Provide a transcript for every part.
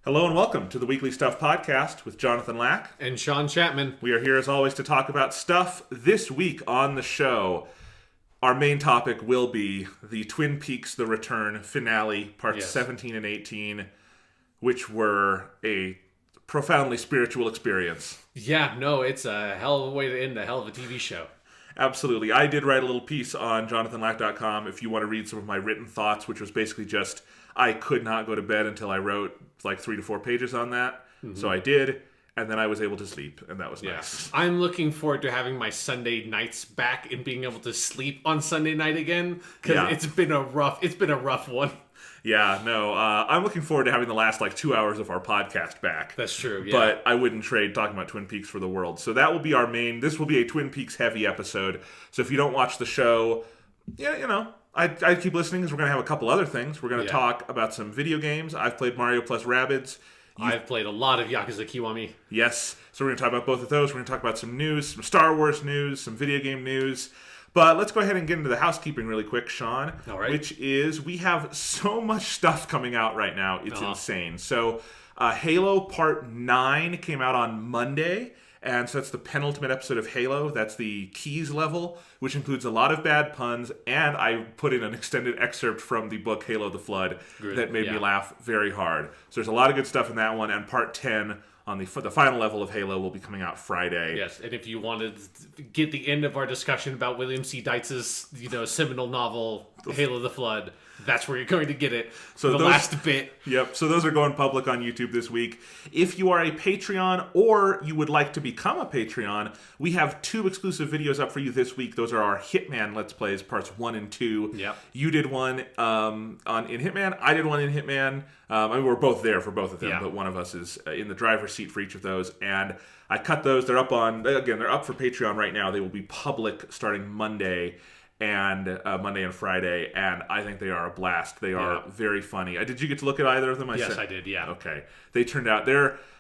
Hello and welcome to the Weekly Stuff Podcast with Jonathan Lack and Sean Chapman. We are here as always to talk about stuff. This week on the show, our main topic will be the Twin Peaks The Return finale, parts 17 and 18, which were a profoundly spiritual experience. Yeah, no, it's a hell of a way to end a hell of a TV show. Absolutely. I did write a little piece on jonathanlack.com if you want to read some of my written thoughts, which was basically just I could not go to bed until I wrote like 3 to 4 pages on that. Mm-hmm. So I did, and then I was able to sleep, and that was nice. I'm looking forward to having my Sunday nights back and being able to sleep on Sunday night again, because it's been a rough one. Yeah, no, I'm looking forward to having the last 2 hours of our podcast back. That's true, yeah. But I wouldn't trade talking about Twin Peaks for the world. So that will be this will be a Twin Peaks heavy episode. So if you don't watch the show, I keep listening because we're going to have a couple other things. We're going to talk about some video games. I've played Mario plus Rabbids. I've played a lot of Yakuza Kiwami. Yes, so we're going to talk about both of those. We're going to talk about some news, some Star Wars news, some video game news. But let's go ahead and get into the housekeeping really quick, Sean. All right. Which is, we have so much stuff coming out right now. It's insane. So Halo Part 9 came out on Monday. And so that's the penultimate episode of Halo. That's the Keys level, which includes a lot of bad puns. And I put in an extended excerpt from the book Halo the Flood that made me laugh very hard. So there's a lot of good stuff in that one. And Part 10 on the final level of Halo will be coming out Friday. Yes, and if you wanted to get the end of our discussion about William C. Deitz's seminal novel, Halo the Flood, that's where you're going to get it. So the last bit. Yep. So those are going public on YouTube this week. If you are a Patreon or you would like to become a Patreon, we have 2 exclusive videos up for you this week. Those are our Hitman Let's Plays, parts 1 and 2. Yep. You did one in Hitman. I did one in Hitman. We're both there for both of them, but one of us is in the driver's seat for each of those. And I cut those. They're up for Patreon right now. They will be public starting Monday and Friday, and I think they are a blast. They are very funny. Did you get to look at either of them? Yes, I did, yeah. Okay. They turned out,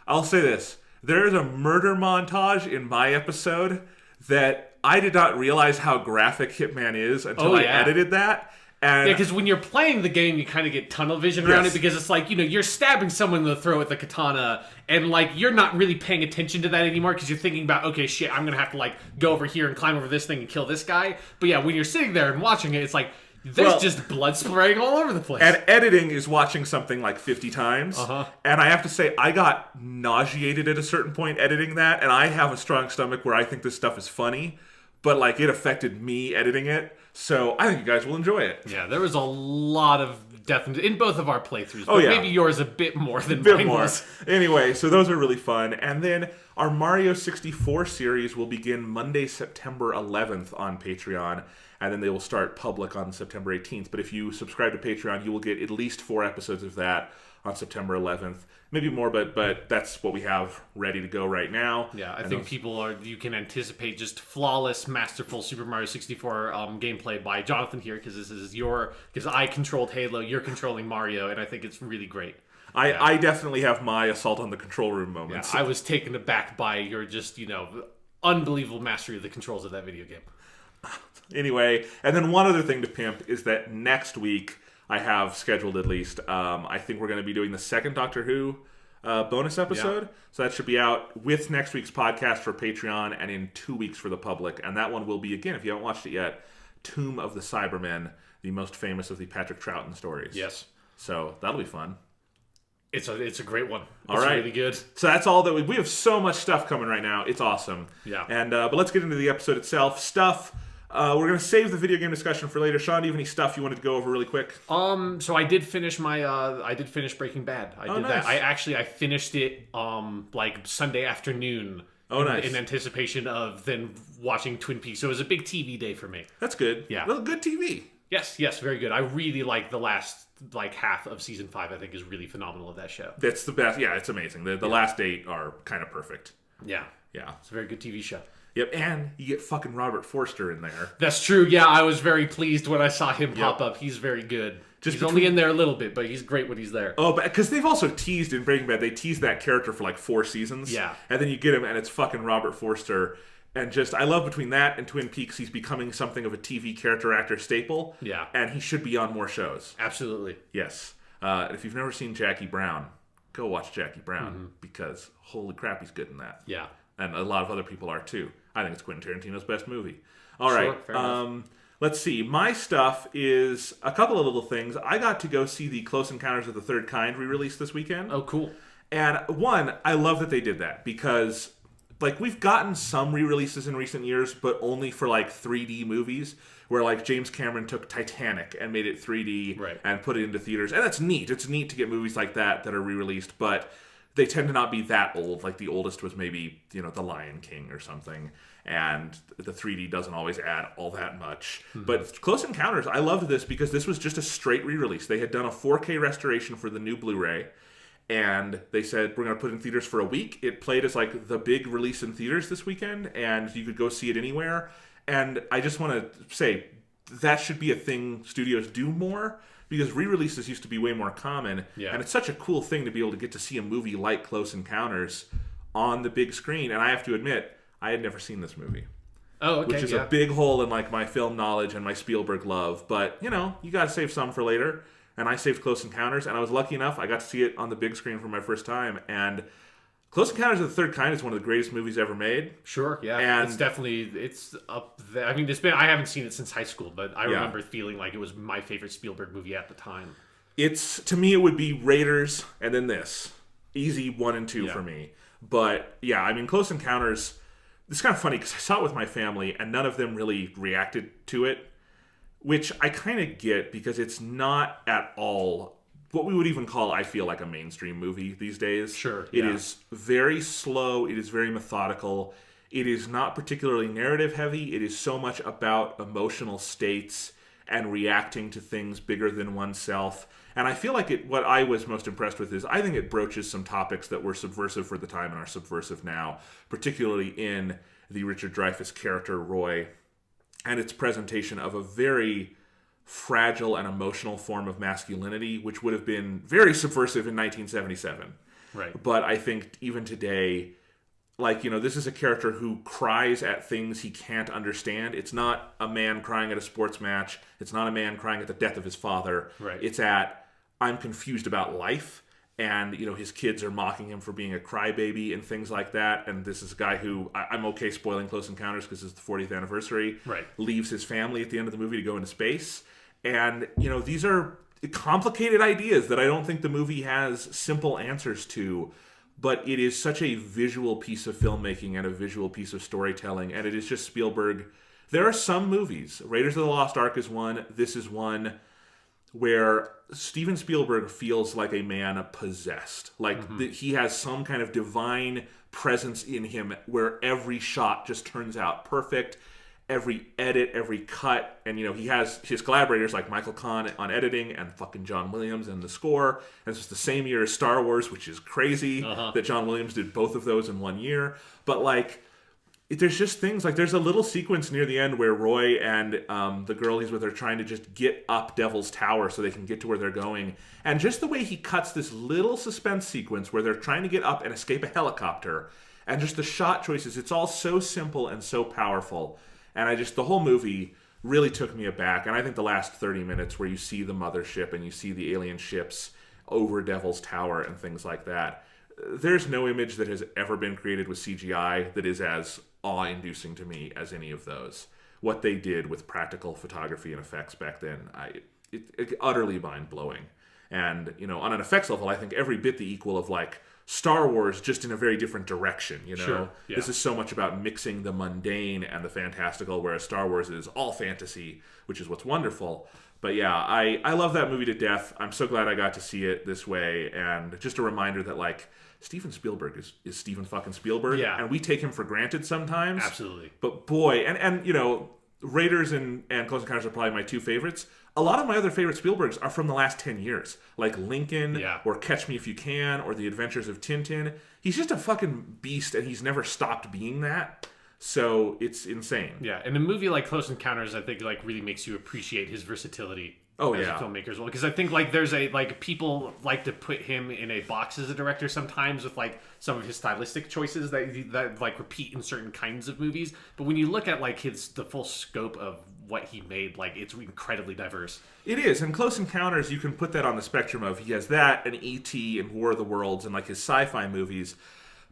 I'll say this, there is a murder montage in my episode that I did not realize how graphic Hitman is until I edited that. And because when you're playing the game, you kind of get tunnel vision around it, because it's like, you're stabbing someone in the throat with a katana, and you're not really paying attention to that anymore because you're thinking about, okay, shit, I'm going to have to go over here and climb over this thing and kill this guy. But yeah, when you're sitting there and watching it, it's like, there's just blood spraying all over the place. And editing is watching something 50 times. And I have to say, I got nauseated at a certain point editing that, and I have a strong stomach where I think this stuff is funny, but it affected me editing it. So I think you guys will enjoy it. Yeah, there was a lot of death in both of our playthroughs. But maybe yours a bit more than mine was. Anyway, so those are really fun. And then our Mario 64 series will begin Monday, September 11th on Patreon. And then they will start public on September 18th. But if you subscribe to Patreon, you will get at least 4 episodes of that on September 11th. Maybe more, but that's what we have ready to go right now. Yeah, I think you can anticipate just flawless, masterful Super Mario 64 gameplay by Jonathan here, because I controlled Halo, you're controlling Mario, and I think it's really great. I definitely have my assault on the control room moments. Yeah, I was taken aback by your just, unbelievable mastery of the controls of that video game. Anyway, and then one other thing to pimp is that next week, I have scheduled at least, I think we're going to be doing the second Doctor Who bonus episode. Yeah. So that should be out with next week's podcast for Patreon and in 2 weeks for the public. And that one will be, again, if you haven't watched it yet, Tomb of the Cybermen, the most famous of the Patrick Troughton stories. Yes. So that'll be fun. It's a great one. All right. It's really good. So that's all that we have so much stuff coming right now. It's awesome. Yeah. And but let's get into the episode itself. We're going to save the video game discussion for later. Sean, do you have any stuff you wanted to go over really quick? So I did finish Breaking Bad. I did nice. that. I finished it Sunday afternoon. Nice. In anticipation of then watching Twin Peaks. So it was a big TV day for me. That's good. Yeah. Well, good TV. Yes, very good. I really like the last half of season 5. I think is really phenomenal of that show. That's the best. Yeah, it's amazing. The last 8 are kind of perfect. Yeah. Yeah. It's a very good TV show. Yep, and you get fucking Robert Forster in there. That's true. Yeah, I was very pleased when I saw him pop up. He's very good. He's only in there a little bit, but he's great when he's there. Oh, but because they've also teased in Breaking Bad, they teased that character for like 4 seasons. Yeah. And then you get him, and it's fucking Robert Forster. And just, I love between that and Twin Peaks, he's becoming something of a TV character actor staple. Yeah. And he should be on more shows. Absolutely. Yes. If you've never seen Jackie Brown, go watch Jackie Brown because holy crap, he's good in that. Yeah. And a lot of other people are too. I think it's Quentin Tarantino's best movie. All right. Let's see. My stuff is a couple of little things. I got to go see the Close Encounters of the Third Kind re-release this weekend. Oh, cool. And one, I love that they did that because, like, we've gotten some re-releases in recent years, but only for, like, 3D movies, where, like, James Cameron took Titanic and made it 3D and put it into theaters. And that's neat. It's neat to get movies like that are re-released, but they tend to not be that old. Like, the oldest was maybe, The Lion King or something. And the 3D doesn't always add all that much. But Close Encounters, I loved this because this was just a straight re-release. They had done a 4K restoration for the new Blu-ray, and they said, we're going to put it in theaters for a week. It played as, like, the big release in theaters this weekend, and you could go see it anywhere. And I just want to say, that should be a thing studios do more, because re-releases used to be way more common. Yeah. And it's such a cool thing to be able to get to see a movie like Close Encounters on the big screen. And I have to admit, I had never seen this movie. Oh, okay. Which is a big hole in, like, my film knowledge and my Spielberg love. But, you got to save some for later. And I saved Close Encounters, and I was lucky enough, I got to see it on the big screen for my first time. And Close Encounters of the Third Kind is one of the greatest movies ever made. Sure, yeah. And it's up there. I mean, I haven't seen it since high school, but I remember feeling like it was my favorite Spielberg movie at the time. To me, it would be Raiders and then this. Easy 1 and 2 for me. But, yeah, I mean, Close Encounters, it's kind of funny because I saw it with my family and none of them really reacted to it, which I kind of get because it's not at all what we would even call, I feel, like a mainstream movie these days. Sure. It is very slow. It is very methodical. It is not particularly narrative heavy. It is so much about emotional states and reacting to things bigger than oneself. And I feel like what I was most impressed with is I think it broaches some topics that were subversive for the time and are subversive now, particularly in the Richard Dreyfuss character, Roy, and its presentation of a very fragile and emotional form of masculinity, which would have been very subversive in 1977. Right. But I think even today, like, this is a character who cries at things he can't understand. It's not a man crying at a sports match. It's not a man crying at the death of his father. Right. It's at, I'm confused about life. And, his kids are mocking him for being a crybaby and things like that. And this is a guy who, I'm okay spoiling Close Encounters because it's the 40th anniversary. Right. Leaves his family at the end of the movie to go into space. And, these are complicated ideas that I don't think the movie has simple answers to. But it is such a visual piece of filmmaking and a visual piece of storytelling. And it is just Spielberg. There are some movies. Raiders of the Lost Ark is one. This is one where Steven Spielberg feels like a man possessed. Like he has some kind of divine presence in him where every shot just turns out perfect. Every edit, every cut, and he has his collaborators like Michael Kahn on editing and fucking John Williams and the score. And it's the same year as Star Wars, which is crazy that John Williams did both of those in 1 year. But like, there's just things like there's a little sequence near the end where Roy and the girl he's with are trying to just get up Devil's Tower so they can get to where they're going. And just the way he cuts this little suspense sequence where they're trying to get up and escape a helicopter, and just the shot choices, it's all so simple and so powerful. And the whole movie really took me aback. And I think the last 30 minutes where you see the mothership and you see the alien ships over Devil's Tower and things like that, there's no image that has ever been created with CGI that is as awe-inducing to me as any of those. What they did with practical photography and effects back then, it utterly mind-blowing. And, on an effects level, I think every bit the equal of, like, Star Wars, just in a very different direction, Sure, yeah. This is so much about mixing the mundane and the fantastical, whereas Star Wars is all fantasy, which is what's wonderful. But yeah, I love that movie to death. I'm so glad I got to see it this way, and just a reminder that, like, Steven Spielberg is Steven fucking Spielberg, yeah. And we take him for granted sometimes. Absolutely. But boy, and Raiders and Close Encounters are probably my two favorites. A lot of my other favorite Spielbergs are from the last 10 years, like Lincoln, or Catch Me If You Can, or The Adventures of Tintin. He's just a fucking beast, and he's never stopped being that. So it's insane. Yeah, and a movie like Close Encounters, I think, like really makes you appreciate his versatility as a filmmaker as well. Because I think like there's people like to put him in a box as a director sometimes with like some of his stylistic choices that like repeat in certain kinds of movies. But when you look at like the full scope of what he made, like it's incredibly diverse. It is, and Close Encounters, you can put that on the spectrum of he has that and E.T. and War of the Worlds and like his sci-fi movies,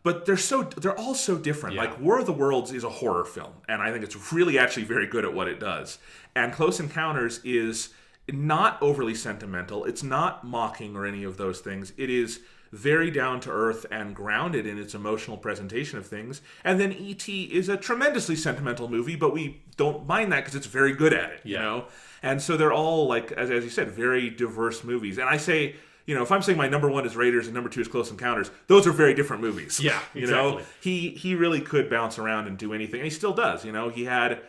but they're all so different. Like War of the Worlds is a horror film, and I think it's really actually very good at what it does. And Close Encounters is not overly sentimental. It's not mocking or any of those things. It is very down to earth and grounded in its emotional presentation of things. And then E.T. is a tremendously sentimental movie, but we don't mind that because it's very good at it, you know? And so they're all, like, as you said, very diverse movies. And I say, you know, if I'm saying my number one is Raiders and number two is Close Encounters, those are very different movies. Yeah, you exactly. know? He really could bounce around and do anything. And he still does, you know? He had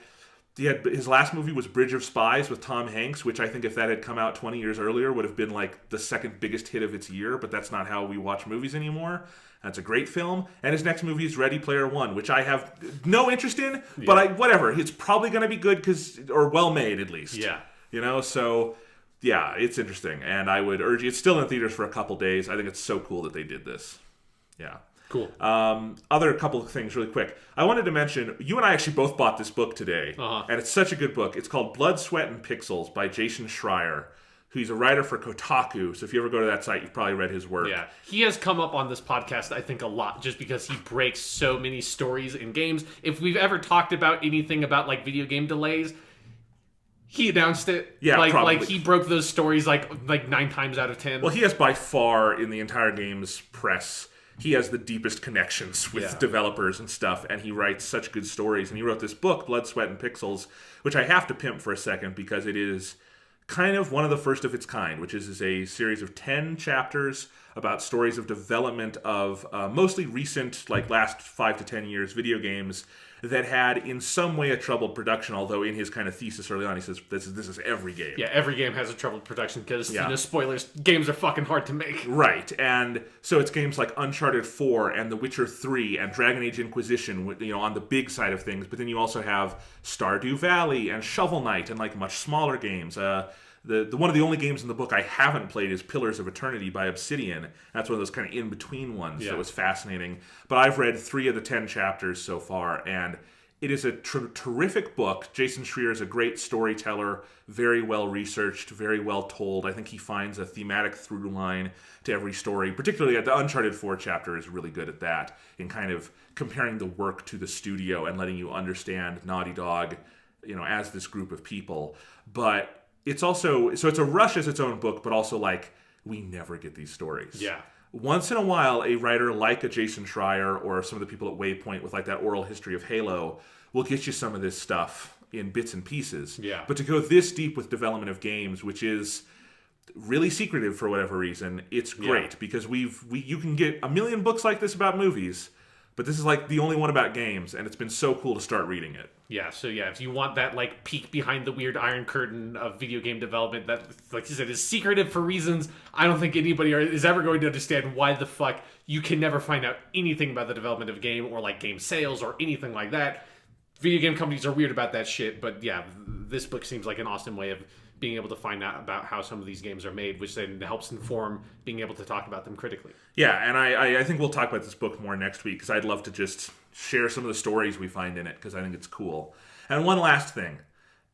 his last movie was Bridge of Spies with Tom Hanks, which I think if that had come out 20 years earlier would have been like the second biggest hit of its year, but that's not how we watch movies anymore. That's a great film. And his next movie is Ready Player One, which I have no interest in, but whatever. It's probably going to be good or well made at least. Yeah. You know, so yeah, it's interesting. And I would urge you, it's still in theaters for a couple days. I think it's so cool that they did this. Yeah. Cool. Other couple of things really quick. I wanted to mention, you and I actually both bought this book today, and it's such a good book. It's called Blood, Sweat, and Pixels by Jason Schreier, who's a writer for Kotaku. So if you ever go to that site, you've probably read his work. Yeah. He has come up on this podcast, I think, a lot, just because he breaks so many stories in games. If we've ever talked about anything about, like, video game delays, he announced it. Yeah, probably. Like he broke those stories, like 9 times out of 10. Well, he has by far, in the entire games press, he has the deepest connections with developers and stuff, and he writes such good stories. And he wrote this book, Blood, Sweat, and Pixels, which I have to pimp for a second because it is kind of one of the first of its kind, which is a series of 10 chapters about stories of development of mostly recent, like last 5 to 10 years, video games that had in some way a troubled production, although in his kind of thesis early on he says this is every game. Yeah, every game has a troubled production because, you know, spoilers, games are fucking hard to make. Right, and so it's games like Uncharted 4 and The Witcher 3 and Dragon Age Inquisition, you know, on the big side of things, but then you also have Stardew Valley and Shovel Knight and like much smaller games. The one of the only games in the book I haven't played is Pillars of Eternity by Obsidian. That's one of those kind of in-between ones that was fascinating. But I've read 3 of the 10 chapters so far, and it is a terrific book. Jason Schreier is a great storyteller, very well researched, very well told. I think he finds a thematic through line to every story. Particularly the Uncharted 4 chapter is really good at that, in kind of comparing the work to the studio and letting you understand Naughty Dog, you know, as this group of people. But it's also, so it's a rush as its own book, but also like, we never get these stories. Yeah. Once in a while, a writer like a Jason Schreier or some of the people at Waypoint with like that oral history of Halo will get you some of this stuff in bits and pieces. Yeah. But to go this deep with development of games, which is really secretive for whatever reason, it's great because you can get a million books like this about movies, but this is like the only one about games, and it's been so cool to start reading it. Yeah, so yeah, if you want that like peek behind the weird iron curtain of video game development that, like you said, is secretive for reasons I don't think anybody is ever going to understand why the fuck you can never find out anything about the development of a game or like game sales or anything like that. Video game companies are weird about that shit, but yeah, this book seems like an awesome way of being able to find out about how some of these games are made, which then helps inform being able to talk about them critically. Yeah, and I think we'll talk about this book more next week, because I'd love to just share some of the stories we find in it, because I think it's cool. And one last thing.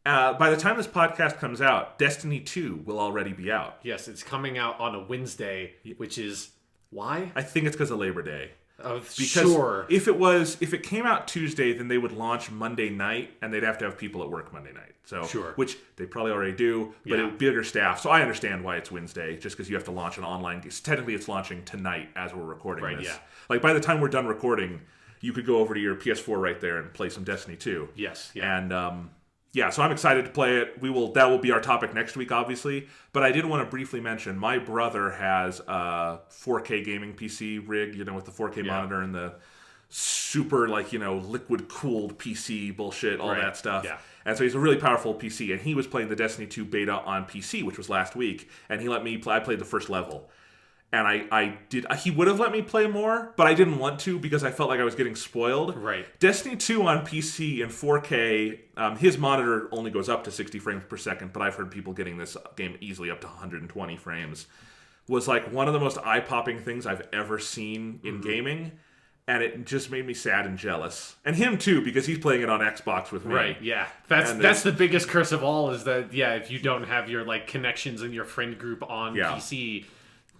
By the time this podcast comes out, Destiny 2 will already be out. Yes, it's coming out on a Wednesday, which is... why? I think it's because of Labor Day. Sure. If it came out Tuesday, then they would launch Monday night, and they'd have to have people at work Monday night. So, which they probably already do, but it would be bigger staff. So I understand why it's Wednesday, just because you have to launch an online game. Technically, it's launching tonight as we're recording this. Yeah. Like by the time we're done recording, you could go over to your PS4 right there and play some Destiny 2. Yes. Yeah. And so I'm excited to play it. That will be our topic next week, obviously. But I did want to briefly mention, my brother has a 4K gaming PC rig, with the 4K monitor and the super liquid cooled PC bullshit, all that stuff. Yeah. And so he's a really powerful PC, and he was playing the Destiny 2 beta on PC, which was last week, and he let me play. I played the first level. And I did. He would have let me play more, but I didn't want to because I felt like I was getting spoiled. Right. Destiny 2 on PC in 4K, his monitor only goes up to 60 frames per second, but I've heard people getting this game easily up to 120 frames. Was like one of the most eye-popping things I've ever seen in gaming, and it just made me sad and jealous. And him too, because he's playing it on Xbox with me. Right, yeah. That's the biggest curse of all, is that, if you don't have your connections in your friend group on PC...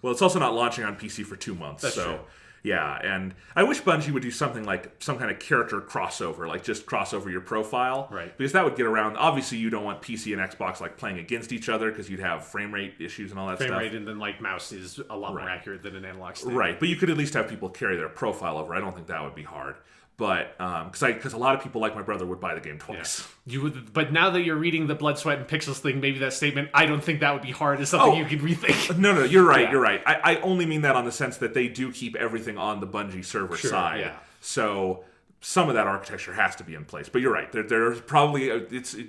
Well, it's also not launching on PC for 2 months. That's true. Yeah, and I wish Bungie would do something like some kind of character crossover, like just cross over your profile. Right. Because that would get around. Obviously, you don't want PC and Xbox playing against each other because you'd have frame rate issues and all that stuff. Frame rate and then mouse is a lot more accurate than an analog stick. Right, but you could at least have people carry their profile over. I don't think that would be hard. But because a lot of people like my brother would buy the game twice. Yeah. You would, but now that you're reading the Blood, Sweat, and Pixels thing, maybe that statement, I don't think that would be hard, is something you could rethink. No, you're right, you're right. I only mean that on the sense that they do keep everything on the Bungie server side. Yeah. So some of that architecture has to be in place. But you're right. There's probably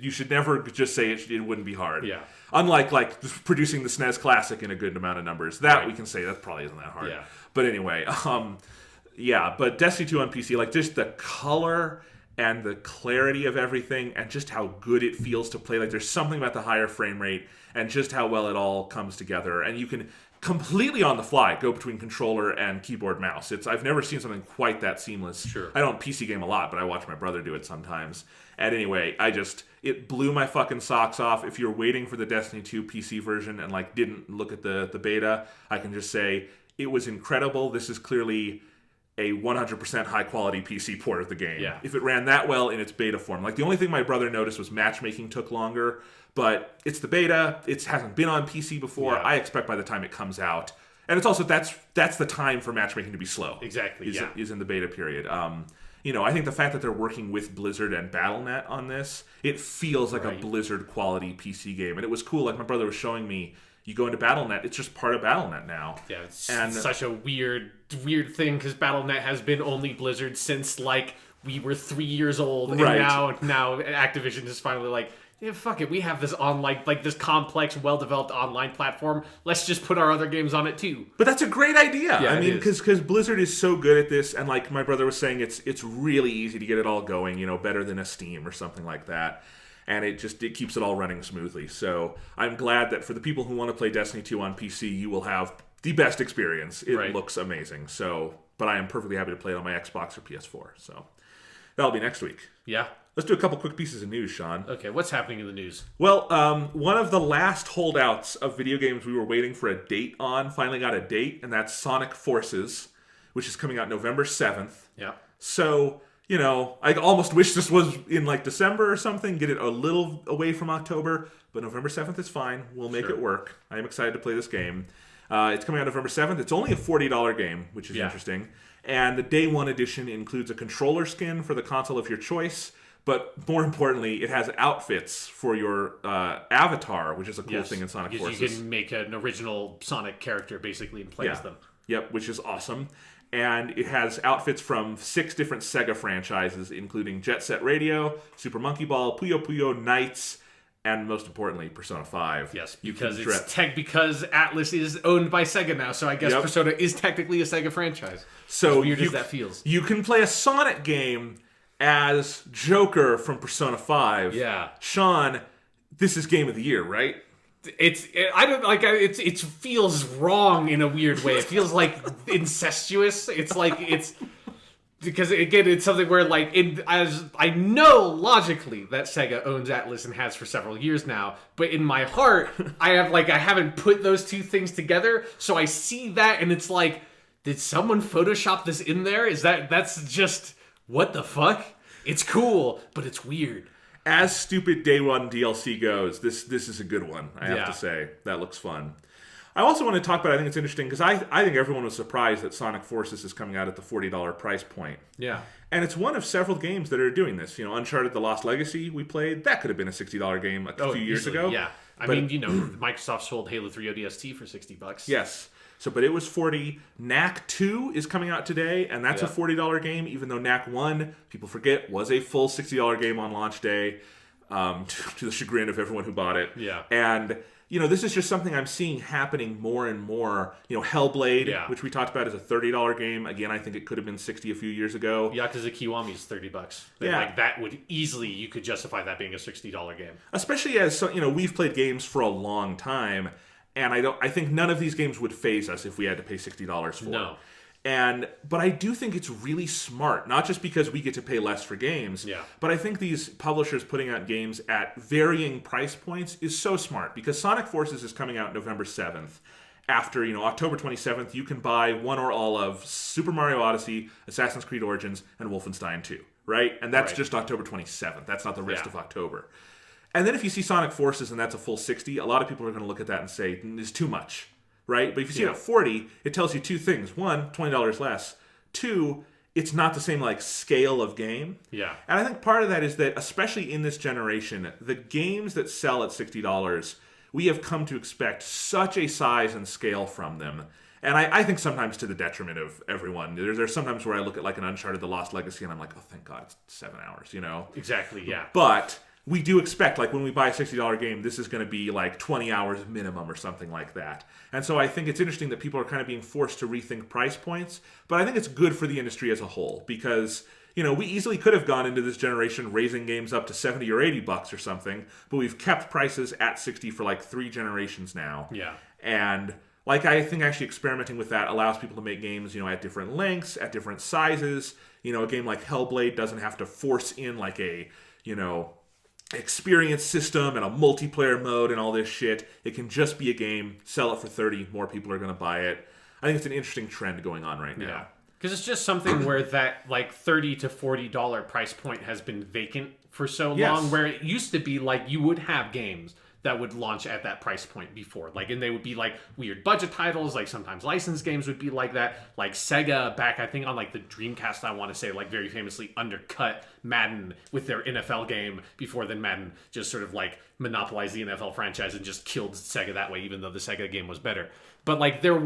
you should never just say it wouldn't be hard. Yeah. Unlike producing the SNES Classic in a good amount of numbers, that we can say that probably isn't that hard. Yeah. But anyway, yeah, but Destiny 2 on PC, just the color and the clarity of everything and just how good it feels to play. There's something about the higher frame rate and just how well it all comes together. And you can completely on the fly go between controller and keyboard mouse. I've never seen something quite that seamless. Sure. I don't PC game a lot, but I watch my brother do it sometimes. And anyway, it blew my fucking socks off. If you're waiting for the Destiny 2 PC version and didn't look at the beta, I can just say it was incredible. This is clearly a 100% high quality PC port of the game. Yeah. If it ran that well in its beta form. The only thing my brother noticed was matchmaking took longer, but it's the beta. It hasn't been on PC before. Yeah. I expect by the time it comes out. And it's also, that's the time for matchmaking to be slow. Exactly, is in the beta period. I think the fact that they're working with Blizzard and Battle.net on this, it feels like a Blizzard quality PC game. And it was cool. My brother was showing me, you go into Battle.net, it's just part of Battle.net now. Yeah, it's such a weird thing because Battle.net has been only Blizzard since we were 3 years old, and now Activision is finally fuck it, we have this this complex, well-developed online platform. Let's just put our other games on it too. But that's a great idea. Yeah, I mean, because Blizzard is so good at this, and my brother was saying, it's really easy to get it all going. Better than a Steam or something like that. And it keeps it all running smoothly. So I'm glad that for the people who want to play Destiny 2 on PC, you will have the best experience. It looks amazing. But I am perfectly happy to play it on my Xbox or PS4. So that'll be next week. Yeah. Let's do a couple quick pieces of news, Sean. Okay, what's happening in the news? Well, one of the last holdouts of video games we were waiting for a date on finally got a date, and that's Sonic Forces, which is coming out November 7th. Yeah. So... I almost wish this was in December or something, get it a little away from October, but November 7th is fine. We'll make it work. I am excited to play this game. It's coming out November 7th. It's only a $40 game, which is interesting. And the Day 1 edition includes a controller skin for the console of your choice, but more importantly, it has outfits for your avatar, which is a cool thing in Sonic Forces. You can make an original Sonic character, basically, and play as them. Yep, which is awesome. And it has outfits from 6 different Sega franchises, including Jet Set Radio, Super Monkey Ball, Puyo Puyo, Knights, and most importantly, Persona 5. Yes, because because Atlas is owned by Sega now, so I guess Persona is technically a Sega franchise. So as weird as that feels. You can play a Sonic game as Joker from Persona 5. Yeah. Sean, this is Game of the Year, right? It feels wrong in a weird way. It feels incestuous. It's because again, it's something where as I know logically that Sega owns Atlas and has for several years now, but in my heart, I haven't put those two things together. So I see that and it's did someone Photoshop this in there? That's just what the fuck? It's cool, but it's weird. As stupid Day 1 DLC goes, this is a good one, I have to say. That looks fun. I also want to talk about, I think it's interesting, because I think everyone was surprised that Sonic Forces is coming out at the $40 price point. Yeah. And it's one of several games that are doing this. Uncharted The Lost Legacy we played, that could have been a $60 game a few years ago. Yeah. I mean, Microsoft sold Halo 3 ODST for $60. Yes. So, but it was 40. Knack 2 is coming out today, and that's a $40 game, even though Knack 1, people forget, was a full $60 game on launch day, to the chagrin of everyone who bought it. Yeah. And, you know, this is just something I'm seeing happening more and more. You know, Hellblade, which we talked about, is a $30 game. Again, I think it could have been $60 a few years ago. Yakuza Kiwami is $30. Yeah. Like, that would easily, you could justify that being a $60 game. Especially as, you know, we've played games for a long time, and I think none of these games would faze us if we had to pay $60 for it. But I do think it's really smart, not just because we get to pay less for games, but I think these publishers putting out games at varying price points is so smart, because Sonic Forces is coming out November 7th. After, you know, October 27th, you can buy one or all of Super Mario Odyssey, Assassin's Creed Origins, and Wolfenstein 2, right? And that's just October 27th. That's not the rest of October. And then if you see Sonic Forces and that's a full 60, a lot of people are going to look at that and say, it's too much. Right? But if you see it at 40, it tells you two things. One, $20 less. Two, it's not the same like scale of game. Yeah. And I think part of that is that, especially in this generation, the games that sell at $60, we have come to expect such a size and scale from them. And I think sometimes to the detriment of everyone. There's sometimes where I look at like an Uncharted The Lost Legacy and I'm like, oh, thank God, it's 7 hours, you know? Exactly, yeah. But we do expect, like when we buy a $60 game, this is going to be like 20 hours minimum or something like that. And so I think it's interesting that people are kind of being forced to rethink price points, but I think it's good for the industry as a whole, because, you know, we easily could have gone into this generation raising games up to 70 or 80 bucks or something, but we've kept prices at 60 for like 3 generations now. Yeah. And like, I think actually experimenting with that allows people to make games, you know, at different lengths, at different sizes. You know, a game like Hellblade doesn't have to force in like a, you know, experience system and a multiplayer mode and all this shit. It can just be a game, sell it for 30, more people are going to buy it. I think it's an interesting trend going on right now. Yeah. Because it's just something where that like $30 to $40 price point has been vacant for so long, where it used to be like you would have games that would launch at that price point before. Like, and they would be like weird budget titles, like sometimes licensed games would be like that. Like Sega back, I think on like the Dreamcast, I want to say, like very famously undercut Madden with their NFL game before then Madden just sort of like monopolized the NFL franchise and just killed Sega that way, even though the Sega game was better. But like there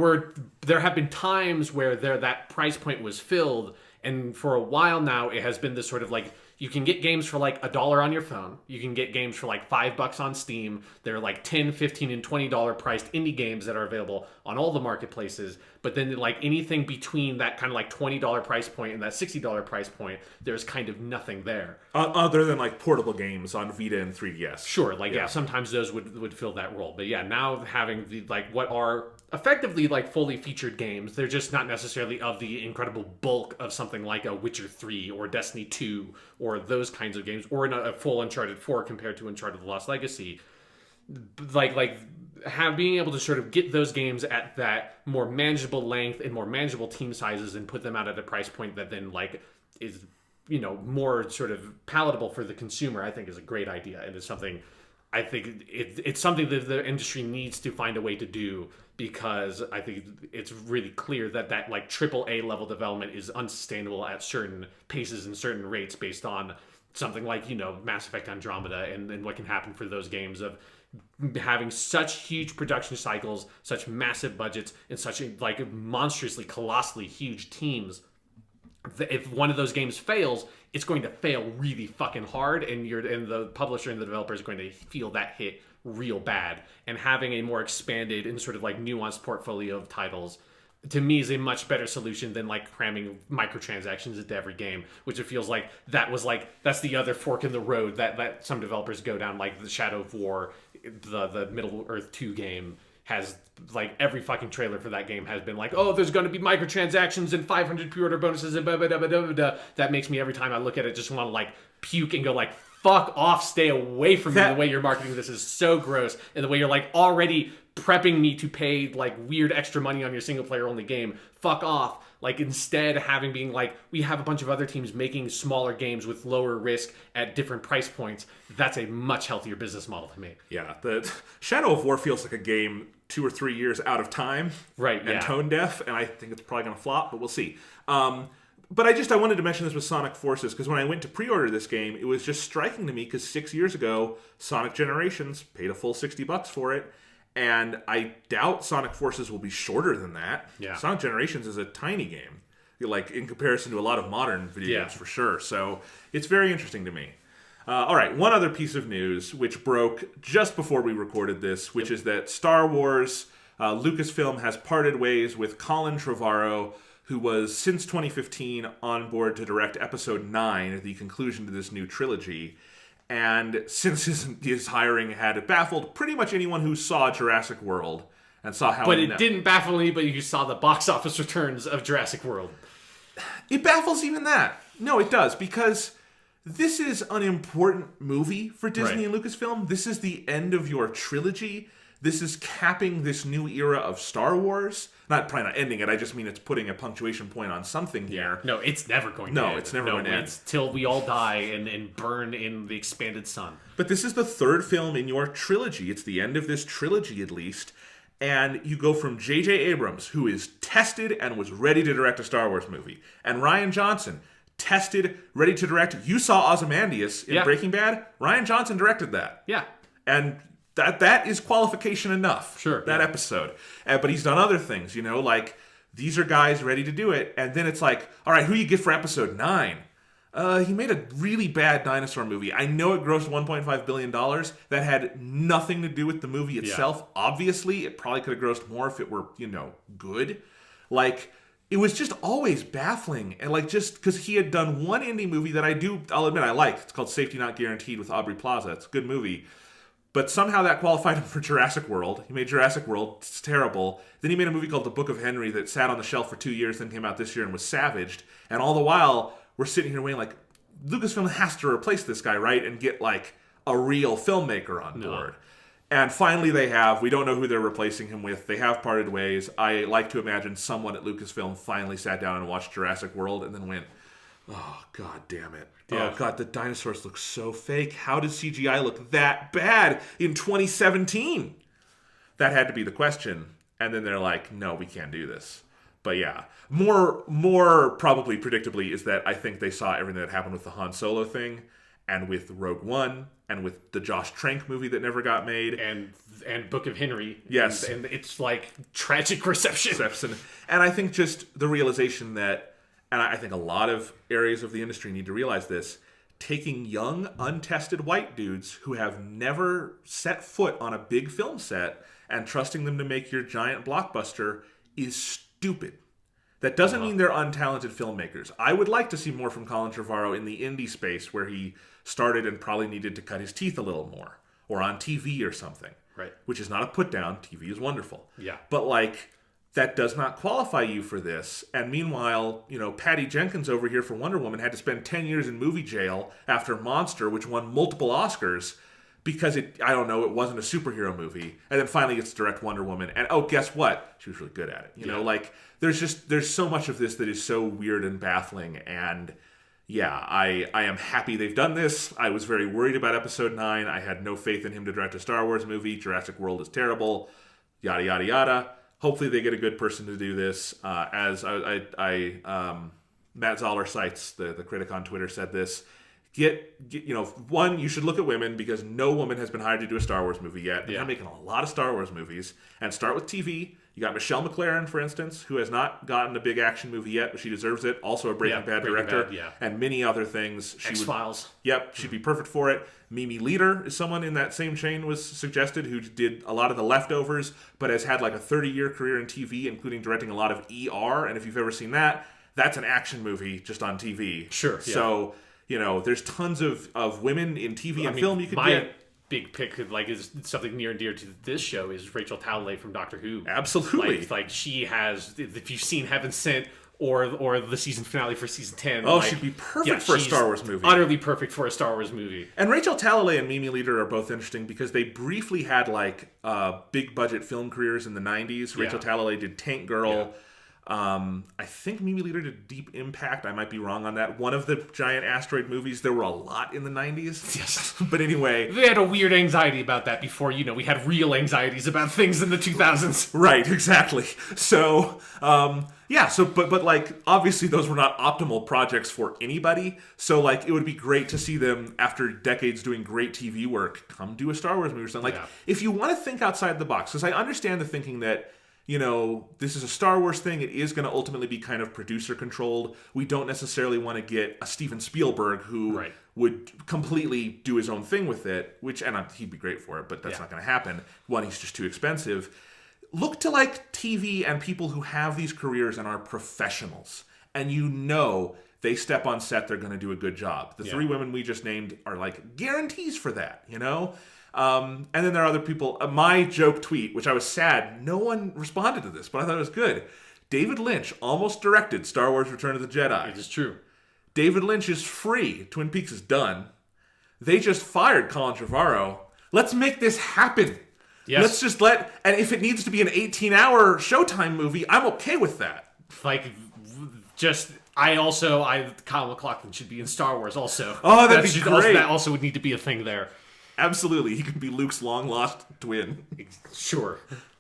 have been times where that price point was filled, and for a while now it has been this sort of like, you can get games for like $1 on your phone. You can get games for like $5 on Steam. There are like $10, $15, and $20 priced indie games that are available on all the marketplaces. But then like anything between that kind of like $20 price point and that $60 price point, there's kind of nothing there. Other than like portable games on Vita and 3DS. Sure, like sometimes those would fill that role. But yeah, now having the like what are effectively like fully featured games, they're just not necessarily of the incredible bulk of something like a Witcher 3 or Destiny 2 or those kinds of games, or in a full Uncharted 4 compared to Uncharted The Lost Legacy. Being able to sort of get those games at that more manageable length and more manageable team sizes and put them out at a price point that then like is, you know, more sort of palatable for the consumer, I think is a great idea, and it's something I think it's something that the industry needs to find a way to do, because I think it's really clear that like AAA level development is unsustainable at certain paces and certain rates based on something like, you know, Mass Effect Andromeda and what can happen for those games of having such huge production cycles, such massive budgets, and such like monstrously, colossally huge teams. If one of those games fails, it's going to fail really fucking hard, and the publisher and the developer is going to feel that hit real bad. And having a more expanded and sort of like nuanced portfolio of titles, to me, is a much better solution than like cramming microtransactions into every game, which it feels like that's the other fork in the road that some developers go down. Like the Shadow of War, the Middle Earth 2 game has like every fucking trailer for that game has been like, oh, there's going to be microtransactions and 500 pre-order bonuses and blah, blah, blah, blah, blah, blah. That makes me, every time I look at it, just want to like puke and go like, fuck off, stay away from me. The way you're marketing this is so gross, and the way you're like already prepping me to pay like weird extra money on your single player only game. Fuck off. Like, instead being like, we have a bunch of other teams making smaller games with lower risk at different price points. That's a much healthier business model to me. Yeah, the Shadow of War feels like a game 2 or 3 years out of time, right? And tone deaf, and I think it's probably going to flop, but we'll see. But I wanted to mention this with Sonic Forces, because when I went to pre-order this game, it was just striking to me, because 6 years ago, Sonic Generations paid a full $60 for it, And I doubt Sonic Forces will be shorter than that. Yeah. Sonic Generations is a tiny game, like in comparison to a lot of modern video games for sure. So it's very interesting to me. All right, one other piece of news which broke just before we recorded this, which is that Star Wars, Lucasfilm has parted ways with Colin Trevorrow, who was since 2015 on board to direct Episode 9, the conclusion to this new trilogy. And since his hiring had baffled pretty much anyone who saw Jurassic World and saw how... But it didn't baffle anybody who saw the box office returns of Jurassic World. It baffles even that. No, it does, because this is an important movie for Disney and Lucasfilm. This is the end of your trilogy. This is capping this new era of Star Wars. Probably not ending it. I just mean it's putting a punctuation point on something here. No, it's never going to end. No, it's never going to end. It's till we all die and burn in the expanded sun. But this is the third film in your trilogy. It's the end of this trilogy, at least. And you go from J.J. Abrams, who is tested and was ready to direct a Star Wars movie, and Rian Johnson, tested, ready to direct. You saw Ozymandias in Breaking Bad. Rian Johnson directed that. Yeah. And that is qualification enough. Sure. That episode. But he's done other things, like these are guys ready to do it. And then it's like, all right, who you get for Episode 9? He made a really bad dinosaur movie. I know it grossed $1.5 billion. That had nothing to do with the movie itself. Obviously, it probably could have grossed more if it were, good. It was just always baffling. And just because he had done one indie movie that I'll admit I liked. It's called Safety Not Guaranteed with Aubrey Plaza. It's a good movie. But somehow that qualified him for Jurassic World. He made Jurassic World. It's terrible. Then he made a movie called The Book of Henry that sat on the shelf for 2 years, then came out this year and was savaged. And all the while, we're sitting here waiting Lucasfilm has to replace this guy, right? And get, a real filmmaker on board. And finally they have. We don't know who they're replacing him with. They have parted ways. I like to imagine someone at Lucasfilm finally sat down and watched Jurassic World and then went, oh, God damn it. Yeah. Oh, God, the dinosaurs look so fake. How does CGI look that bad in 2017? That had to be the question. And then they're like, no, we can't do this. But yeah, more probably predictably is that I think they saw everything that happened with the Han Solo thing and with Rogue One and with the Josh Trank movie that never got made. And Book of Henry. Yes. And it's tragic reception. And I think just the realization that, and I think a lot of areas of the industry need to realize this, taking young, untested white dudes who have never set foot on a big film set and trusting them to make your giant blockbuster is stupid. That doesn't mean they're untalented filmmakers. I would like to see more from Colin Trevorrow in the indie space where he started and probably needed to cut his teeth a little more, or on TV or something. Right. Which is not a put down. TV is wonderful. Yeah. But that does not qualify you for this. And meanwhile, Patty Jenkins over here for Wonder Woman had to spend 10 years in movie jail after Monster, which won multiple Oscars, because it wasn't a superhero movie. And then finally gets to direct Wonder Woman. And guess what? She was really good at it. You know, there's so much of this that is so weird and baffling. And yeah, I am happy they've done this. I was very worried about Episode 9. I had no faith in him to direct a Star Wars movie. Jurassic World is terrible. Yada, yada, yada. Hopefully they get a good person to do this. As Matt Zoller Seitz, the critic on Twitter, said this. One, you should look at women because no woman has been hired to do a Star Wars movie yet. They're making a lot of Star Wars movies. And start with TV. You got Michelle MacLaren, for instance, who has not gotten a big action movie yet, but she deserves it. Also a Breaking Bad director. And many other things. X-Files. She'd be perfect for it. Mimi Leader is someone in that same chain was suggested who did a lot of The Leftovers, but has had a 30-year career in TV, including directing a lot of ER. And if you've ever seen that, that's an action movie just on TV. Sure. Yeah. So, there's tons of women in TV and film you could get. Big pick is something near and dear to this show is Rachel Talalay from Doctor Who. Absolutely. She has, if you've seen Heaven Sent or the season finale for season 10. She'd be perfect for a Star Wars movie. Utterly perfect for a Star Wars movie. And Rachel Talalay and Mimi Leader are both interesting because they briefly had big budget film careers in the 90s. Rachel Talalay did Tank Girl. Yeah. I think Mimi Leader did Deep Impact. I might be wrong on that. One of the giant asteroid movies. There were a lot in the 90s. Yes. But anyway. They had a weird anxiety about that before, we had real anxieties about things in the 2000s. Right, exactly. So, Yeah, so but like obviously those were not optimal projects for anybody. So like it would be great to see them after decades doing great TV work come do a Star Wars movie or something. Like if you want to think outside the box, because I understand the thinking that this is a Star Wars thing. It is going to ultimately be kind of producer controlled. We don't necessarily want to get a Steven Spielberg who would completely do his own thing with it, he'd be great for it, but that's not going to happen. One, he's just too expensive. Look to like TV and people who have these careers and are professionals, and they step on set, they're going to do a good job. The three women we just named are like guarantees for that, and then there are other people. My joke tweet, which I was sad, no one responded to this, but I thought it was good. David Lynch almost directed Star Wars Return of the Jedi. It is true. David Lynch is free. Twin Peaks is done. They just fired Colin Trevorrow. Let's make this happen. Yes. Let's just and if it needs to be an 18-hour Showtime movie, I'm okay with that. Kyle MacLachlan should be in Star Wars also. Oh, that'd be great. That also would need to be a thing there. Absolutely. He could be Luke's long-lost twin. Sure.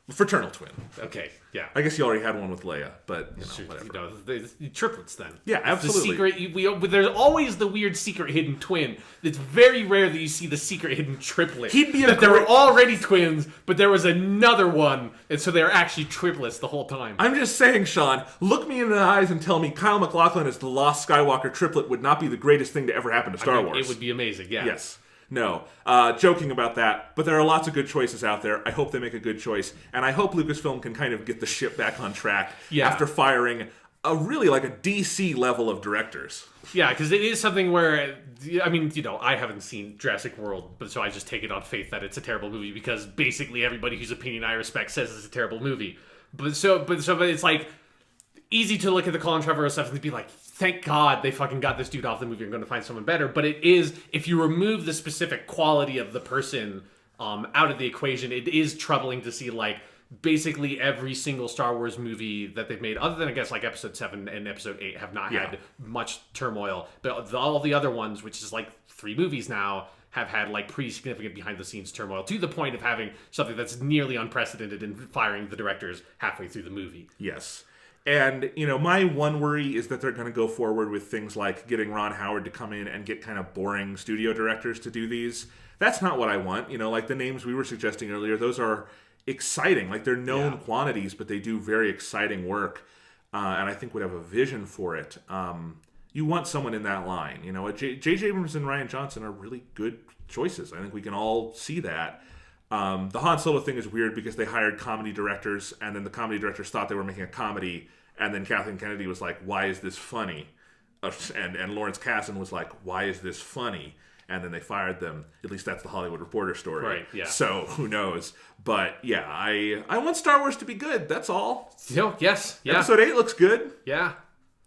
Fraternal twin. Okay, yeah. I guess he already had one with Leia, but whatever. The triplets then. Yeah, absolutely. There's always the weird secret hidden twin. It's very rare that you see the secret hidden triplet. There were already twins, but there was another one, and so they're actually triplets the whole time. I'm just saying, Sean, look me in the eyes and tell me Kyle MacLachlan as the Lost Skywalker triplet would not be the greatest thing to ever happen to Star Wars. It would be amazing, yeah. Yes. No. Joking about that, but there are lots of good choices out there. I hope they make a good choice, and I hope Lucasfilm can kind of get the ship back on track after firing a DC level of directors. Yeah, because it is something where, I haven't seen Jurassic World, but so I just take it on faith that it's a terrible movie because basically everybody whose opinion I respect says it's a terrible movie. But it's like easy to look at the Colin Trevorrow stuff and be like, thank God they fucking got this dude off the movie and going to find someone better. But it is, if you remove the specific quality of the person out of the equation, it is troubling to see like basically every single Star Wars movie that they've made, other than I guess like Episode 7 and Episode 8, have not had much turmoil. But all the other ones, which is like 3 movies now, have had like pretty significant behind-the-scenes turmoil to the point of having something that's nearly unprecedented in firing the directors halfway through the movie. Yes. And, my one worry is that they're going to go forward with things like getting Ron Howard to come in and get kind of boring studio directors to do these. That's not what I want. Like the names we were suggesting earlier, those are exciting. Like they're known quantities, but they do very exciting work. And I think would have a vision for it. You want someone in that line. J.J. Abrams and Rian Johnson are really good choices. I think we can all see that. The Han Solo thing is weird because they hired comedy directors, and then the comedy directors thought they were making a comedy, and then Kathleen Kennedy was like, "Why is this funny?" And Lawrence Kasdan was like, "Why is this funny?" And then they fired them. At least that's the Hollywood Reporter story. Right, yeah. So who knows? But yeah, I want Star Wars to be good. That's all. Yes. Yeah. Episode 8 looks good. Yeah.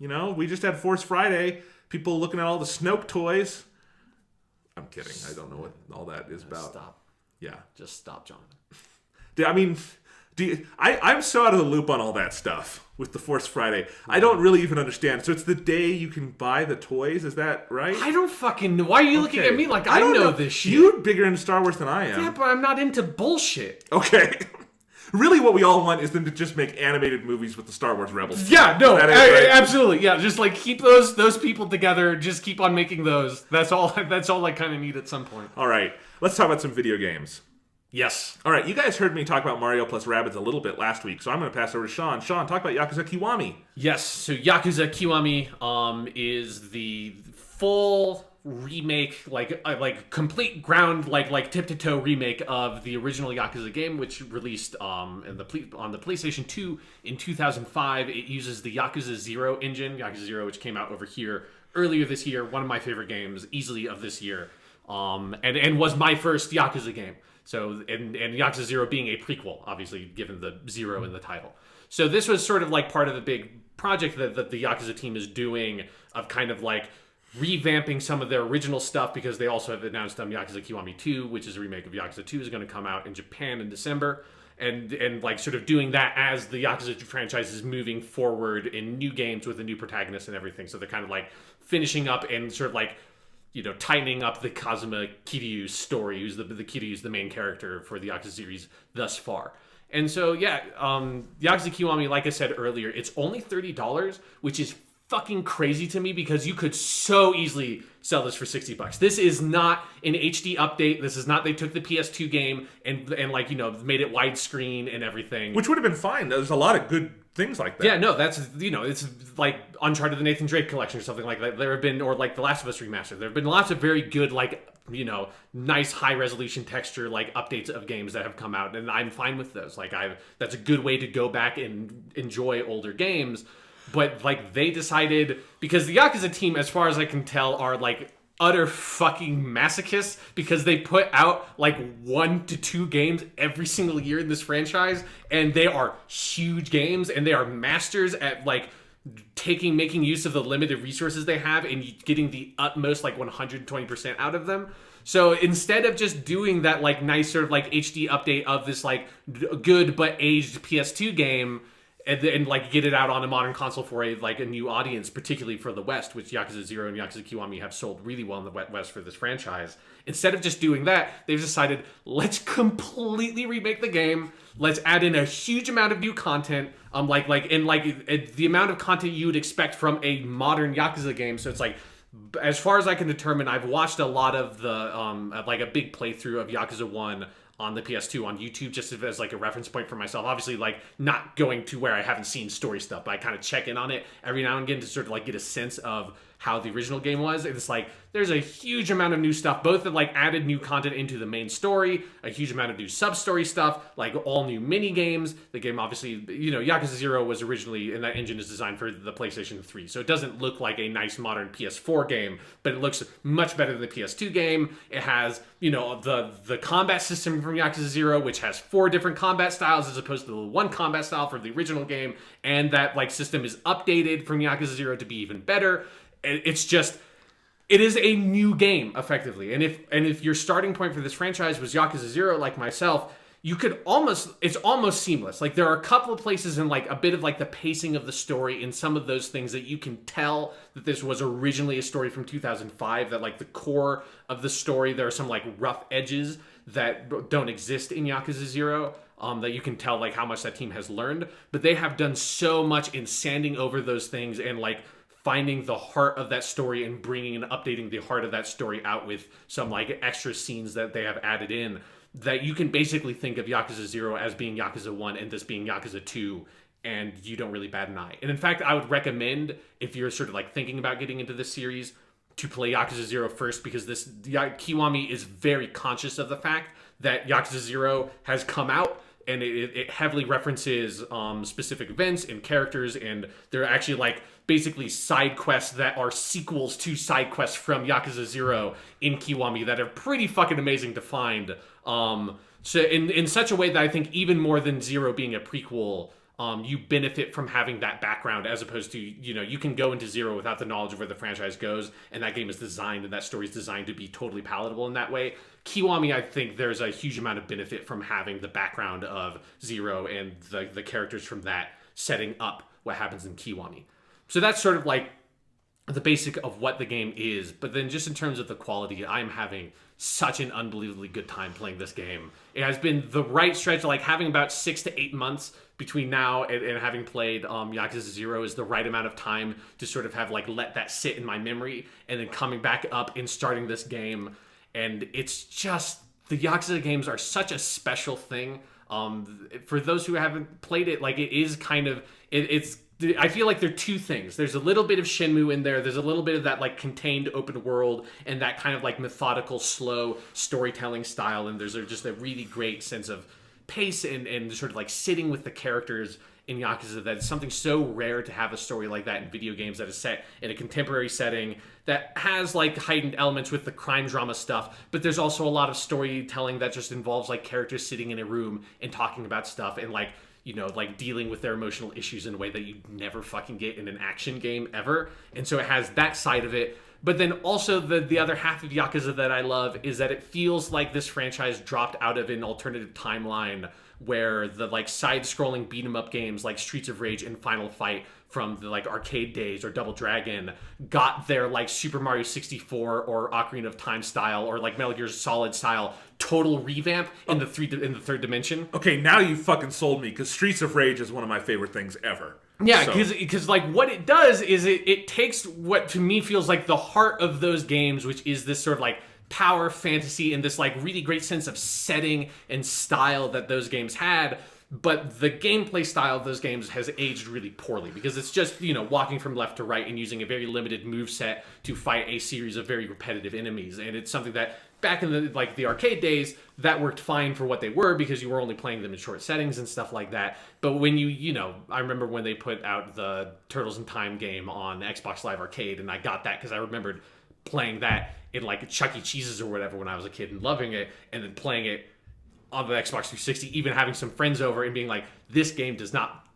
We just had Force Friday. People looking at all the Snoke toys. I'm kidding. I don't know what all that is about. Stop. Yeah. Just stop, Jonathan. I'm so out of the loop on all that stuff with the Force Friday. I don't really even understand. So it's the day you can buy the toys, is that right? I don't fucking know. Why are you looking at me like I know this shit? You're bigger into Star Wars than I am. Yeah, but I'm not into bullshit. Okay. Really what we all want is them to just make animated movies with the Star Wars Rebels. Yeah, no, absolutely. Yeah, just like keep those people together. Just keep on making those. That's all I kind of need at some point. All right. Let's talk about some video games. Yes. All right, you guys heard me talk about Mario plus Rabbids a little bit last week, so I'm going to pass over to Sean. Sean, talk about Yakuza Kiwami. Yes, so Yakuza Kiwami is the full remake, like complete ground, like tip-to-toe remake of the original Yakuza game, which released on the PlayStation 2 in 2005. It uses the Yakuza 0 engine, Yakuza 0, which came out over here earlier this year. One of my favorite games, easily, of this year, and was my first Yakuza game. So, and Yakuza 0 being a prequel, obviously, given the 0 in the title. So this was sort of like part of the big project that the Yakuza team is doing of kind of like revamping some of their original stuff, because they also have announced Yakuza Kiwami 2, which is a remake of Yakuza 2, is going to come out in Japan in December. And like sort of doing that as the Yakuza franchise is moving forward in new games with a new protagonist and everything. So they're kind of like finishing up and sort of like, tightening up the Kazuma Kiryu story, who's the Kiryu's the main character for the Yakuza series thus far. And so, yeah, Yakuza Kiwami, like I said earlier, it's only $30, which is fucking crazy to me because you could so easily sell this for $60. This is not an HD update. This is not they took the PS2 game and like, you know, made it widescreen and everything. Which would have been fine. There's a lot of good things like that. Yeah, no, that's, you know, it's like Uncharted the Nathan Drake collection or something like that. There have been, or like The Last of Us Remastered. There have been lots of very good, like, you know, nice high resolution texture, like updates of games that have come out. And I'm fine with those. Like, that's a good way to go back and enjoy older games. But, like, they decided, because the Yakuza team, as far as I can tell, are, like, utter fucking masochists because they put out, like, 1 to 2 games every single year in this franchise, and they are huge games, and they are masters at, like, making use of the limited resources they have and getting the utmost, like, 120% out of them. So instead of just doing that, like, nice sort of, like, HD update of this, like, good but aged PS2 game, and like get it out on a modern console for a new audience, particularly for the West, which Yakuza 0 and Yakuza Kiwami have sold really well in the West for this franchise. Instead of just doing that, they've decided, let's completely remake the game. Let's add in a huge amount of new content. The amount of content you would expect from a modern Yakuza game. So it's like, as far as I can determine, I've watched a lot of the like a big playthrough of Yakuza 1 on the PS2 on YouTube, just as like a reference point for myself. Obviously, like, not going to where I haven't seen story stuff, but I kind of check in on it every now and again to sort of like get a sense of how the original game was. And it's like, there's a huge amount of new stuff, both that like added new content into the main story, a huge amount of new sub-story stuff, like all new mini games. The game, obviously, you know, Yakuza 0 was originally, and that engine is designed for the PlayStation 3. So it doesn't look like a nice modern PS4 game, but it looks much better than the PS2 game. It has, you know, the combat system from Yakuza 0, which has 4 different combat styles as opposed to the 1 combat style from the original game. And that like system is updated from Yakuza 0 to be even better. It's just, it is a new game, effectively. And if your starting point for this franchise was Yakuza 0, like myself, you could it's almost seamless. Like, there are a couple of places in like a bit of like the pacing of the story and some of those things that you can tell that this was originally a story from 2005, that like the core of the story, there are some like rough edges that don't exist in Yakuza 0. That you can tell like how much that team has learned. But they have done so much in sanding over those things and like finding the heart of that story and bringing and updating the heart of that story out with some like extra scenes that they have added in, that you can basically think of Yakuza 0 as being Yakuza 1 and this being Yakuza 2, and you don't really bat an eye. And in fact, I would recommend, if you're sort of like thinking about getting into this series, to play Yakuza 0 first, because this Kiwami is very conscious of the fact that Yakuza 0 has come out, and it heavily references specific events and characters, and they're actually like basically side quests that are sequels to side quests from Yakuza 0 in Kiwami that are pretty fucking amazing to find. So in such a way that I think even more than 0 being a prequel, you benefit from having that background, as opposed to, you know, you can go into 0 without the knowledge of where the franchise goes, and that game is designed and that story is designed to be totally palatable in that way. Kiwami, I think there's a huge amount of benefit from having the background of 0 and the characters from that setting up what happens in Kiwami. So that's sort of like the basic of what the game is. But then just in terms of the quality, I'm having such an unbelievably good time playing this game. It has been the right stretch, like having about 6 to 8 months between now and having played Yakuza 0 is the right amount of time to sort of have like let that sit in my memory, and then coming back up and starting this game. And it's just, the Yakuza games are such a special thing. For those who haven't played it, like it is kind of, I feel like there are two things. There's a little bit of Shenmue in there. There's a little bit of that like contained open world and that kind of like methodical, slow storytelling style. And there's just a really great sense of pace and sort of like sitting with the characters in Yakuza, that it's something so rare to have a story like that in video games that is set in a contemporary setting that has like heightened elements with the crime drama stuff, but there's also a lot of storytelling that just involves like characters sitting in a room and talking about stuff and like, you know, like dealing with their emotional issues in a way that you never fucking get in an action game ever. And so it has that side of it. But then also the other half of Yakuza that I love is that it feels like this franchise dropped out of an alternative timeline where the like side-scrolling beat 'em up games like Streets of Rage and Final Fight from the like arcade days or Double Dragon got their like Super Mario 64 or Ocarina of Time style or like Metal Gear Solid style total revamp in the third dimension. Okay, now you fucking sold me, because Streets of Rage is one of my favorite things ever. Yeah, because like what it does is it takes what to me feels like the heart of those games, which is this sort of like power fantasy and this like really great sense of setting and style that those games had, but the gameplay style of those games has aged really poorly because it's just, you know, walking from left to right and using a very limited move set to fight a series of very repetitive enemies. And it's something that back in the arcade days that worked fine for what they were because you were only playing them in short settings and stuff like that. But when you know, I remember when they put out the Turtles in Time game on Xbox Live Arcade, and I got that because I remembered playing that in like Chuck E. Cheese's or whatever when I was a kid and loving it, and then playing it on the Xbox 360, even having some friends over and being like, this game does not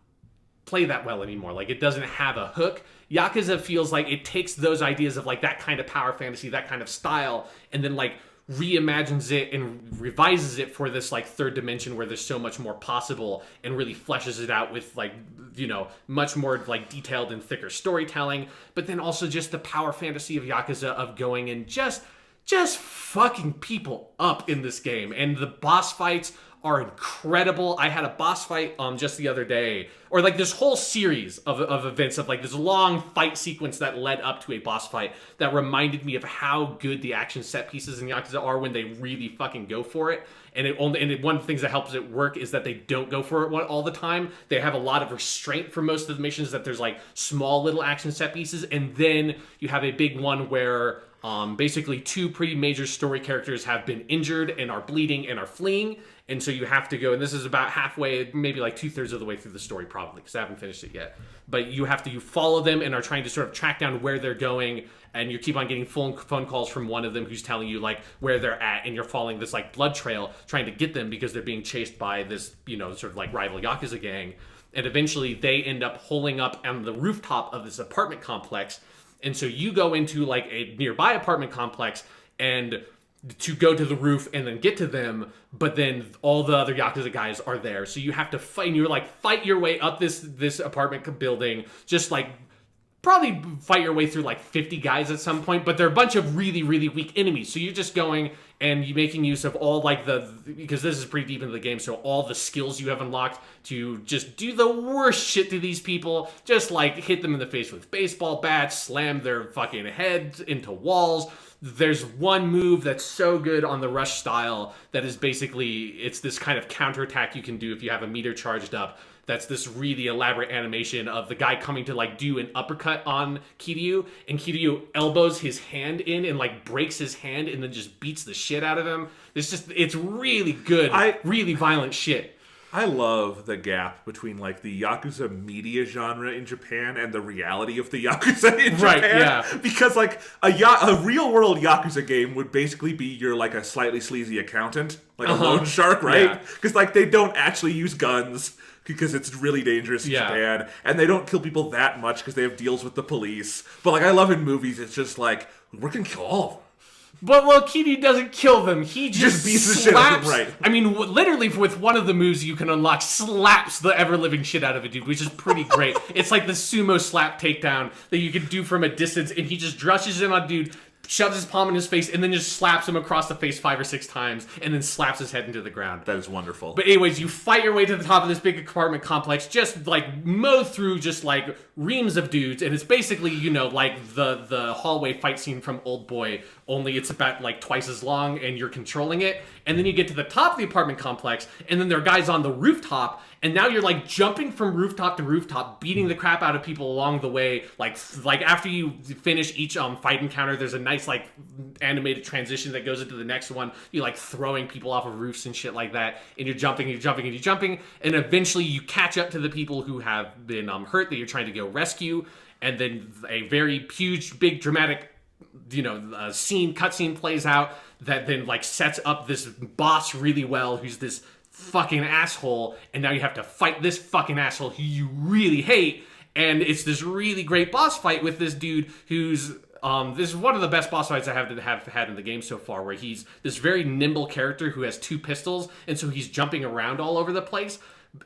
play that well anymore. Like, it doesn't have a hook. Yakuza feels like it takes those ideas of like that kind of power fantasy, that kind of style, and then like reimagines it and revises it for this like third dimension where there's so much more possible, and really fleshes it out with like, you know, much more like detailed and thicker storytelling, but then also just the power fantasy of Yakuza of going and just fucking people up in this game. And the boss fights are incredible. I had a boss fight just the other day, or like this whole series of events of like this long fight sequence that led up to a boss fight that reminded me of how good the action set pieces in Yakuza are when they really fucking go for it. And one of the things that helps it work is that they don't go for it all the time. They have a lot of restraint for most of the missions, that there's like small little action set pieces, and then you have a big one where basically two pretty major story characters have been injured and are bleeding and are fleeing. And so you have to go, and this is about halfway, maybe like 2/3 of the way through the story probably, because I haven't finished it yet. But you follow them and are trying to sort of track down where they're going, and you keep on getting phone calls from one of them who's telling you like where they're at, and you're following this like blood trail trying to get them because they're being chased by this, you know, sort of like rival Yakuza gang. And eventually they end up holing up on the rooftop of this apartment complex. And so you go into like a nearby apartment complex and to go to the roof and then get to them, but then all the other Yakuza guys are there. So you have to fight, and you're like fight your way up this apartment building, just like probably fight your way through like 50 guys at some point, but they're a bunch of really, really weak enemies. So you're just going and you're making use of all like because this is pretty deep into the game, so all the skills you have unlocked to just do the worst shit to these people, just like hit them in the face with baseball bats, slam their fucking heads into walls. There's one move that's so good on the Rush style that is basically, it's this kind of counterattack you can do if you have a meter charged up. That's this really elaborate animation of the guy coming to like do an uppercut on Kiryu, and Kiryu elbows his hand in and like breaks his hand and then just beats the shit out of him. It's really good, really violent shit. I love the gap between like the Yakuza media genre in Japan and the reality of the Yakuza in Japan. Right, yeah. Because like a real world Yakuza game would basically be you're like a slightly sleazy accountant, like a loan shark, right? Because like they don't actually use guns because it's really dangerous in Japan, and they don't kill people that much because they have deals with the police. But like I love in movies, it's just like we're gonna kill all of them. But well, Kiryu doesn't kill them. He just beats the shit out of them, right? I mean, literally, with one of the moves you can unlock, slaps the ever-living shit out of a dude, which is pretty great. It's like the sumo slap takedown that you can do from a distance, and he just rushes in on dude, shoves his palm in his face, and then just slaps him across the face 5 or 6 times, and then slaps his head into the ground. That is wonderful. But anyways, you fight your way to the top of this big apartment complex, just like mow through just like reams of dudes, and it's basically, you know, like the hallway fight scene from Old Boy, only it's about like twice as long, and you're controlling it. And then you get to the top of the apartment complex, and then there are guys on the rooftop, and now you're like jumping from rooftop to rooftop, beating the crap out of people along the way. Like after you finish each fight encounter, there's a nice like animated transition that goes into the next one. You like throwing people off of roofs and shit like that, and you're jumping, and eventually you catch up to the people who have been hurt that you're trying to go rescue. And then a very huge, big, dramatic, you know, cutscene plays out that then like sets up this boss really well, who's this fucking asshole, and now you have to fight this fucking asshole who you really hate. And it's this really great boss fight with this dude who's This is one of the best boss fights I have had in the game so far, where he's this very nimble character who has 2 pistols, and so he's jumping around all over the place.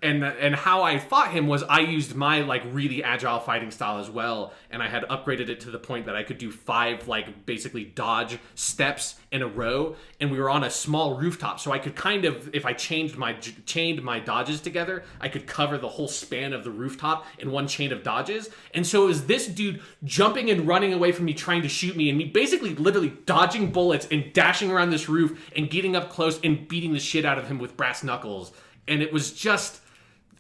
And how I fought him was I used my like really agile fighting style as well, and I had upgraded it to the point that I could do 5 like basically dodge steps in a row, and we were on a small rooftop, so I could kind of, if I chained my dodges together, I could cover the whole span of the rooftop in one chain of dodges. And so it was this dude jumping and running away from me, trying to shoot me, and me basically literally dodging bullets and dashing around this roof and getting up close and beating the shit out of him with brass knuckles. And it was just,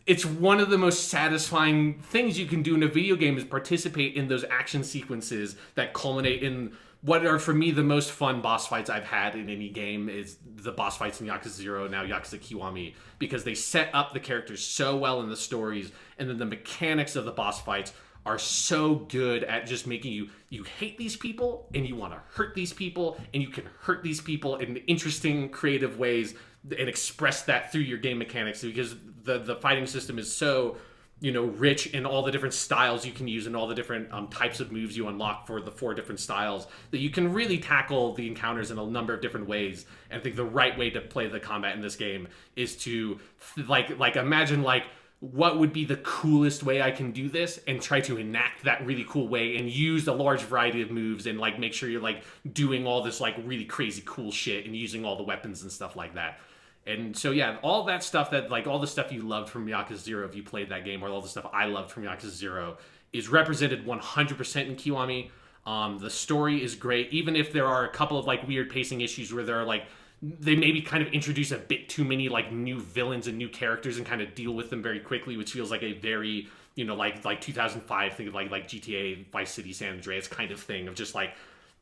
it's one of the most satisfying things you can do in a video game, is participate in those action sequences that culminate in what are, for me, the most fun boss fights I've had in any game. Is the boss fights in Yakuza 0, now Yakuza Kiwami, because they set up the characters so well in the stories, and then the mechanics of the boss fights are so good at just making you hate these people, and you want to hurt these people, and you can hurt these people in interesting, creative ways, and express that through your game mechanics, because the fighting system is so, you know, rich in all the different styles you can use and all the different types of moves you unlock for the 4 different styles, that you can really tackle the encounters in a number of different ways. And I think the right way to play the combat in this game is to like imagine like, what would be the coolest way I can do this, and try to enact that really cool way and use a large variety of moves, and like make sure you're like doing all this like really crazy cool shit and using all the weapons and stuff like that. And so yeah, all that stuff, that like all the stuff you loved from Yakuza 0 if you played that game, or all the stuff I loved from Yakuza 0, is represented 100% in Kiwami. The story is great, even if there are a couple of like weird pacing issues where there are like, they maybe kind of introduce a bit too many like new villains and new characters and kind of deal with them very quickly, which feels like a very, you know, like 2005, think of like GTA Vice City San Andreas kind of thing, of just like,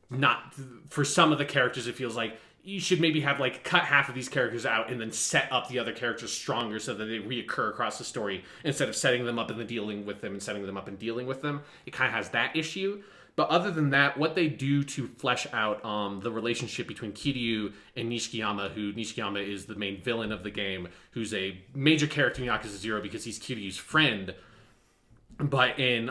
not, for some of the characters it feels like you should maybe have like cut half of these characters out and then set up the other characters stronger so that they reoccur across the story, instead of setting them up and then dealing with them and setting them up and dealing with them. It kind of has that issue. But other than that, what they do to flesh out the relationship between Kiryu and Nishikiyama, who Nishikiyama is the main villain of the game, who's a major character in Yakuza 0 because he's Kiryu's friend. But in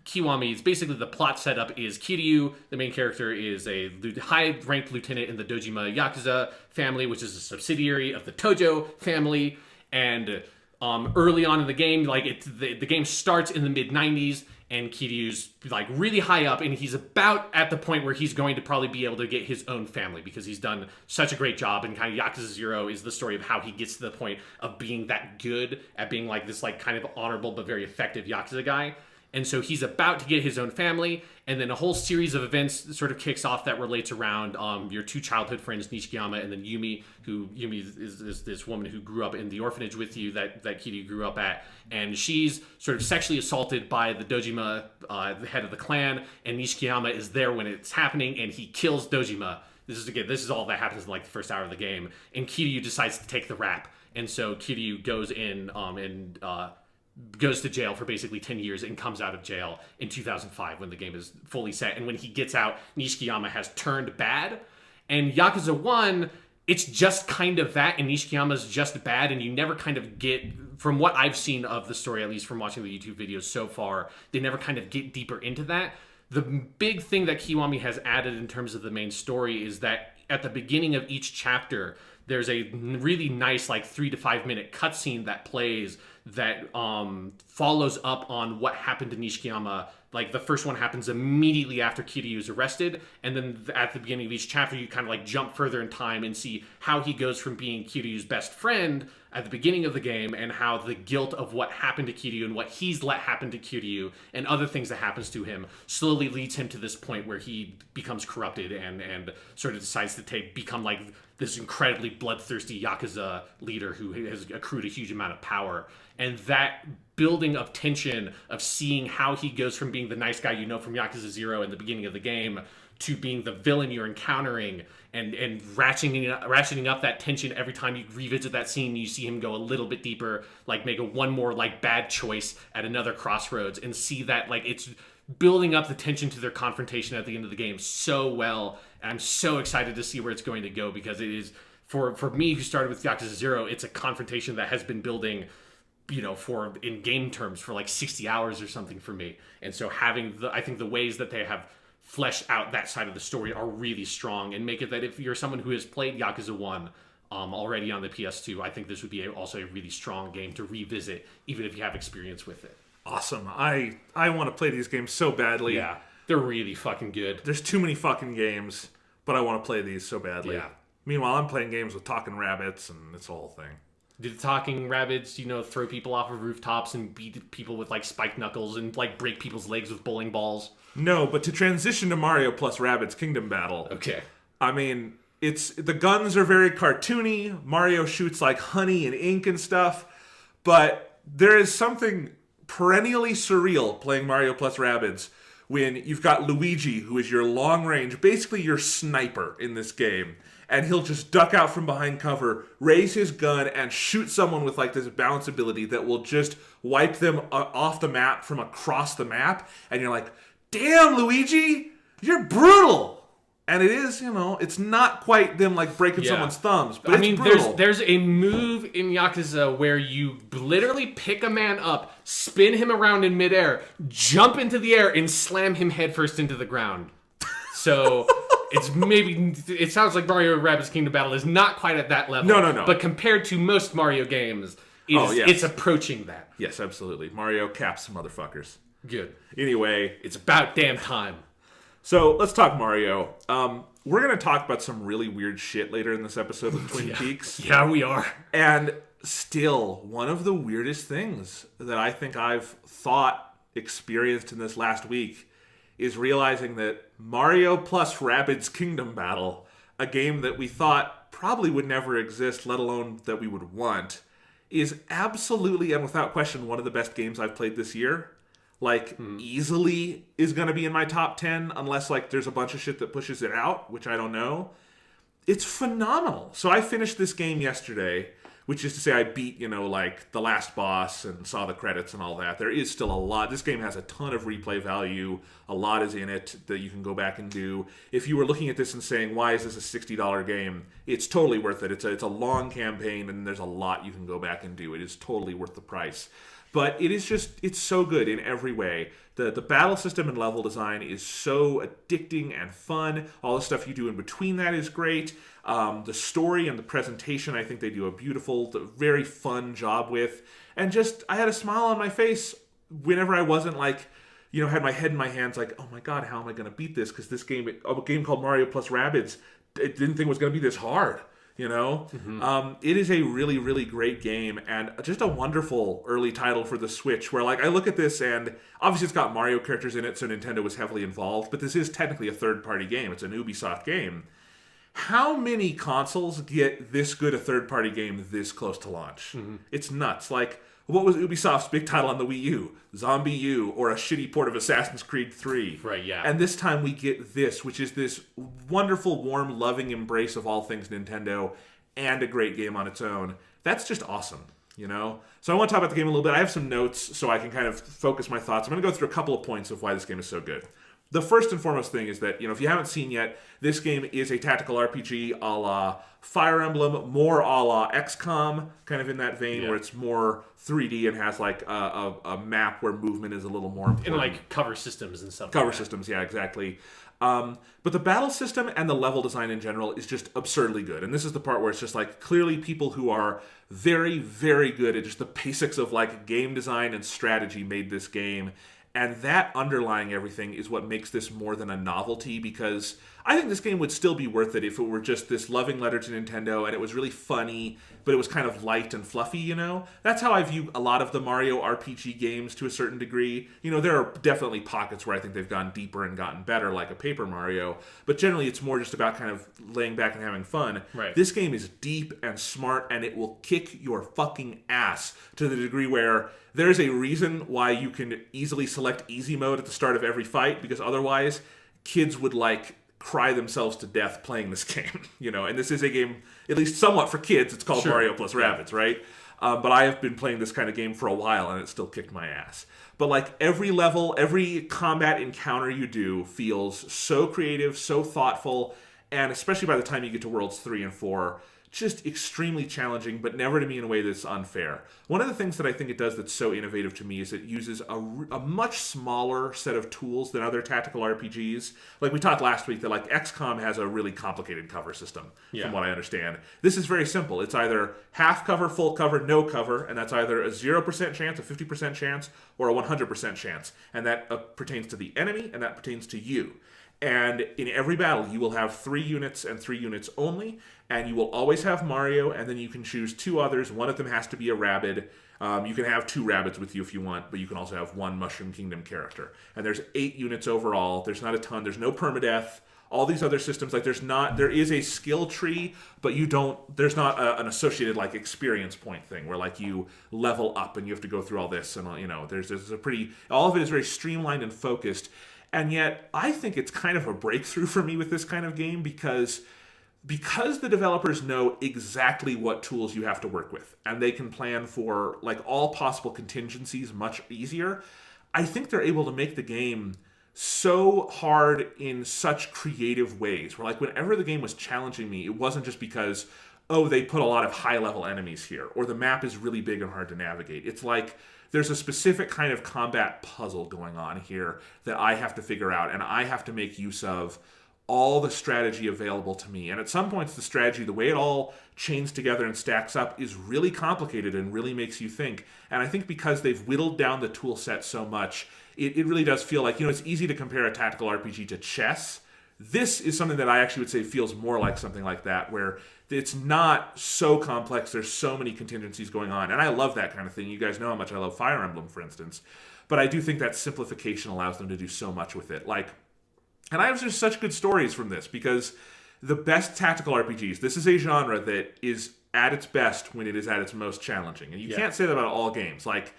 Kiwami, it's basically the plot setup is Kiryu, the main character, is a high-ranked lieutenant in the Dojima Yakuza family, which is a subsidiary of the Tojo family. And early on in the game, like the game starts in the mid-90s, and Kiryu's like really high up, and he's about at the point where he's going to probably be able to get his own family, because he's done such a great job. And kind of Yakuza 0 is the story of how he gets to the point of being that good at being like this like kind of honorable but very effective Yakuza guy. And so he's about to get his own family, and then a whole series of events sort of kicks off that relates around your 2 childhood friends, Nishikiyama and then Yumi, who Yumi is this woman who grew up in the orphanage with you that Kiryu grew up at. And she's sort of sexually assaulted by the Dojima, the head of the clan, and Nishikiyama is there when it's happening, and he kills Dojima. This is all that happens in like the first hour of the game. And Kiryu decides to take the rap. And so Kiryu goes in and goes to jail for basically 10 years and comes out of jail in 2005 when the game is fully set. And when he gets out, Nishikiyama has turned bad. And Yakuza 1, it's just kind of that, and Nishikiyama's just bad, and you never kind of get, from what I've seen of the story, at least from watching the YouTube videos so far, they never kind of get deeper into that. The big thing that Kiwami has added in terms of the main story is that at the beginning of each chapter, there's a really nice like 3 to 5 minute cutscene that plays that follows up on what happened to Nishikiyama. Like the first one happens immediately after Kiryu is arrested, and then at the beginning of each chapter you kind of like jump further in time and see how he goes from being Kiryu's best friend at the beginning of the game, and how the guilt of what happened to Kiryu and what he's let happen to Kiryu and other things that happens to him slowly leads him to this point where he becomes corrupted and sort of decides to become like this incredibly bloodthirsty Yakuza leader who has accrued a huge amount of power. And that building of tension of seeing how he goes from being the nice guy you know from Yakuza 0 in the beginning of the game to being the villain you're encountering, and ratcheting up that tension every time you revisit that scene. You see him go a little bit deeper, like make one more like bad choice at another crossroads, and see that like it's building up the tension to their confrontation at the end of the game so well. And I'm so excited to see where it's going to go, because it is, for me who started with Yakuza 0, it's a confrontation that has been building, you know, for in game terms for like 60 hours or something for me. And so having I think the ways that they have flesh out that side of the story are really strong and make it that if you're someone who has played Yakuza 1 already on the PS2, I think this would be also a really strong game to revisit, even if you have experience with it. Awesome. I want to play these games so badly. Yeah, they're really fucking good. There's too many fucking games, but I want to play these so badly. Yeah. Meanwhile, I'm playing games with talking rabbits, and it's a whole thing. Do the talking rabbits, throw people off of rooftops and beat people with, like, spiked knuckles and, like, break people's legs with bowling balls? No, but to transition to Mario plus Rabbids Kingdom Battle. Okay. I mean, the guns are very cartoony. Mario shoots, like, honey and ink and stuff. But there is something perennially surreal playing Mario plus Rabbids when you've got Luigi, who is your long-range, basically your sniper in this game. And he'll just duck out from behind cover, raise his gun, and shoot someone with like this bounce ability that will just wipe them off the map from across the map. And you're like, damn, Luigi, you're brutal. And it is, it's not quite them like breaking someone's thumbs, but it's brutal. There's a move in Yakuza where you literally pick a man up, spin him around in midair, jump into the air, and slam him headfirst into the ground. So... It sounds like Mario Rabbids Kingdom Battle is not quite at that level. No. But compared to most Mario games, it's approaching that. Yes, absolutely. Mario caps some motherfuckers. Good. Anyway. It's about damn time. So, let's talk Mario. We're going to talk about some really weird shit later in this episode with Twin Peaks. Yeah, we are. And still, one of the weirdest things that I think I've experienced in this last week is realizing that Mario plus Rabbids Kingdom Battle, a game that we thought probably would never exist, let alone that we would want, is absolutely and without question one of the best games I've played this year. Like, easily is going to be in my top 10, unless, like, there's a bunch of shit that pushes it out, which I don't know. It's phenomenal. So I finished this game yesterday, which is to say I beat, like, the last boss and saw the credits and all that. There is still a lot. This game has a ton of replay value. A lot is in it that you can go back and do. If you were looking at this and saying, why is this a $60 game? It's totally worth it. It's a long campaign, and there's a lot you can go back and do. It is totally worth the price. But it's so good in every way. The battle system and level design is so addicting and fun. All the stuff you do in between that is great. The story and the presentation, I think they do a very fun job with. And I had a smile on my face whenever I wasn't like, had my head in my hands like, oh my God, how am I going to beat this? Because this game, a game called Mario plus Rabbids, I didn't think it was going to be this hard. It is a really, really great game and just a wonderful early title for the Switch where, like, I look at this and obviously it's got Mario characters in it, so Nintendo was heavily involved, but this is technically a third-party game. It's an Ubisoft game. How many consoles get this good a third-party game this close to launch? It's nuts. Like, what was Ubisoft's big title on the Wii U? Zombie U, or a shitty port of Assassin's Creed 3. Right, yeah. And this time we get this, which is this wonderful, warm, loving embrace of all things Nintendo, and a great game on its own. That's just awesome, So I want to talk about the game a little bit. I have some notes so I can kind of focus my thoughts. I'm going to go through a couple of points of why this game is so good. The first and foremost thing is that, if you haven't seen yet, this game is a tactical RPG a la Fire Emblem, more a la XCOM, kind of in that vein, where it's more 3D and has like a map where movement is a little more important. And like cover systems and stuff. Cover systems, yeah, exactly. But the battle system and the level design in general is just absurdly good. And this is the part where it's just like clearly people who are very, very good at just the basics of like game design and strategy made this game. And that underlying everything is what makes this more than a novelty, because I think this game would still be worth it if it were just this loving letter to Nintendo and it was really funny, but it was kind of light and fluffy, That's how I view a lot of the Mario RPG games to a certain degree. There are definitely pockets where I think they've gone deeper and gotten better, like a Paper Mario, but generally it's more just about kind of laying back and having fun. Right. This game is deep and smart, and it will kick your fucking ass to the degree where there's a reason why you can easily select easy mode at the start of every fight, because otherwise kids would like cry themselves to death playing this game, and this is a game, at least somewhat for kids. It's called Mario plus Rabbids, right? But I have been playing this kind of game for a while, and it still kicked my ass. But like every level, every combat encounter you do feels so creative, so thoughtful, and especially by the time you get to Worlds 3 and 4, just extremely challenging, but never to me in a way that's unfair. One of the things that I think it does that's so innovative to me is it uses a much smaller set of tools than other tactical RPGs. Like we talked last week that like XCOM has a really complicated cover system, from what I understand. This is very simple. It's either half cover, full cover, no cover, and that's either a 0% chance, a 50% chance, or a 100% chance. And that pertains to the enemy, and that pertains to you. And in every battle, you will have 3 units and 3 units only, and you will always have Mario, and then you can choose 2 others. One of them has to be a Rabbid. You can have 2 Rabbids with you if you want, but you can also have 1 Mushroom Kingdom character. And there's 8 units overall. There's not a ton. There's no permadeath. All these other systems, like there is a skill tree, but there's not an associated like experience point thing where like you level up and you have to go through all this, and there's all of it is very streamlined and focused. And yet, I think it's kind of a breakthrough for me with this kind of game because the developers know exactly what tools you have to work with, and they can plan for like all possible contingencies much easier. I think they're able to make the game so hard in such creative ways, where like whenever the game was challenging me, it wasn't just because, oh, they put a lot of high-level enemies here, or the map is really big and hard to navigate. It's like there's a specific kind of combat puzzle going on here that I have to figure out, and I have to make use of all the strategy available to me. And at some points, the strategy, the way it all chains together and stacks up, is really complicated and really makes you think. And I think because they've whittled down the tool set so much, it really does feel like, it's easy to compare a tactical RPG to chess. This is something that I actually would say feels more like something like that, where it's not so complex. There's so many contingencies going on. And I love that kind of thing. You guys know how much I love Fire Emblem, for instance. But I do think that simplification allows them to do so much with it. And I have just such good stories from this, because the best tactical RPGs, this is a genre that is at its best when it is at its most challenging. And you can't say that about all games. Like,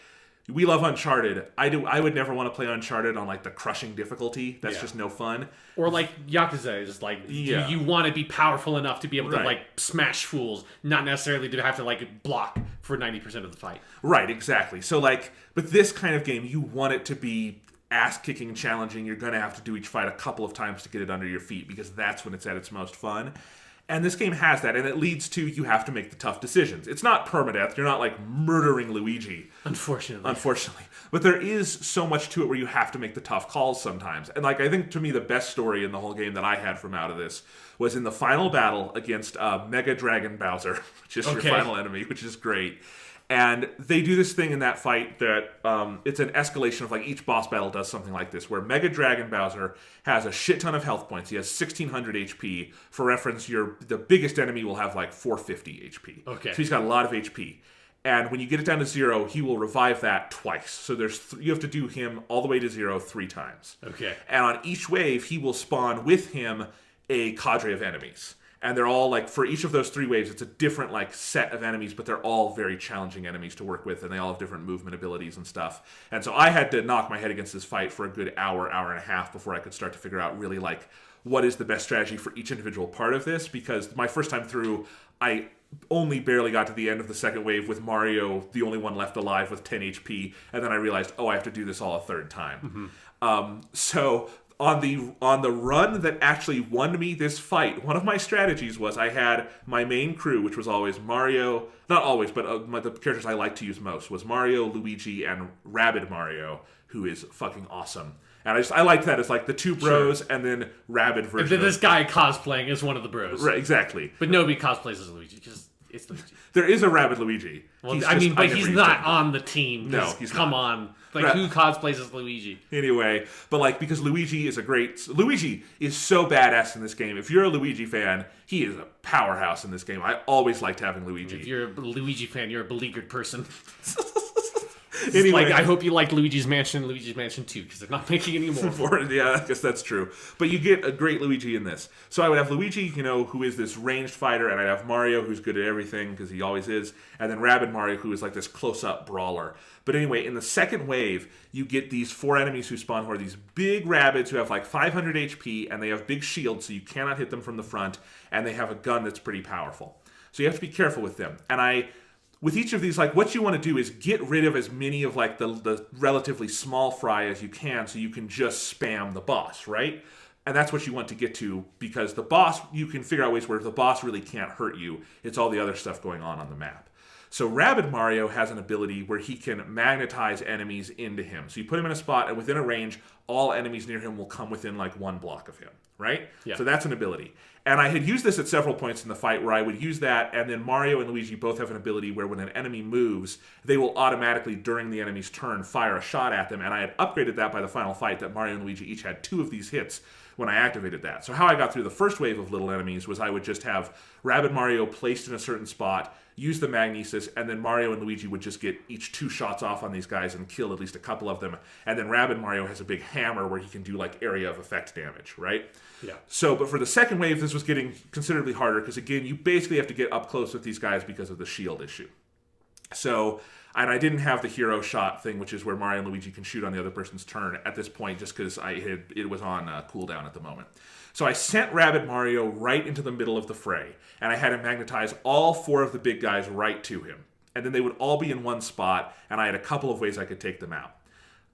we love Uncharted. I would never want to play Uncharted on like the crushing difficulty. That's just no fun. Or like Yakuza is like, do you want to be powerful enough to be able to like smash fools, not necessarily to have to like block for 90% of the fight. Right, exactly. So like, but this kind of game, you want it to be ass-kicking and challenging. You're going to have to do each fight a couple of times to get it under your feet, because that's when it's at its most fun. And this game has that, and it leads to you have to make the tough decisions. It's not permadeath. You're not like murdering Luigi. Unfortunately. But there is so much to it where you have to make the tough calls sometimes. And like, I think to me the best story in the whole game that I had from out of this was in the final battle against Mega Dragon Bowser, which is your final enemy, which is great. And they do this thing in that fight that it's an escalation of like each boss battle does something like this, where Mega Dragon Bowser has a shit ton of health points. He has 1600 HP. For reference, the biggest enemy will have like 450 HP. Okay. So he's got a lot of HP. And when you get it down to 0, he will revive that twice. So you have to do him all the way to 0 3 times. Okay. And on each wave, he will spawn with him a cadre of enemies. And they're all, like, for each of those 3 waves, it's a different, like, set of enemies, but they're all very challenging enemies to work with, and they all have different movement abilities and stuff. And so I had to knock my head against this fight for a good hour and a half before I could start to figure out really, like, what is the best strategy for each individual part of this, because my first time through, I only barely got to the end of the second wave with Mario, the only one left alive with 10 HP, and then I realized, I have to do this all a third time. So on the run that actually won me this fight, one of my strategies was I had my main crew, which was always Mario, not always, but the characters I like to use most was Mario, Luigi, and Rabbid Mario, who is fucking awesome. And I liked that. It's like the 2 bros and then Rabbid version. And then this guy cosplaying as one of the bros. Right, exactly. But nobody cosplays as Luigi, because it's Luigi. There is a Rabbid Luigi. Well, he's not on the team. No, he's come not. on. Like, who cosplays as Luigi? Anyway, but like, because Luigi is so badass in this game. If you're a Luigi fan, he is a powerhouse in this game. I always liked having Luigi. If you're a Luigi fan, you're a beleaguered person. Anyway. Like, I hope you like Luigi's Mansion and Luigi's Mansion 2, because they're not making any more. Yeah, I guess that's true. But you get a great Luigi in this. So I would have Luigi, who is this ranged fighter, and I'd have Mario, who's good at everything, because he always is, and then Rabbid Mario, who is like this close-up brawler. But anyway, in the second wave, you get these 4 enemies who spawn, who are these big Rabbids who have like 500 HP, and they have big shields, so you cannot hit them from the front, and they have a gun that's pretty powerful. So you have to be careful with them. And with each of these, like, what you want to do is get rid of as many of, like, the relatively small fry as you can, so you can just spam the boss, right? And that's what you want to get to, because the boss, you can figure out ways where the boss really can't hurt you. It's all the other stuff going on the map. So Rabbid Mario has an ability where he can magnetize enemies into him. So you put him in a spot, and within a range, all enemies near him will come within like 1 block of him, right? Yeah. So that's an ability. And I had used this at several points in the fight where I would use that, and then Mario and Luigi both have an ability where when an enemy moves, they will automatically, during the enemy's turn, fire a shot at them. And I had upgraded that by the final fight, that Mario and Luigi each had 2 of these hits when I activated that. So how I got through the first wave of little enemies was I would just have Rabbid Mario placed in a certain spot, use the magnesis, and then Mario and Luigi would just get each 2 shots off on these guys and kill at least a couple of them. And then Rabbid Mario has a big hammer where he can do like area of effect damage, right? Yeah. So, but for the second wave, this was getting considerably harder because, again, you basically have to get up close with these guys because of the shield issue. So, and I didn't have the hero shot thing, which is where Mario and Luigi can shoot on the other person's turn at this point, just because it was on cooldown at the moment. So I sent Rabbid Mario right into the middle of the fray, and I had him magnetize all 4 of the big guys right to him. And then they would all be in one spot, and I had a couple of ways I could take them out.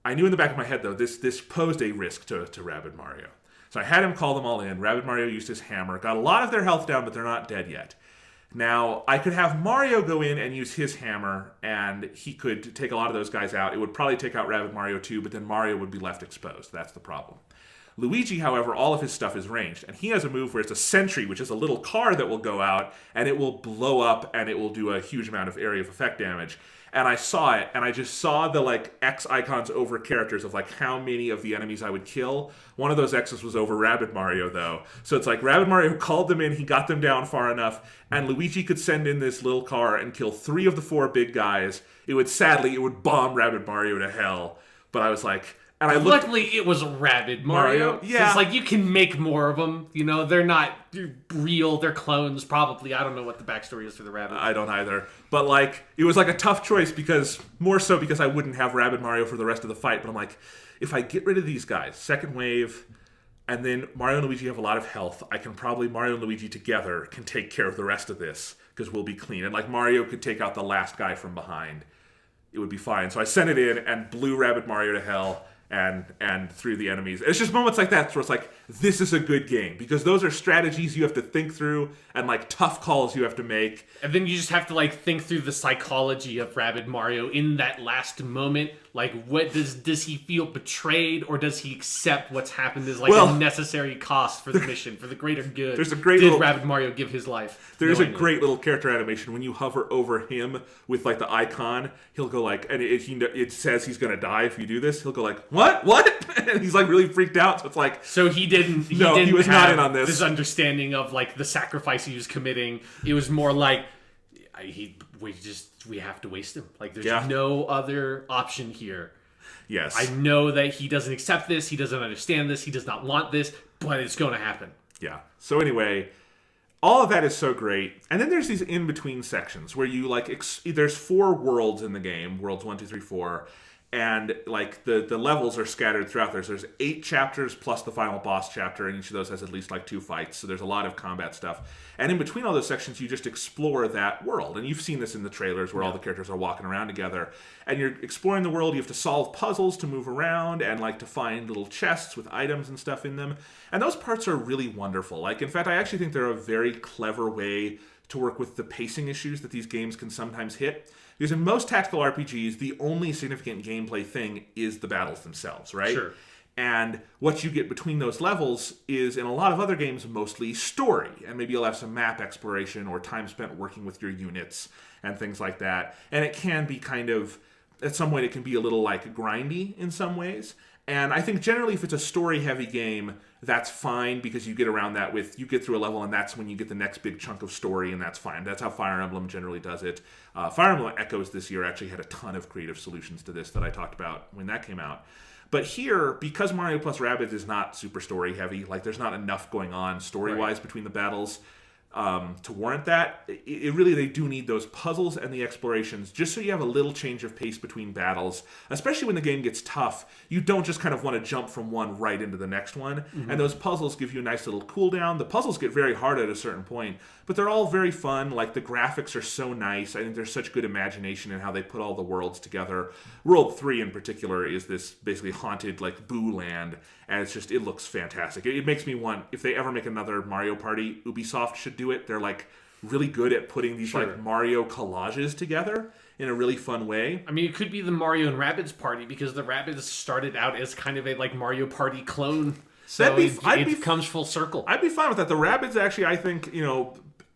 I knew in the back of my head, though, this posed a risk to Rabbid Mario. So I had him call them all in. Rabbid Mario used his hammer, got a lot of their health down, but they're not dead yet. Now, I could have Mario go in and use his hammer, and he could take a lot of those guys out. It would probably take out Rabbid Mario too, but then Mario would be left exposed. That's the problem. Luigi, however, all of his stuff is ranged, and he has a move where it's a sentry, which is a little car that will go out, and it will blow up, and it will do a huge amount of area of effect damage. And I saw it, and I just saw the like X icons over characters of like how many of the enemies I would kill. One of those X's was over Rabbid Mario, though. So it's like Rabbid Mario called them in, he got them down far enough, and Luigi could send in this little car and kill 3 of the 4 big guys. It would bomb Rabbid Mario to hell. But I was like, and I looked. Luckily, it was Rabbid Mario. Yeah. It's like you can make more of them. You know, they're not real. They're clones, probably. I don't know what the backstory is for the Rabbid. I don't either. But like, it was like a tough choice more so because I wouldn't have Rabbid Mario for the rest of the fight. But I'm like, if I get rid of these guys, second wave, and then Mario and Luigi have a lot of health, I can probably, Mario and Luigi together can take care of the rest of this because we'll be clean. And like Mario could take out the last guy from behind. It would be fine. So I sent it in and blew Rabbid Mario to hell. And through the enemies. It's just moments like that where it's like, this is a good game. Because those are strategies you have to think through and like tough calls you have to make. And then you just have to like think through the psychology of Rabbid Mario in that last moment. Like, what does he feel betrayed, or does he accept what's happened as like a necessary cost for the mission, for the greater good? There's a great little Rabbid Mario give his life? There's a great little character animation when you hover over him with like the icon. He'll go like, and it says he's gonna die if you do this. He'll go like, what? And he's like really freaked out. So it's like, so he didn't. He was not in on this. This understanding of like the sacrifice he was committing. It was more like we have to waste him. Like there's no other option here. Yes. I know that he doesn't accept this. He doesn't understand this. He does not want this, but it's going to happen. Yeah. So anyway, all of that is so great. And then there's these in-between sections where you like, there's 4 worlds in the game. Worlds 1, 2, 3, 4. And like the levels are scattered throughout there. So there's 8 chapters plus the final boss chapter, and each of those has at least like 2 fights. So there's a lot of combat stuff. And in between all those sections, you just explore that world. And you've seen this in the trailers where all the characters are walking around together. And you're exploring the world. You have to solve puzzles to move around and like to find little chests with items and stuff in them. And those parts are really wonderful. Like, in fact, I actually think they're a very clever way to work with the pacing issues that these games can sometimes hit. Because in most tactical RPGs, the only significant gameplay thing is the battles themselves, right? Sure. And what you get between those levels is, in a lot of other games, mostly story. And maybe you'll have some map exploration or time spent working with your units and things like that. And it can be kind of, at some point, it can be a little like grindy in some ways. And I think generally if it's a story-heavy game, that's fine because you get around that you get through a level and that's when you get the next big chunk of story, and that's fine. That's how Fire Emblem generally does it. Fire Emblem Echoes this year actually had a ton of creative solutions to this that I talked about when that came out. But here, because Mario plus Rabbids is not super story-heavy, like there's not enough going on story-wise between the battles, to warrant that. It really, they do need those puzzles and the explorations just so you have a little change of pace between battles, especially when the game gets tough. You don't just kind of want to jump from one right into the next one. And those puzzles give you a nice little cooldown. The puzzles get very hard at a certain point, but they're all very fun. Like, the graphics are so nice. I think there's such good imagination in how they put all the worlds together. World 3 in particular is this basically haunted, like, Boo land, and it looks fantastic. It makes me want, if they ever make another Mario Party, Ubisoft should do it. They're, like, really good at putting these like Mario collages together in a really fun way. I mean, it could be the Mario and Rabbids party, because the Rabbids started out as kind of a like Mario Party clone. So it comes full circle. I'd be fine with that. The Rabbids, actually, I think,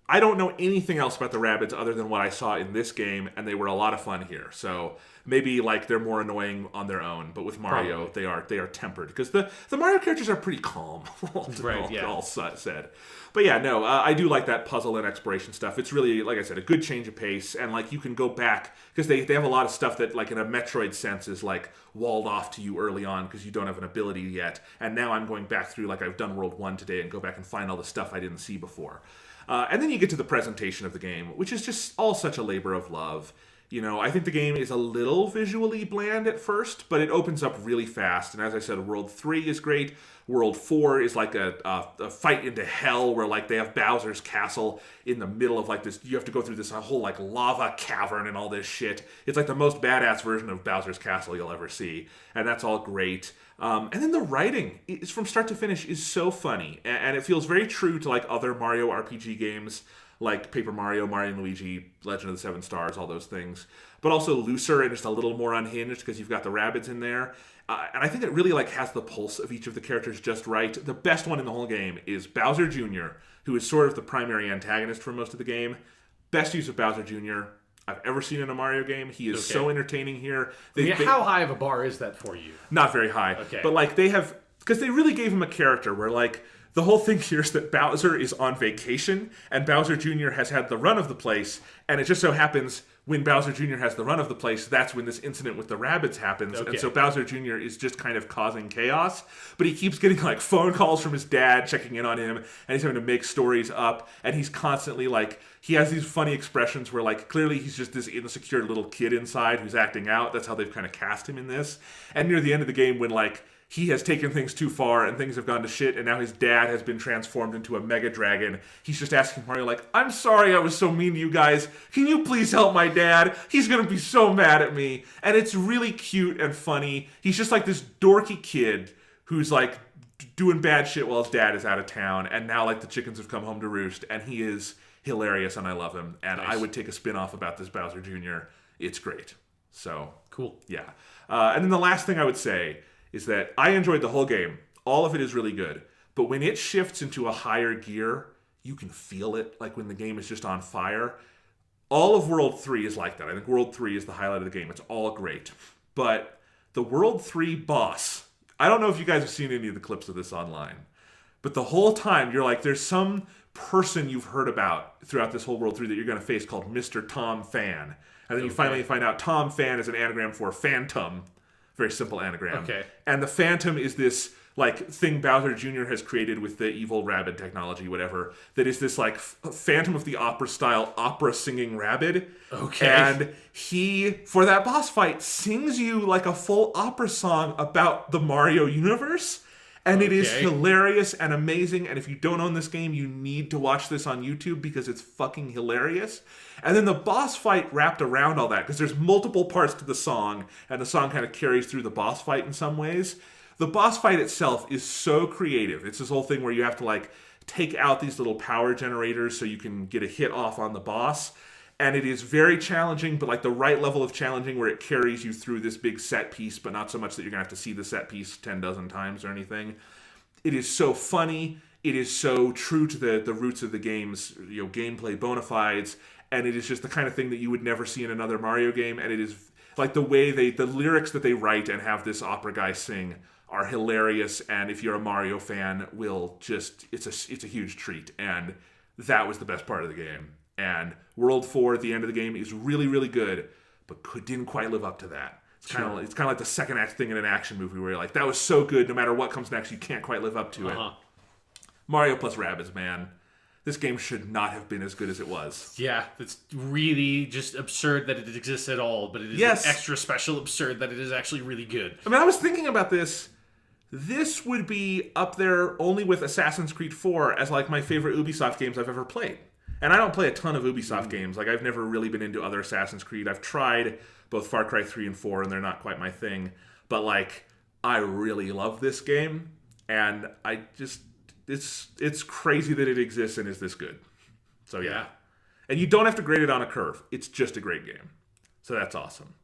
I don't know anything else about the Rabbids other than what I saw in this game, and they were a lot of fun here. So maybe like they're more annoying on their own, but with Mario, they are tempered, because the Mario characters are pretty calm. All said. But yeah, no, I do like that puzzle and exploration stuff. It's really, like I said, a good change of pace, and like you can go back, because they have a lot of stuff that, like in a Metroid sense, is like walled off to you early on because you don't have an ability yet. And now I'm going back through, like I've done World 1 today, and go back and find all the stuff I didn't see before. And then you get to the presentation of the game, which is just all such a labor of love. I think the game is a little visually bland at first, but it opens up really fast. And as I said, World 3 is great. World 4 is like a fight into hell, where like they have Bowser's castle in the middle of like this. You have to go through this whole like lava cavern and all this shit. It's like the most badass version of Bowser's castle you'll ever see. And that's all great. And then the writing is, from start to finish, is so funny. And it feels very true to like other Mario RPG games, like Paper Mario, Mario & Luigi, Legend of the Seven Stars, all those things. But also looser and just a little more unhinged, because you've got the Rabbids in there. And I think it really like has the pulse of each of the characters just right. The best one in the whole game is Bowser Jr., who is sort of the primary antagonist for most of the game. Best use of Bowser Jr. I've ever seen in a Mario game. He is so entertaining here. How high of a bar is that for you? Not very high. Okay. But like because they really gave him a character where like, the whole thing here is that Bowser is on vacation, and Bowser Jr. has had the run of the place, and it just so happens when Bowser Jr. has the run of the place, that's when this incident with the Rabbids happens, and so Bowser Jr. is just kind of causing chaos, but he keeps getting like phone calls from his dad checking in on him, and he's having to make stories up, and he's constantly like, he has these funny expressions where like, clearly he's just this insecure little kid inside who's acting out. That's how they've kind of cast him in this. And near the end of the game, when like, he has taken things too far and things have gone to shit, and now his dad has been transformed into a mega dragon. He's just asking Mario like, I'm sorry I was so mean to you guys. Can you please help my dad? He's gonna be so mad at me. And it's really cute and funny. He's just like this dorky kid who's like doing bad shit while his dad is out of town, and now like the chickens have come home to roost, and he is hilarious, and I love him. And I would take a spin-off about this Bowser Jr. It's great. So cool. Yeah. And then the last thing I would say is that I enjoyed the whole game. All of it is really good. But when it shifts into a higher gear, you can feel it, like when the game is just on fire. All of World 3 is like that. I think World 3 is the highlight of the game. It's all great. But the World 3 boss, I don't know if you guys have seen any of the clips of this online, but the whole time you're like, there's some person you've heard about throughout this whole World 3 that you're going to face called Mr. Tom Fan. And then you finally find out Tom Fan is an anagram for Phantom. Very simple anagram. Okay. And the Phantom is this like thing Bowser Jr. has created with the evil rabbit technology, whatever, that is this like Phantom of the Opera style opera singing rabbit. Okay. And he, for that boss fight, sings you like a full opera song about the Mario universe. And it is hilarious and amazing. And if you don't own this game, you need to watch this on YouTube because it's fucking hilarious. And then the boss fight wrapped around all that, because there's multiple parts to the song, and the song kind of carries through the boss fight in some ways. The boss fight itself is so creative. It's this whole thing where you have to like take out these little power generators so you can get a hit off on the boss. And it is very challenging, but like the right level of challenging where it carries you through this big set piece, but not so much that you're going to have to see the set piece 10 dozen times or anything. It is so funny. It is so true to the roots of the game's gameplay bona fides. And it is just the kind of thing that you would never see in another Mario game. And it is like the way the lyrics that they write and have this opera guy sing are hilarious. And if you're a Mario fan, it's a huge treat. And that was the best part of the game. And World 4 at the end of the game is really, really good, but didn't quite live up to that. It's kind of like the second act thing in an action movie where you're like, that was so good, no matter what comes next, you can't quite live up to it. Mario plus Rabbids, man. this game should not have been as good as it was. Yeah, it's really just absurd that it exists at all, but it is extra special absurd that it is actually really good. I mean, I was thinking about this. This would be up there only with Assassin's Creed 4 as like my favorite Ubisoft games I've ever played. And I don't play a ton of Ubisoft games. Like, I've never really been into other Assassin's Creed. I've tried both Far Cry 3 and 4, and they're not quite my thing. But, like, I really love this game. And I just... It's crazy that it exists and is this good. So, yeah. And you don't have to grade it on a curve. It's just a great game. So that's awesome.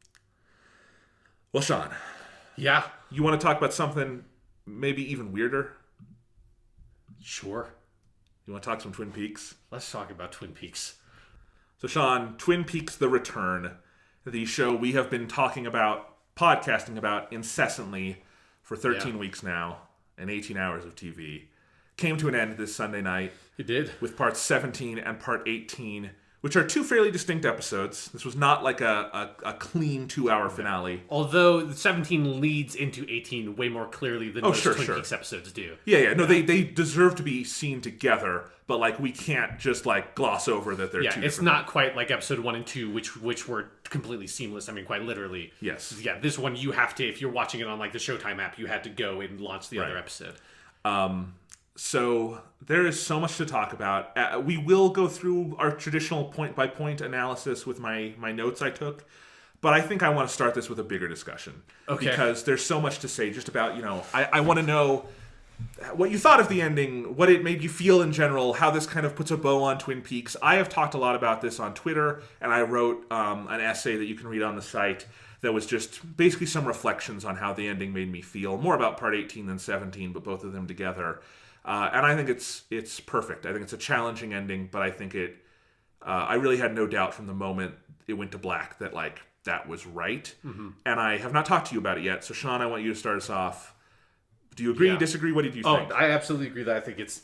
Well, Sean. Yeah? You want to talk about something maybe even weirder? Sure. You want to talk some Twin Peaks? Let's talk about Twin Peaks. So, Sean, Twin Peaks: The Return, the show we have been talking about, podcasting about incessantly for 13 weeks now, and 18 hours of TV, came to an end this Sunday night. It did. With part 17 and part 18, which are two fairly distinct episodes. This was not like a clean 2-hour finale. Although the 17 leads into 18 way more clearly than most Twin Peaks episodes do. Yeah. No, they deserve to be seen together, but like we can't just like gloss over that they're two different. It's not quite like episode 1 and 2, which were completely seamless. I mean, quite literally. Yes. Yeah, this one you have to, if you're watching it on like the Showtime app, you had to go and launch the other episode. So there is so much to talk about. We will go through our traditional point-by-point analysis with my notes I took, but I think I want to start this with a bigger discussion. Okay. Because there's so much to say just about, I want to know what you thought of the ending, what it made you feel in general, how this kind of puts a bow on Twin Peaks. I have talked a lot about this on Twitter, and I wrote an essay that you can read on the site that was just basically some reflections on how the ending made me feel. More about part 18 than 17, but both of them together. And I think it's perfect. I think it's a challenging ending, but I think I really had no doubt from the moment it went to black that like that was right. Mm-hmm. And I have not talked to you about it yet. So Sean, I want you to start us off. Do you agree, disagree? What did you think? I absolutely agree that I think it's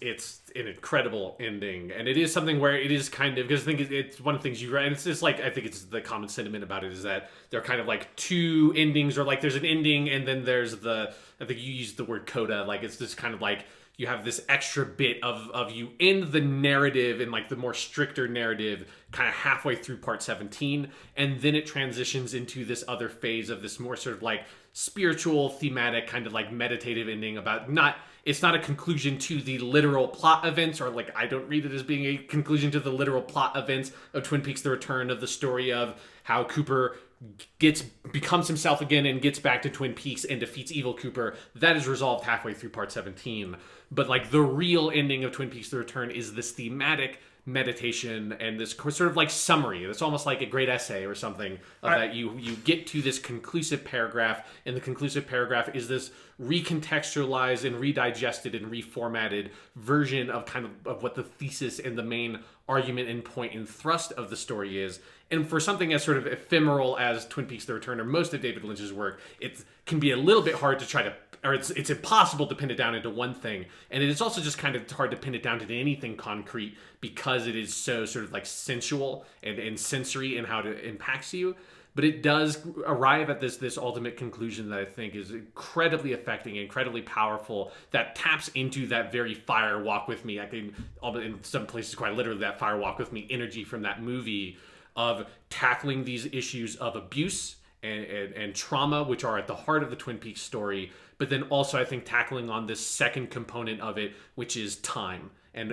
an incredible ending. And it is something where it is kind of, because I think it's one of the things you write, and it's just like, I think it's the common sentiment about it is that they're kind of like two endings, or like there's an ending and then there's I think you used the word coda, like it's just kind of like, you have this extra bit of you in the narrative, in like the more stricter narrative, kind of halfway through part 17, and then it transitions into this other phase of this more sort of like spiritual, thematic, kind of like meditative ending about it's not a conclusion to the literal plot events, or like I don't read it as being a conclusion to the literal plot events of Twin Peaks: The Return, of the story of how Cooper becomes himself again and gets back to Twin Peaks and defeats evil Cooper. That is resolved halfway through part 17. But like the real ending of Twin Peaks: The Return is this thematic meditation and this sort of like summary. It's almost like a great essay or something that you get to this conclusive paragraph, and the conclusive paragraph is this recontextualized and redigested and reformatted version of kind of what the thesis and the main argument and point and thrust of the story is. And for something as sort of ephemeral as Twin Peaks: The Return, or most of David Lynch's work, it can be a little bit hard to try to, or it's impossible to pin it down into one thing. And it is also just kind of hard to pin it down to anything concrete, because it is so sort of like sensual and sensory in how it impacts you. But it does arrive at this ultimate conclusion that I think is incredibly affecting, incredibly powerful, that taps into that very fire walk with me. I think in some places quite literally that fire walk with me energy from that movie, of tackling these issues of abuse and trauma, which are at the heart of the Twin Peaks story, but then also I think tackling on this second component of it, which is time, and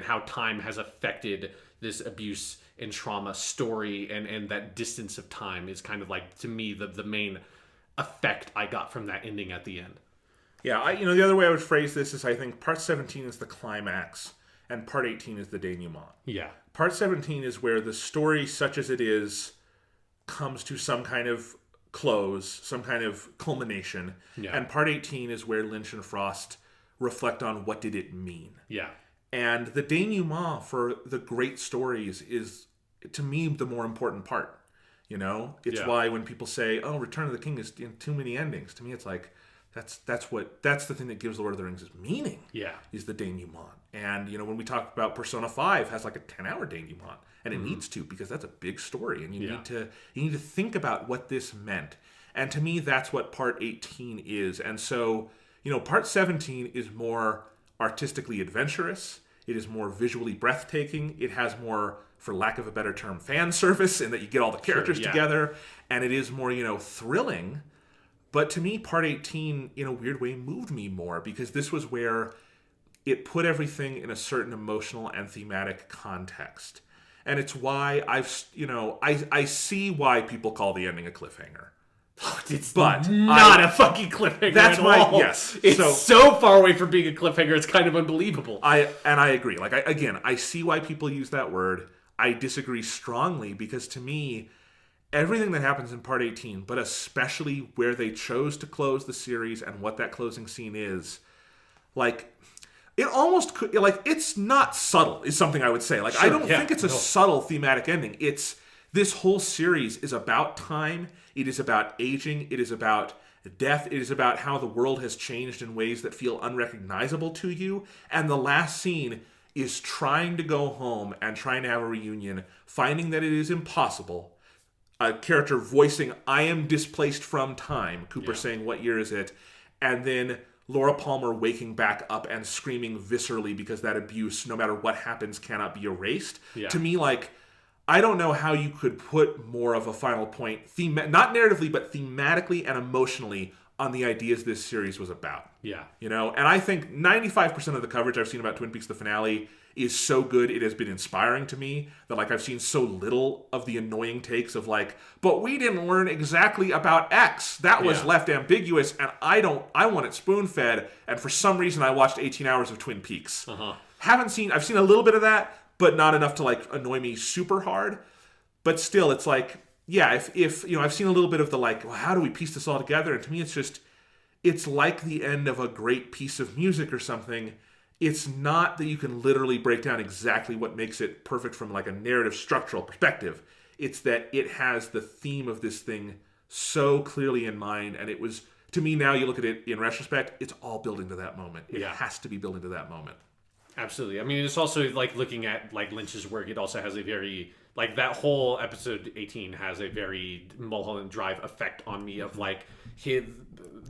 how time has affected this abuse and trauma story, and that distance of time is kind of like, to me, the main effect I got from that ending at the end. Yeah, the other way I would phrase this is I think part 17 is the climax, and part 18 is the denouement. Yeah. Part 17 is where the story, such as it is, comes to some kind of close, some kind of culmination. Yeah. And part 18 is where Lynch and Frost reflect on what did it mean. Yeah. And the denouement for the great stories is, to me, the more important part. It's why when people say, "Oh, Return of the King is in too many endings," to me, it's like that's the thing that gives Lord of the Rings its meaning. Yeah, is the denouement. And when we talk about Persona 5 has like a 10-hour denouement, and it needs to, because that's a big story, and you need to think about what this meant. And to me, that's what part 18 is. And so part 17 is more artistically adventurous. It is more visually breathtaking. It has more, for lack of a better term, fan service in that you get all the characters together. And it is more, thrilling. But to me, Part 18, in a weird way, moved me more because this was where it put everything in a certain emotional and thematic context. And it's why I see why people call the ending a cliffhanger. It's not a fucking cliffhanger. That's at my all. yes. It's so far away from being a cliffhanger. It's kind of unbelievable. I agree. I see why people use that word. I disagree strongly because to me, everything that happens in Part 18, but especially where they chose to close the series and what that closing scene is, it almost could, it's not subtle, is something I would say. I don't think it's a subtle thematic ending. This whole series is about time. It is about aging. It is about death. It is about how the world has changed in ways that feel unrecognizable to you. And the last scene is trying to go home and trying to have a reunion, finding that it is impossible. A character voicing, I am displaced from time. Cooper saying, what year is it? And then Laura Palmer waking back up and screaming viscerally because that abuse, no matter what happens, cannot be erased. Yeah. To me, I don't know how you could put more of a final point, not narratively, but thematically and emotionally on the ideas this series was about. Yeah. And I think 95% of the coverage I've seen about Twin Peaks: The Finale is so good, it has been inspiring to me that I've seen so little of the annoying takes of but we didn't learn exactly about X. That was left ambiguous, and I want it spoon-fed, and for some reason I watched 18 hours of Twin Peaks. I've seen a little bit of that, but not enough to annoy me super hard. But still, it's if I've seen a little bit of the well, how do we piece this all together? And to me, it's like the end of a great piece of music or something. It's not that you can literally break down exactly what makes it perfect from a narrative structural perspective. It's that it has the theme of this thing so clearly in mind, and it was, to me now, you look at it in retrospect, it's all building to that moment. It has to be building to that moment. Absolutely. I mean, it's also looking at Lynch's work. It also has a very that whole episode 18 has a very Mulholland Drive effect on me of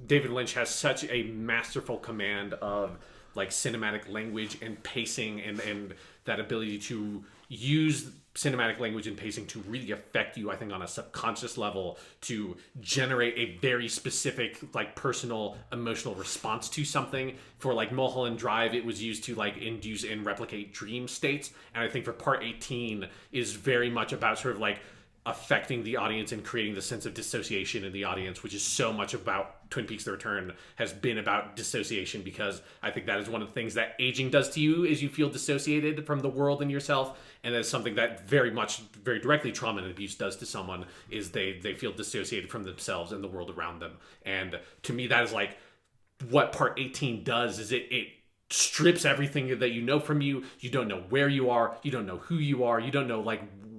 David Lynch has such a masterful command of cinematic language and pacing and that ability to use cinematic language and pacing to really affect you, I think, on a subconscious level, to generate a very specific personal emotional response to something. For Mulholland Drive, it was used to induce and replicate dream states, and I think for Part 18 is very much about sort of affecting the audience and creating the sense of dissociation in the audience, which is so much about Twin Peaks: The Return has been about dissociation, because I think that is one of the things that aging does to you, is you feel dissociated from the world and yourself, and that's something that very directly trauma and abuse does to someone, is they feel dissociated from themselves and the world around them. And to me, that is what Part 18 does, is it strips everything that you know from you. You don't know where you are, you don't know who you are, you don't know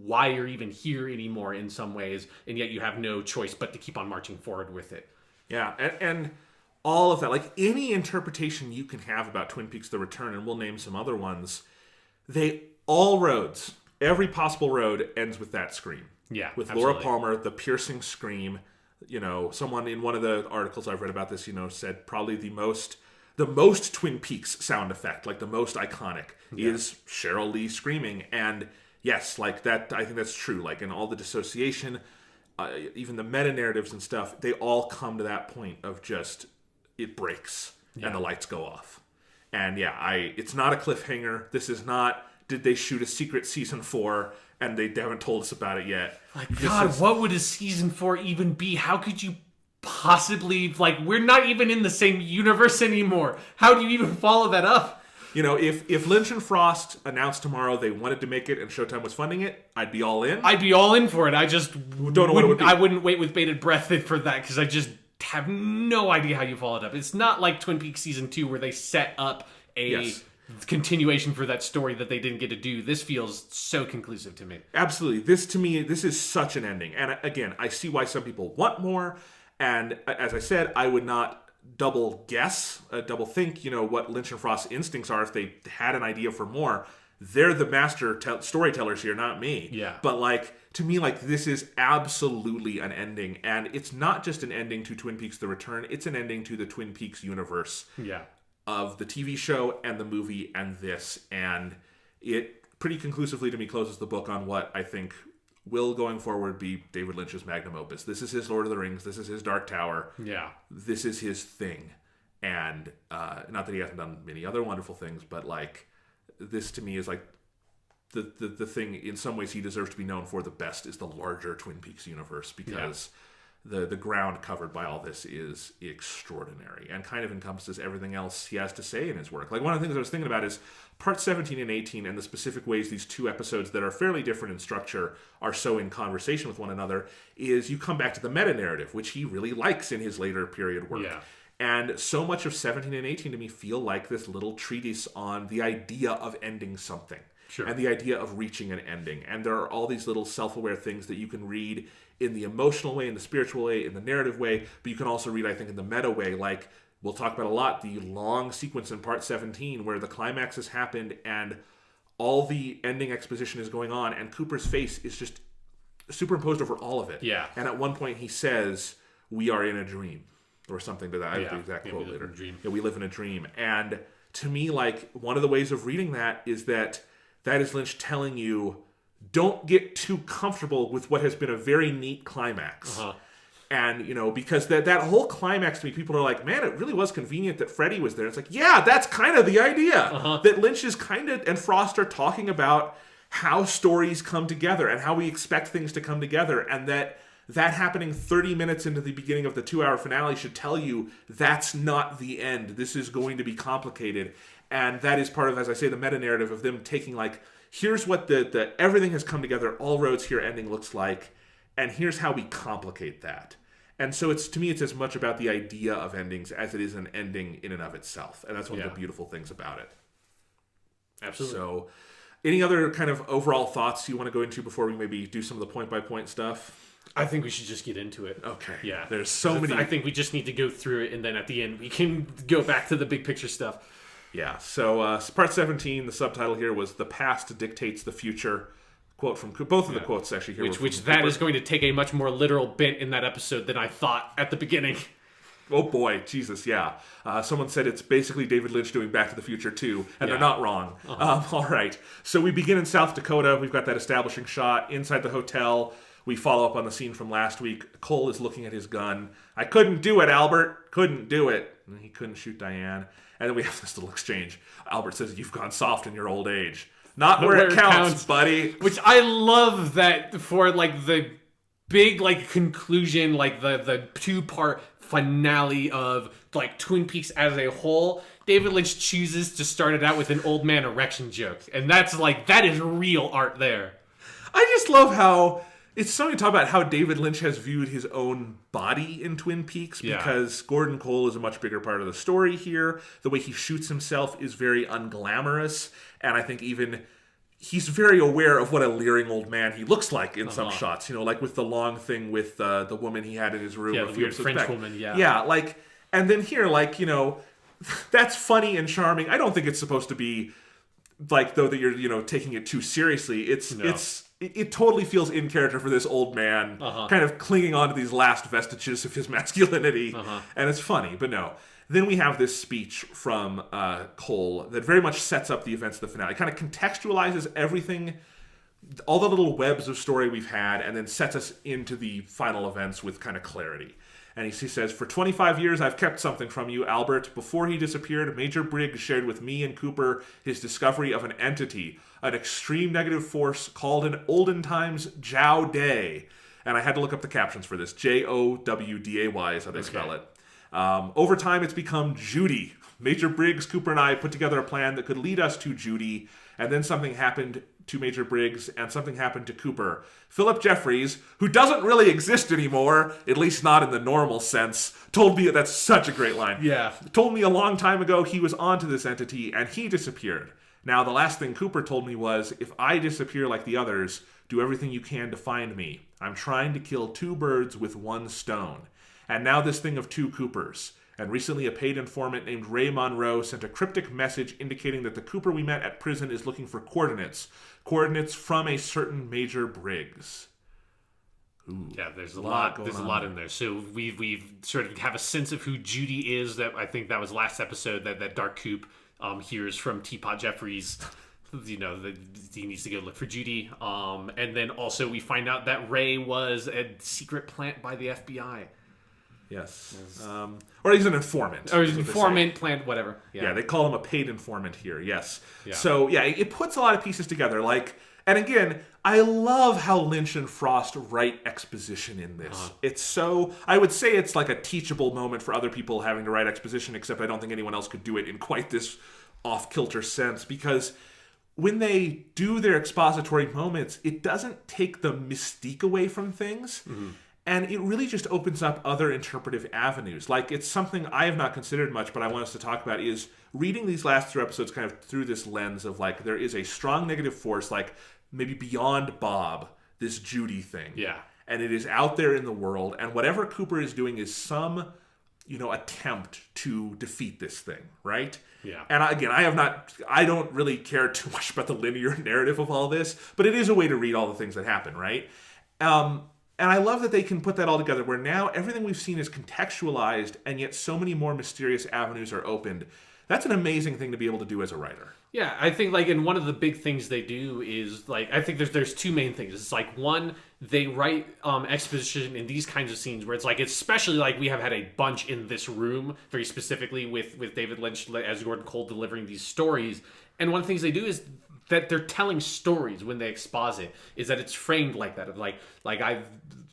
why you're even here anymore in some ways, and yet you have no choice but to keep on marching forward with it. Yeah, and all of that, any interpretation you can have about Twin Peaks: The Return, and we'll name some other ones, every possible road ends with that scream. Yeah, with absolutely. Laura Palmer, the piercing scream. Someone in one of the articles I've read about this, said probably the most Twin Peaks sound effect, the most iconic, is Cheryl Lee screaming. And yes, that, I think that's true. In all the dissociation, even the meta narratives and stuff, they all come to that point of just, it breaks and the lights go off. And it's not a cliffhanger. This is not, did they shoot a secret season 4 and they haven't told us about it yet? What would a season 4 even be? How could you possibly, we're not even in the same universe anymore. How do you even follow that up? If Lynch and Frost announced tomorrow they wanted to make it and Showtime was funding it, I'd be all in. I'd be all in for it. I just don't know what it would be. I wouldn't wait with bated breath for that, because I just have no idea how you follow it up. It's not like Twin Peaks Season 2 where they set up a continuation for that story that they didn't get to do. This feels so conclusive to me. Absolutely. This is such an ending. And again, I see why some people want more. And as I said, I would not double think, what Lynch and Frost's instincts are if they had an idea for more. They're the master storytellers here, not me. Yeah. But to me, this is absolutely an ending. And it's not just an ending to Twin Peaks: The Return. It's an ending to the Twin Peaks universe. Yeah. of the TV show and the movie and this, and it pretty conclusively to me closes the book on what I think will going forward be David Lynch's magnum opus. This is his Lord of the Rings. This is his Dark Tower. Yeah. This is his thing. And not that he hasn't done many other wonderful things, but like this to me is like the thing in some ways he deserves to be known for the best is the larger Twin Peaks universe, because the ground covered by all this is extraordinary and kind of encompasses everything else he has to say in his work. Like one of the things I was thinking about is parts 17 and 18 and the specific ways these two episodes that are fairly different in structure are so in conversation with one another is you come back to the meta-narrative, which he really likes in his later period work. Yeah. And so much of 17 and 18 to me feel like this little treatise on the idea of ending something. Sure. And the idea of reaching an ending. And there are all these little self-aware things that you can read in the emotional way, in the spiritual way, in the narrative way, but you can also read, I think, in the meta way. Like, we'll talk about a lot, the long sequence in part 17 where the climax has happened and all the ending exposition is going on, and Cooper's face is just superimposed over all of it. Yeah. And at one point he says, "We are in a dream," or something to that. I have the exact quote later. Yeah, we live in a dream. And to me, like, one of the ways of reading that is that is Lynch telling you, don't get too comfortable with what has been a very neat climax. And, you know, because that whole climax to me, people are like, man, it really was convenient that Freddy was there. It's like, yeah, that's kind of the idea. That Lynch is kind of, and Frost are talking about how stories come together and how we expect things to come together. And that happening 30 minutes into the beginning of the 2-hour finale should tell you that's not the end. This is going to be complicated. And that is part of, as I say, the meta-narrative of them taking, like, here's what the everything has come together, all roads here ending looks like, and here's how we complicate that. And so it's, to me, it's as much about the idea of endings as it is an ending in and of itself. And that's one of the beautiful things about it. Absolutely. So, any other kind of overall thoughts you want to go into before we maybe do some of the point-by-point stuff? I think we should just get into it. Okay. Yeah. There's so many. I think we just need to go through it, and then at the end we can go back to the big picture stuff. Yeah. So part 17, the subtitle here was "The Past Dictates the Future." Quote from both of the quotes actually here. Which that is going to take a much more literal bent in that episode than I thought at the beginning. Oh boy, Jesus, yeah. Someone said it's basically David Lynch doing Back to the Future 2, and they're not wrong. All right. So we begin in South Dakota. We've got that establishing shot inside the hotel. We follow up on the scene from last week. Cole is looking at his gun. "I couldn't do it, Albert. Couldn't do it." And he couldn't shoot Diane. And then we have this little exchange. Albert says, "You've gone soft in your old age." Not where it counts, buddy. Which I love that for, like, the big, like, conclusion, like, the two-part finale of, like, Twin Peaks as a whole. David Lynch chooses to start it out with an old man erection joke. And that's, like, that is real art there. I just love how it's something to talk about how David Lynch has viewed his own body in Twin Peaks, because Gordon Cole is a much bigger part of the story here. The way he shoots himself is very unglamorous, and I think even he's very aware of what a leering old man he looks like in some shots. You know, like with the long thing with the woman he had in his room. Yeah, the weird French woman, Yeah, like, and then here, like, you know, that's funny and charming. I don't think it's supposed to be, like, though, that you're, you know, taking it too seriously. It totally feels in character for this old man, kind of clinging on to these last vestiges of his masculinity, and it's funny, but no. Then we have this speech from Cole that very much sets up the events of the finale. It kind of contextualizes everything, all the little webs of story we've had, and then sets us into the final events with kind of clarity. And he says, "For 25 years, I've kept something from you, Albert. Before he disappeared, Major Briggs shared with me and Cooper his discovery of an entity, an extreme negative force called in olden times Jowday." And I had to look up the captions for this. Jowday is how they spell it. Over time, it's become Judy. Major Briggs, Cooper, and I put together a plan that could lead us to Judy, and then something happened to Major Briggs, and something happened to Cooper. Philip Jeffries, who doesn't really exist anymore, at least not in the normal sense, told me, that's such a great line. Yeah. Told me a long time ago he was onto this entity, and he disappeared. Now, the last thing Cooper told me was, if I disappear like the others, do everything you can to find me. I'm trying to kill 2 birds with 1 stone. And now this thing of 2 Coopers. And recently a paid informant named Ray Monroe sent a cryptic message indicating that the Cooper we met at prison is looking for coordinates. Coordinates from a certain Major Briggs. Yeah, there's a lot. There's a lot in there. So we've sort of have a sense of who Judy is. That I think that was last episode that Dark Coop hears from Teapot Jeffries. You know, that he needs to go look for Judy. And then also we find out that Ray was a secret plant by the FBI. Yes. Or he's an informant. Or he's an informant, plant, whatever. Yeah, they call him a paid informant here, yes. Yeah. So, yeah, it puts a lot of pieces together. And again, I love how Lynch and Frost write exposition in this. It's so, I would say it's like a teachable moment for other people having to write exposition, except I don't think anyone else could do it in quite this off-kilter sense, because when they do their expository moments, it doesn't take the mystique away from things. Mm-hmm. And it really just opens up other interpretive avenues. Like, it's something I have not considered much, but I want us to talk about, is reading these last 3 episodes kind of through this lens of, like, there is a strong negative force, like, maybe beyond Bob, this Judy thing. Yeah. And it is out there in the world, and whatever Cooper is doing is some, attempt to defeat this thing, right? Yeah. And again, I don't really care too much about the linear narrative of all this, but it is a way to read all the things that happen, right? And I love that they can put that all together, where now everything we've seen is contextualized, and yet so many more mysterious avenues are opened. That's an amazing thing to be able to do as a writer. Yeah, I think, and one of the big things they do is, I think there's 2 main things. It's one, they write exposition in these kinds of scenes where it's especially we have had a bunch in this room, very specifically with David Lynch as Gordon Cole delivering these stories. And one of the things they do is that they're telling stories when they exposit, is that it's framed like that, of I've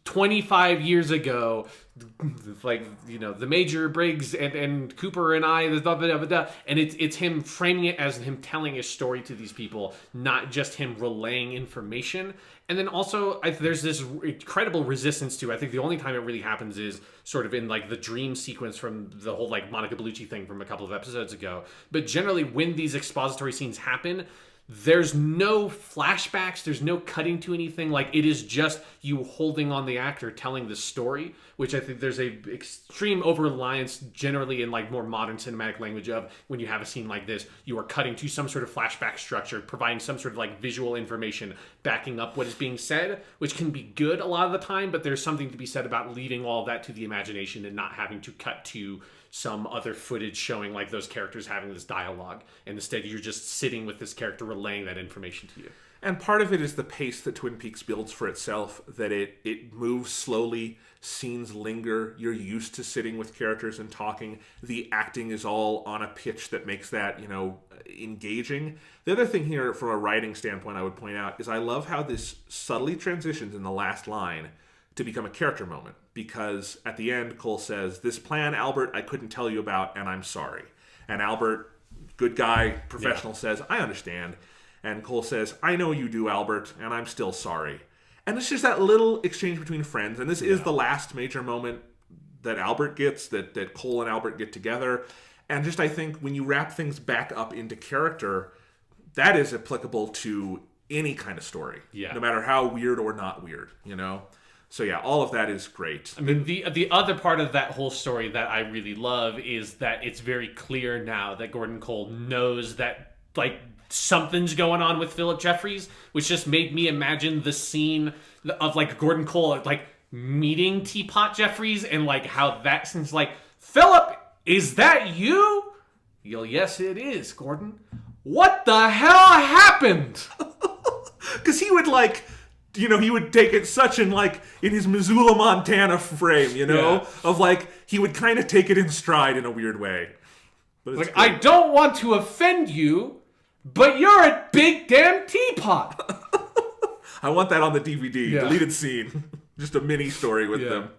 25 years ago, the Major Briggs and Cooper and I, and it's him framing it as him telling a story to these people, not just him relaying information. And then also, there's this incredible resistance to, I think the only time it really happens is sort of in the dream sequence from the whole Monica Bellucci thing from a couple of episodes ago. But generally, when these expository scenes happen, there's no flashbacks, there's no cutting to anything. It is just you holding on the actor telling the story, which I think there's a extreme over-reliance generally in more modern cinematic language of, when you have a scene like this, you are cutting to some sort of flashback structure, providing some sort of visual information backing up what is being said, which can be good a lot of the time, but there's something to be said about leaving all of that to the imagination and not having to cut to some other footage showing those characters having this dialogue, and instead you're just sitting with this character relaying that information to you. And part of it is the pace that Twin Peaks builds for itself, that it moves slowly, scenes linger, you're used to sitting with characters and talking, the acting is all on a pitch that makes that, engaging. The other thing here, from a writing standpoint, I would point out, is I love how this subtly transitions in the last line to become a character moment, because at the end, Cole says, "This plan, Albert, I couldn't tell you about, and I'm sorry." And Albert, good guy, professional, says, "I understand." And Cole says, "I know you do, Albert, and I'm still sorry." And it's just that little exchange between friends, and this is the last major moment that Albert gets, that Cole and Albert get together. And just, I think, when you wrap things back up into character, that is applicable to any kind of story, no matter how weird or not weird, So yeah, all of that is great. I mean, the other part of that whole story that I really love is that it's very clear now that Gordon Cole knows that something's going on with Philip Jeffries, which just made me imagine the scene of Gordon Cole meeting Teapot Jeffries, and how that seems "Philip, is that you?" "Yes, it is, Gordon." "What the hell happened?" Because he would he would take it such in his Missoula, Montana frame, of he would kind of take it in stride in a weird way. But I don't want to offend you, but you're a big damn teapot. I want that on the DVD, deleted scene. Just a mini story with them.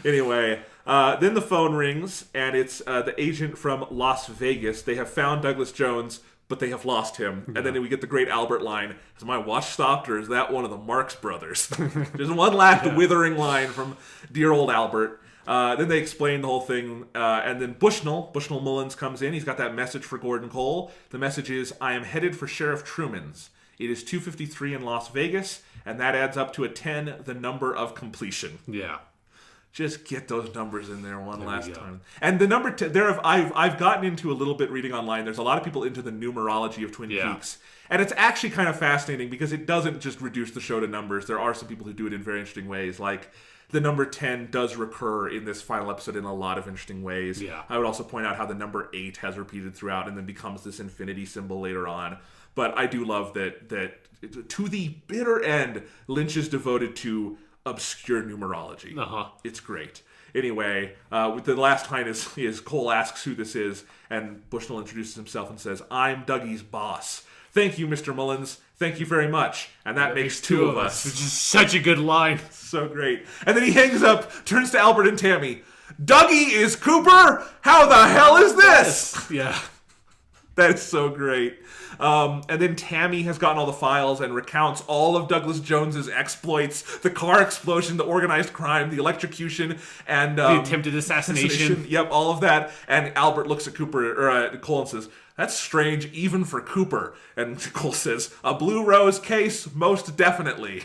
Anyway, then the phone rings, and it's the agent from Las Vegas. They have found Douglas Jones, but they have lost him. And then we get the great Albert line, "Has my watch stopped, or is that one of the Marx brothers?" There's one last withering line from dear old Albert. Then they explain the whole thing. And then Bushnell Mullins comes in. He's got that message for Gordon Cole. The message is, "I am headed for Sheriff Truman's. It is 2:53 in Las Vegas, and that adds up to a 10, the number of completion." Yeah. Just get those numbers in there one last time. And the number 10, I've gotten into a little bit reading online. There's a lot of people into the numerology of Twin Peaks. And it's actually kind of fascinating because it doesn't just reduce the show to numbers. There are some people who do it in very interesting ways. Like the number 10 does recur in this final episode in a lot of interesting ways. Yeah. I would also point out how the number 8 has repeated throughout and then becomes this infinity symbol later on. But I do love that to the bitter end, Lynch is devoted to obscure numerology. It's great. Anyway, the last line is Cole asks who this is, and Bushnell introduces himself and says, "I'm Dougie's boss. Thank you, Mr. Mullins. Thank you very much." And that makes two of us. Which is such a good line. So great. And then he hangs up, turns to Albert and Tammy. "Dougie is Cooper? How the hell is this?" Yeah. That is so great. And then Tammy has gotten all the files and recounts all of Douglas Jones's exploits: the car explosion, the organized crime, the electrocution, and the attempted assassination. Yep, all of that. And Albert looks at Cole and says, "That's strange, even for Cooper." And Cole says, "A Blue Rose case, most definitely."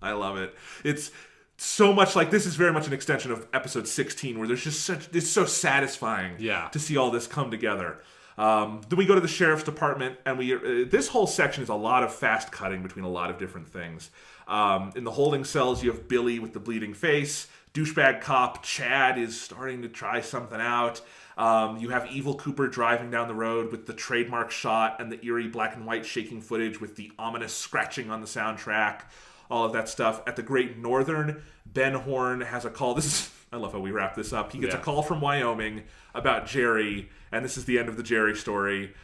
I love it. It's so much like this is very much an extension of episode 16, where there's just it's so satisfying to see all this come together. Then we go to the sheriff's department, and this whole section is a lot of fast cutting between a lot of different things. In the holding cells, you have Billy with the bleeding face. Douchebag cop Chad is starting to try something out. You have evil Cooper driving down the road with the trademark shot and the eerie black and white shaking footage with the ominous scratching on the soundtrack. All of that stuff. At the Great Northern, Ben Horn has a call. I love how we wrap this up. He gets a call from Wyoming about Jerry, and this is the end of the Jerry story.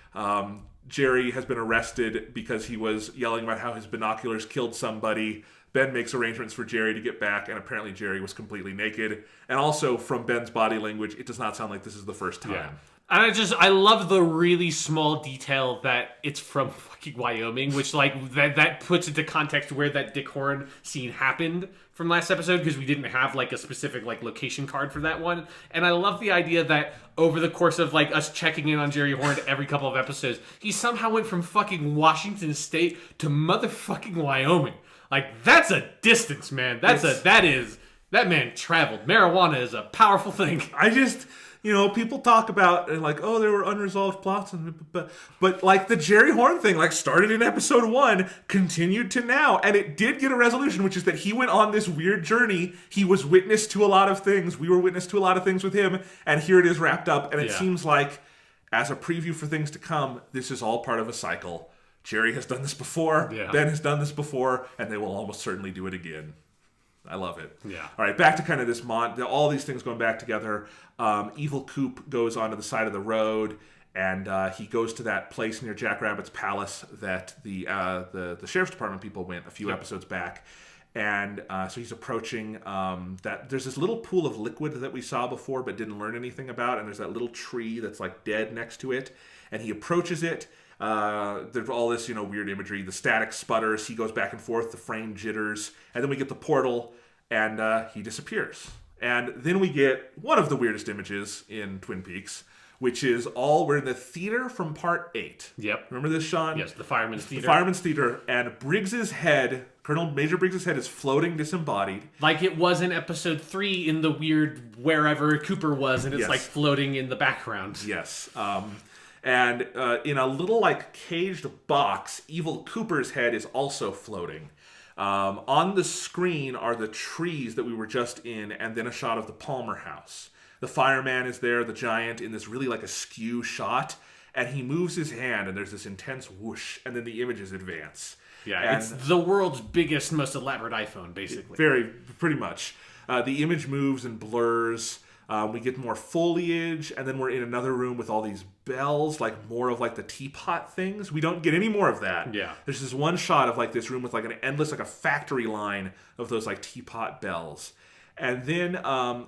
Jerry has been arrested because he was yelling about how his binoculars killed somebody. Ben makes arrangements for Jerry to get back, and apparently Jerry was completely naked. And also, from Ben's body language, it does not sound like this is the first time. Yeah. And I love the really small detail that it's from fucking Wyoming, which like that puts into context where that Dick Horn scene happened from last episode, because we didn't have like a specific like location card for that one. And I love the idea that over the course of like us checking in on Jerry Horn every couple of episodes, he somehow went from fucking Washington State to motherfucking Wyoming. Like that's a distance, man. That man traveled. Marijuana is a powerful thing. People talk about like, oh, there were unresolved plots, but like the Jerry Horn thing, like started in episode 1, continued to now, and it did get a resolution, which is that he went on this weird journey. He was witness to a lot of things. We were witness to a lot of things with him, and here it is wrapped up. And it seems like, as a preview for things to come, this is all part of a cycle. Jerry has done this before. Ben has done this before, and they will almost certainly do it again. I love it. Yeah. All right, back to kind of this all these things going back together. Evil Coop goes onto the side of the road, and he goes to that place near Jack Rabbit's palace that the sheriff's department people went a few episodes back. And so he's approaching that. There's this little pool of liquid that we saw before but didn't learn anything about, and there's that little tree that's like dead next to it. And he approaches it. There's all this, weird imagery. The static sputters. He goes back and forth. The frame jitters. And then we get the portal, and he disappears. And then we get one of the weirdest images in Twin Peaks, which is we're in the theater from part 8. Yep. Remember this, Sean? Yes, the Fireman's Theater. The Fireman's Theater. And Briggs's head, Colonel Major Briggs's head, is floating disembodied. Like it was in episode 3 in the weird wherever Cooper was, and it's like floating in the background. Yes. And in a little like caged box, Evil Cooper's head is also floating. On the screen are the trees that we were just in, and then a shot of the Palmer house. The fireman is there, the giant, in this really like askew shot, and he moves his hand, and there's this intense whoosh, and then the images advance. Yeah, and it's the world's biggest, most elaborate iPhone, basically. Pretty much. The image moves and blurs. We get more foliage, and then we're in another room with all these bells, like more of like the teapot things. We don't get any more of that. Yeah. There's this one shot of like this room with like an endless, like a factory line of those like teapot bells. And then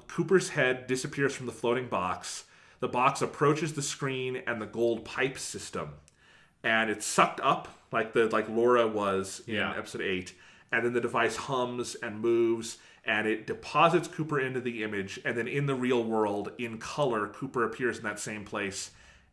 Cooper's head disappears from the floating box. The box approaches the screen and the gold pipe system. And it's sucked up like Laura was in episode 8. And then the device hums and moves, and it deposits Cooper into the image, and then in the real world, in color, Cooper appears in that same place,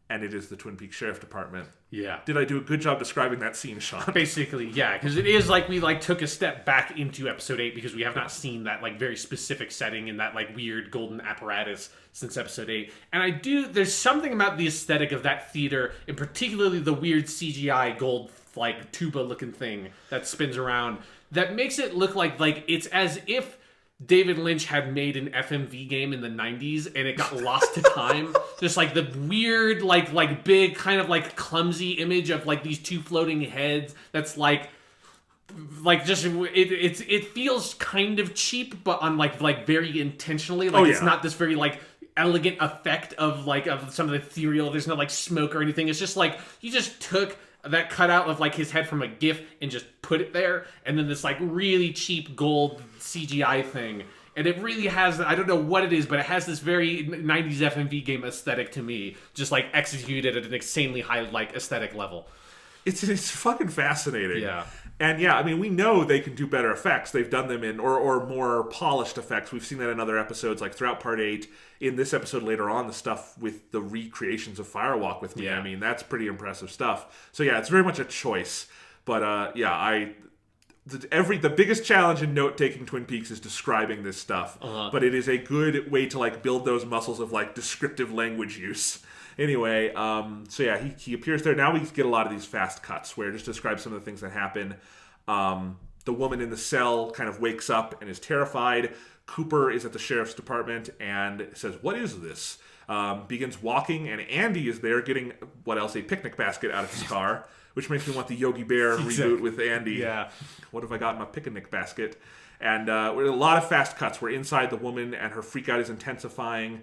and it is the Twin Peaks Sheriff Department. Yeah. Did I do a good job describing that scene, Sean? Basically, yeah, because it is like we like took a step back into episode 8 because we have not seen that like very specific setting and that like weird golden apparatus since episode 8. And there's something about the aesthetic of that theater, and particularly the weird CGI gold like tuba looking thing that spins around, that makes it look like it's as if David Lynch had made an FMV game in the 90s and it got lost to time. Just like the weird, like big kind of like clumsy image of like these two floating heads. That's like just it feels kind of cheap, but on like very intentionally. Like it's not this very like elegant effect of some of the ethereal. There's no like smoke or anything. It's just like you just took that cutout of like his head from a GIF and just put it there, and then this like really cheap gold CGI thing, and it really has, I don't know what it is, but it has this very 90s FMV game aesthetic to me, just like executed at an insanely high like aesthetic level. It's fucking fascinating. Yeah. And yeah, I mean, we know they can do better effects. They've done them in, or more polished effects. We've seen that in other episodes, like throughout Part 8. In this episode later on, the stuff with the recreations of Firewalk with Me, I mean, that's pretty impressive stuff. So yeah, it's very much a choice. But the biggest challenge in note-taking Twin Peaks is describing this stuff. But it is a good way to like build those muscles of like descriptive language use. Anyway, so yeah, he appears there. Now we get a lot of these fast cuts where it just describes some of the things that happen. The woman in the cell kind of wakes up and is terrified. Cooper is at the sheriff's department and says, "What is this?" Begins walking, and Andy is there getting, a picnic basket out of his car, which makes me want the Yogi Bear reboot with Andy. Yeah. What have I got in my picnic basket? And we're a lot of fast cuts. We're inside the woman, and her freak out is intensifying.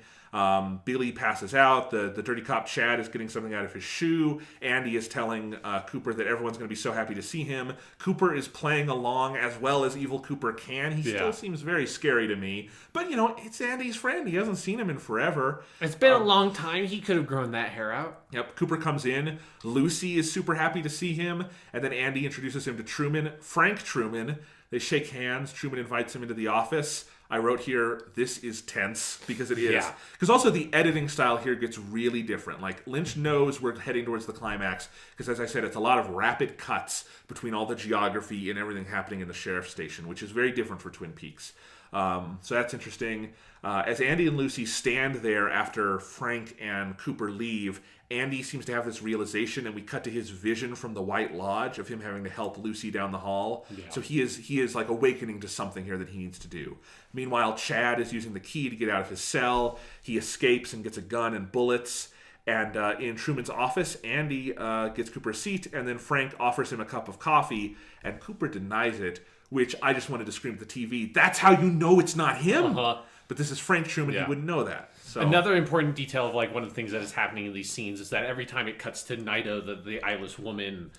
Billy passes out. The dirty cop Chad is getting something out of his shoe. Andy is telling Cooper that everyone's going to be so happy to see him. Cooper is playing along as well as evil Cooper can. He still seems very scary to me. But, it's Andy's friend. He hasn't seen him in forever. It's been a long time. He could have grown that hair out. Yep. Cooper comes in. Lucy is super happy to see him. And then Andy introduces him to Truman. Frank Truman. They shake hands. Truman invites him into the office. I wrote here, this is tense, because it is. Yeah. Because also the editing style here gets really different. Like, Lynch knows we're heading towards the climax, because as I said, it's a lot of rapid cuts between all the geography and everything happening in the sheriff's station, which is very different for Twin Peaks. So that's interesting. As Andy and Lucy stand there after Frank and Cooper leave, Andy seems to have this realization, and we cut to his vision from the White Lodge of him having to help Lucy down the hall. Yeah. So he is like awakening to something here that he needs to do. Meanwhile, Chad is using the key to get out of his cell. He escapes and gets a gun and bullets. And in Truman's office, Andy gets Cooper a seat, and then Frank offers him a cup of coffee, and Cooper denies it, which I just wanted to scream at the TV. That's how you know it's not him. But this is Frank Truman. He wouldn't know that. So. Another important detail of like one of the things that is happening in these scenes is that every time it cuts to Nido, the eyeless woman,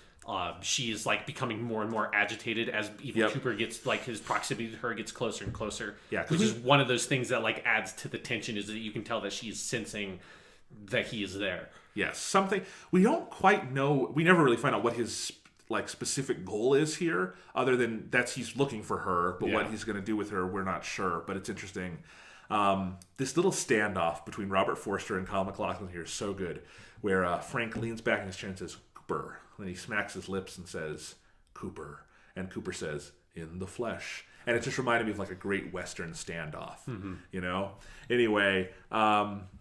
she is like becoming more and more agitated as evil Cooper gets like his proximity to her gets closer and closer. Yeah, which is one of those things that like adds to the tension, is that you can tell that she is sensing that he is there. Yes, something we don't quite know. We never really find out what his like specific goal is here, other than he's looking for her. But what he's going to do with her, we're not sure. But it's interesting. This little standoff between Robert Forster and Kyle MacLachlan here is so good, where Frank leans back in his chair and says, "Cooper." Then he smacks his lips and says, "Cooper." And Cooper says, "In the flesh." And it just reminded me of like a great Western standoff, Anyway,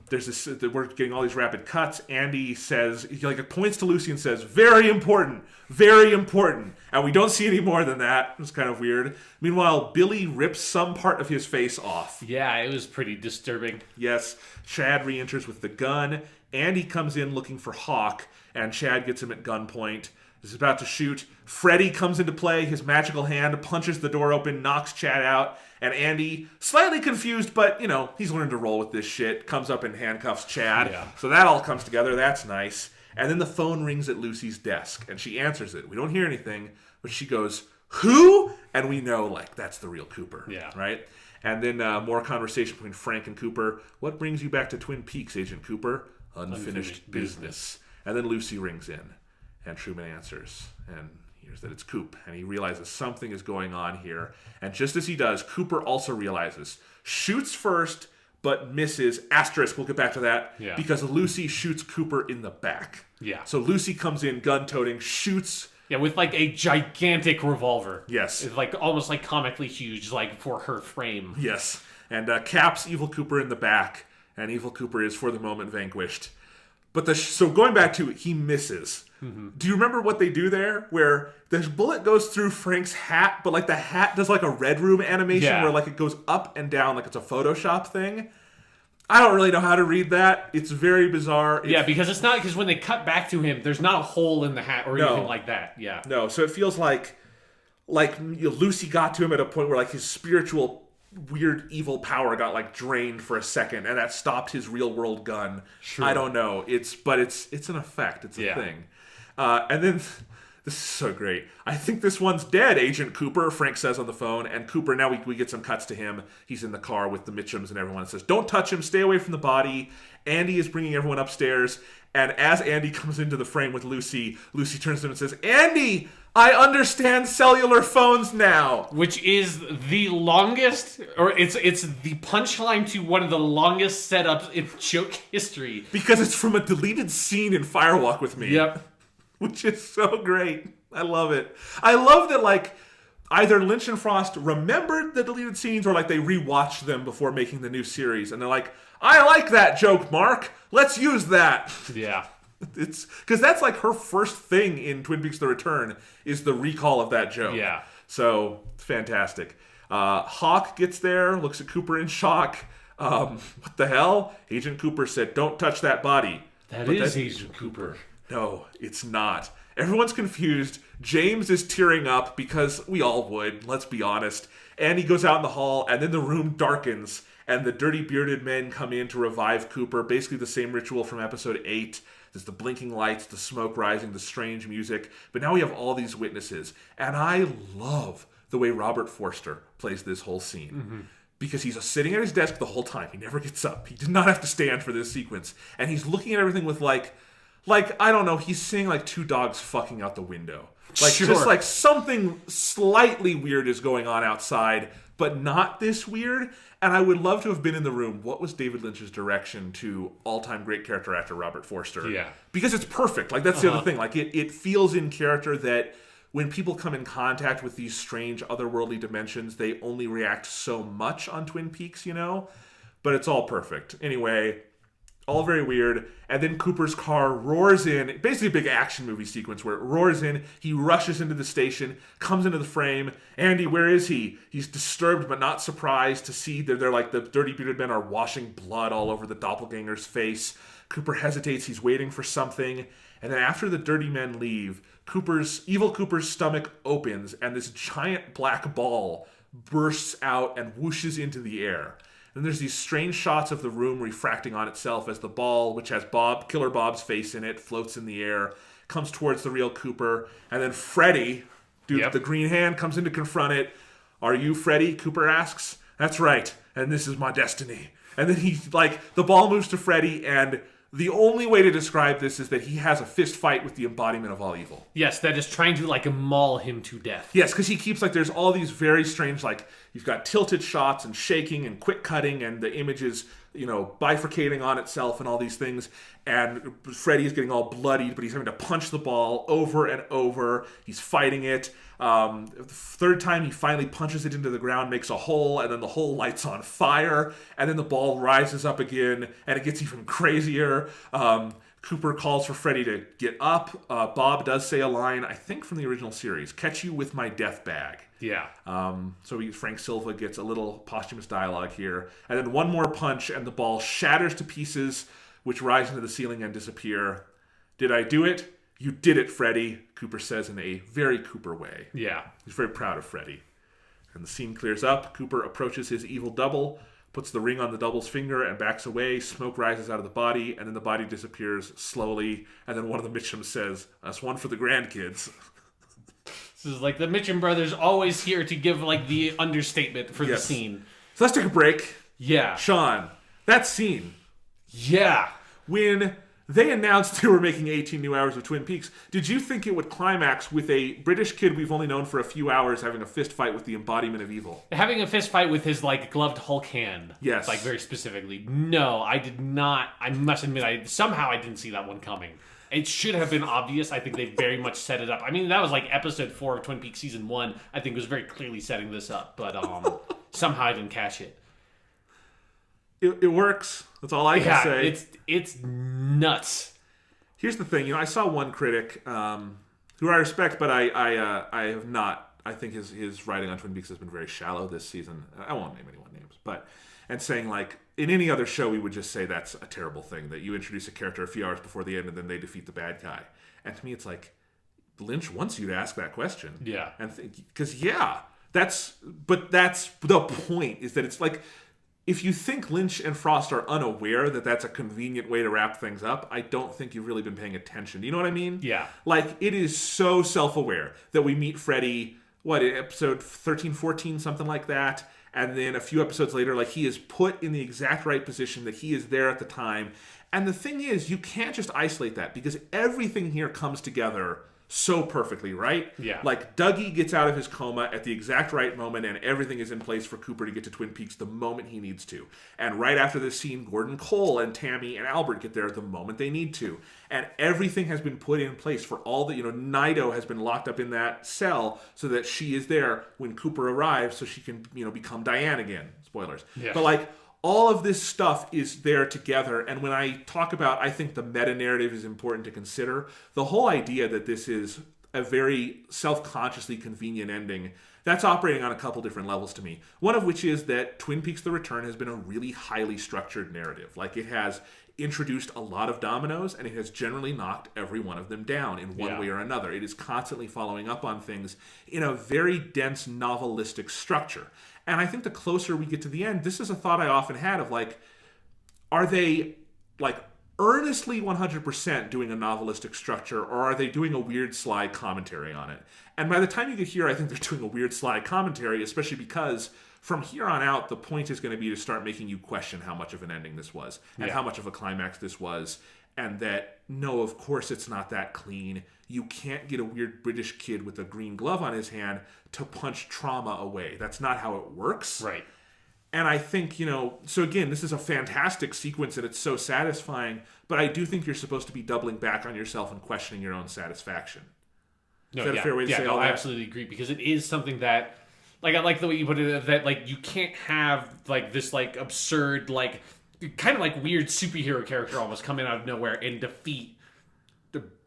there's this. We're getting all these rapid cuts. Andy says, he like points to Lucy and says, "Very important, very important." And we don't see any more than that. It's kind of weird. Meanwhile, Billy rips some part of his face off. Yeah, it was pretty disturbing. Yes. Chad re-enters with the gun. Andy comes in looking for Hawk, and Chad gets him at gunpoint. He's about to shoot. Freddy comes into play. His magical hand punches the door open, knocks Chad out, and Andy, slightly confused, but, he's learned to roll with this shit, comes up and handcuffs Chad. Yeah. So that all comes together. That's nice. And then the phone rings at Lucy's desk, and she answers it. We don't hear anything, but she goes, "Who?" And we know, like, that's the real Cooper. Yeah. Right? And then more conversation between Frank and Cooper. "What brings you back to Twin Peaks, Agent Cooper?" Unfinished business. And then Lucy rings in. And Truman answers, and hears that it's Coop, and he realizes something is going on here. And just as he does, Cooper also realizes, shoots first, but misses. Asterisk, we'll get back to that. Yeah. Because Lucy shoots Cooper in the back. Yeah. So Lucy comes in, gun-toting, shoots... Yeah, with like a gigantic revolver. Yes. It's like almost like comically huge, like for her frame. Yes. And caps Evil Cooper in the back, and Evil Cooper is for the moment vanquished. But so going back to he misses. Mm-hmm. Do you remember what they do there? Where the bullet goes through Frank's hat, but like the hat does like a Red Room animation where like it goes up and down like it's a Photoshop thing. I don't really know how to read that. It's very bizarre. Because when they cut back to him, there's not a hole in the hat or anything like that. Yeah. No, so it feels like Lucy got to him at a point where like his spiritual weird evil power got like drained for a second, and that stopped his real world gun. Sure. I don't know. It's an effect. It's a thing. And then this is so great. I think this one's dead, Agent Cooper, Frank says on the phone. And Cooper, now we get some cuts to him. He's in the car with the Mitchums and everyone. It says, don't touch him. Stay away from the body. Andy is bringing everyone upstairs. And as Andy comes into the frame with Lucy, Lucy turns to him and says, Andy, I understand cellular phones now. Which is the longest, or it's the punchline to one of the longest setups in joke history. Because it's from a deleted scene in Firewalk with Me. Yep. Which is so great. I love it. I love that, like, either Lynch and Frost remembered the deleted scenes or, like, they rewatched them before making the new series. And they're like, I like that joke, Mark. Let's use that. Yeah. It's because that's, like, her first thing in Twin Peaks The Return is the recall of that joke. Yeah. So, fantastic. Hawk gets there, looks at Cooper in shock. What the hell? Agent Cooper said, don't touch that body. That is Agent Cooper. No, it's not. Everyone's confused. James is tearing up because we all would, let's be honest. And he goes out in the hall, and then the room darkens, and the dirty bearded men come in to revive Cooper. Basically the same ritual from episode 8. There's the blinking lights, the smoke rising, the strange music. But now we have all these witnesses. And I love the way Robert Forster plays this whole scene. Mm-hmm. Because he's sitting at his desk the whole time. He never gets up. He did not have to stand for this sequence. And he's looking at everything with like, I don't know, he's seeing like two dogs fucking out the window. Like, just like something slightly weird is going on outside, but not this weird. And I would love to have been in the room. What was David Lynch's direction to all-time great character actor Robert Forster? Yeah. Because it's perfect. Like, that's the other thing. Like, it feels in character that when people come in contact with these strange otherworldly dimensions, they only react so much on Twin Peaks, you know? But it's all perfect. Anyway, all very weird. And then Cooper's car roars in. Basically a big action movie sequence where it roars in. He rushes into the station, comes into the frame. Andy, where is he? He's disturbed but not surprised to see that they're like the dirty bearded men are washing blood all over the doppelganger's face. Cooper hesitates. He's waiting for something. And then after the dirty men leave, Evil Cooper's stomach opens and this giant black ball bursts out and whooshes into the air. And there's these strange shots of the room refracting on itself as the ball, which has Killer Bob's face in it, floats in the air, comes towards the real Cooper. And then Freddy, the green hand, comes in to confront it. Are you Freddy? Cooper asks. That's right. And this is my destiny. And then the ball moves to Freddy, and the only way to describe this is that he has a fist fight with the embodiment of all evil. Yes, that is trying to maul him to death. Yes, because he keeps there's all these very strange you've got tilted shots and shaking and quick cutting and the image is bifurcating on itself and all these things. And Freddy is getting all bloodied, but he's having to punch the ball over and over. He's fighting it. The third time he finally punches it into the ground, makes a hole, and then the hole lights on fire, and then the ball rises up again, and it gets even crazier. Cooper calls for Freddy to get up. Bob does say a line, I think from the original series, catch you with my death bag. Yeah. So Frank Silva gets a little posthumous dialogue here. And then one more punch, and the ball shatters to pieces, which rise into the ceiling and disappear. Did I do it? You did it, Freddy, Cooper says in a very Cooper way. Yeah. He's very proud of Freddy. And the scene clears up. Cooper approaches his evil double, puts the ring on the double's finger, and backs away. Smoke rises out of the body, and then the body disappears slowly. And then one of the Mitchums says, that's one for the grandkids. This is the Mitchum brothers always here to give the understatement for the scene. So let's take a break. Yeah. Sean, that scene. Yeah. When they announced they were making 18 new hours of Twin Peaks. Did you think it would climax with a British kid we've only known for a few hours having a fist fight with the embodiment of evil? Having a fist fight with his, like, gloved Hulk hand. Yes. Like, very specifically. No, I did not. I must admit, somehow I didn't see that one coming. It should have been obvious. I think they very much set it up. I mean, that was like episode 4 of Twin Peaks season 1. I think was very clearly setting this up. But somehow I didn't catch it. It works. That's all I can say. It's nuts. Here's the thing. I saw one critic who I respect, but I have not. I think his writing on Twin Peaks has been very shallow this season. I won't name anyone's names, and saying, like, in any other show we would just say that's a terrible thing, that you introduce a character a few hours before the end and then they defeat the bad guy. And to me, it's like, Lynch wants you to ask that question. Yeah. And because that's the point, is that it's like, if you think Lynch and Frost are unaware that that's a convenient way to wrap things up, I don't think you've really been paying attention. Do you know what I mean? Yeah. Like, it is so self-aware that we meet Freddy, episode 13, 14, something like that, and then a few episodes later, like, he is put in the exact right position, that he is there at the time. And the thing is, you can't just isolate that, because everything here comes together so perfectly, right? Yeah. Like, Dougie gets out of his coma at the exact right moment, and everything is in place for Cooper to get to Twin Peaks the moment he needs to. And right after this scene, Gordon Cole and Tammy and Albert get there the moment they need to. And everything has been put in place for all the, Nido has been locked up in that cell so that she is there when Cooper arrives so she can, become Diane again. Spoilers. Yeah. But, like, all of this stuff is there together, and when I talk about, I think the meta-narrative is important to consider, the whole idea that this is a very self-consciously convenient ending, that's operating on a couple different levels to me. One of which is that Twin Peaks The Return has been a really highly structured narrative. Like, it has introduced a lot of dominoes, and it has generally knocked every one of them down in one way or another. It is constantly following up on things in a very dense novelistic structure. And I think the closer we get to the end, this is a thought I often had of, like, are they, like, earnestly 100% doing a novelistic structure, or are they doing a weird, sly commentary on it? And by the time you get here, I think they're doing a weird, sly commentary, especially because from here on out, the point is going to be to start making you question how much of an ending this was, and how much of a climax this was, and that, no, of course it's not that clean. You can't get a weird British kid with a green glove on his hand to punch trauma away. That's not how it works. Right. And I think, so again, this is a fantastic sequence and it's so satisfying, but I do think you're supposed to be doubling back on yourself and questioning your own satisfaction. No, is that a fair way to say all that? I absolutely agree, because it is something that, like, I like the way you put it, that, like, you can't have, like, this, like, absurd, like, kind of, like, weird superhero character almost come in out of nowhere and defeat,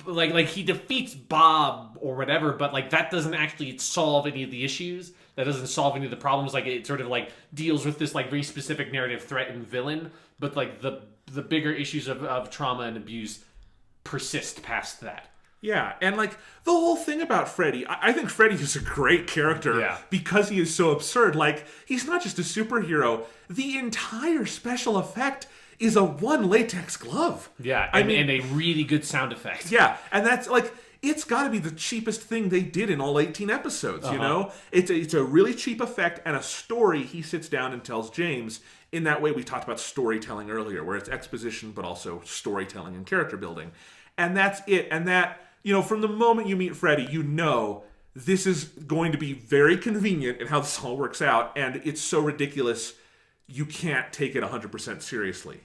like he defeats Bob or whatever, but, like, that doesn't actually solve any of the issues. That doesn't solve any of the problems. Like, it sort of, like, deals with this, like, very specific narrative threat and villain, but, like, the bigger issues of trauma and abuse persist past that. Yeah, and, like, the whole thing about Freddy, I think Freddy is a great character because he is so absurd. Like, he's not just a superhero. The entire special effect is a one latex glove. Yeah, and a really good sound effect. Yeah, and that's, like, it's got to be the cheapest thing they did in all 18 episodes, you know? It's a really cheap effect and a story he sits down and tells James. In that way, we talked about storytelling earlier, where it's exposition but also storytelling and character building. And that's it. And that, from the moment you meet Freddy, this is going to be very convenient in how this all works out, and it's so ridiculous you can't take it 100% seriously.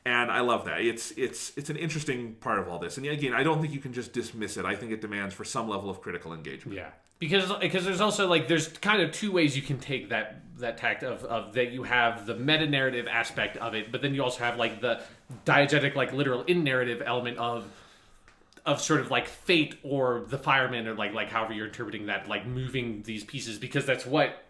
And I love that. It's an interesting part of all this. And again, I don't think you can just dismiss it. I think it demands for some level of critical engagement. Yeah. Because there's also, like, there's kind of two ways you can take that tact of that. You have the meta-narrative aspect of it, but then you also have, like, the diegetic, like, literal in-narrative element of sort of, like, fate or the fireman, or like however you're interpreting that, like, moving these pieces, because that's what,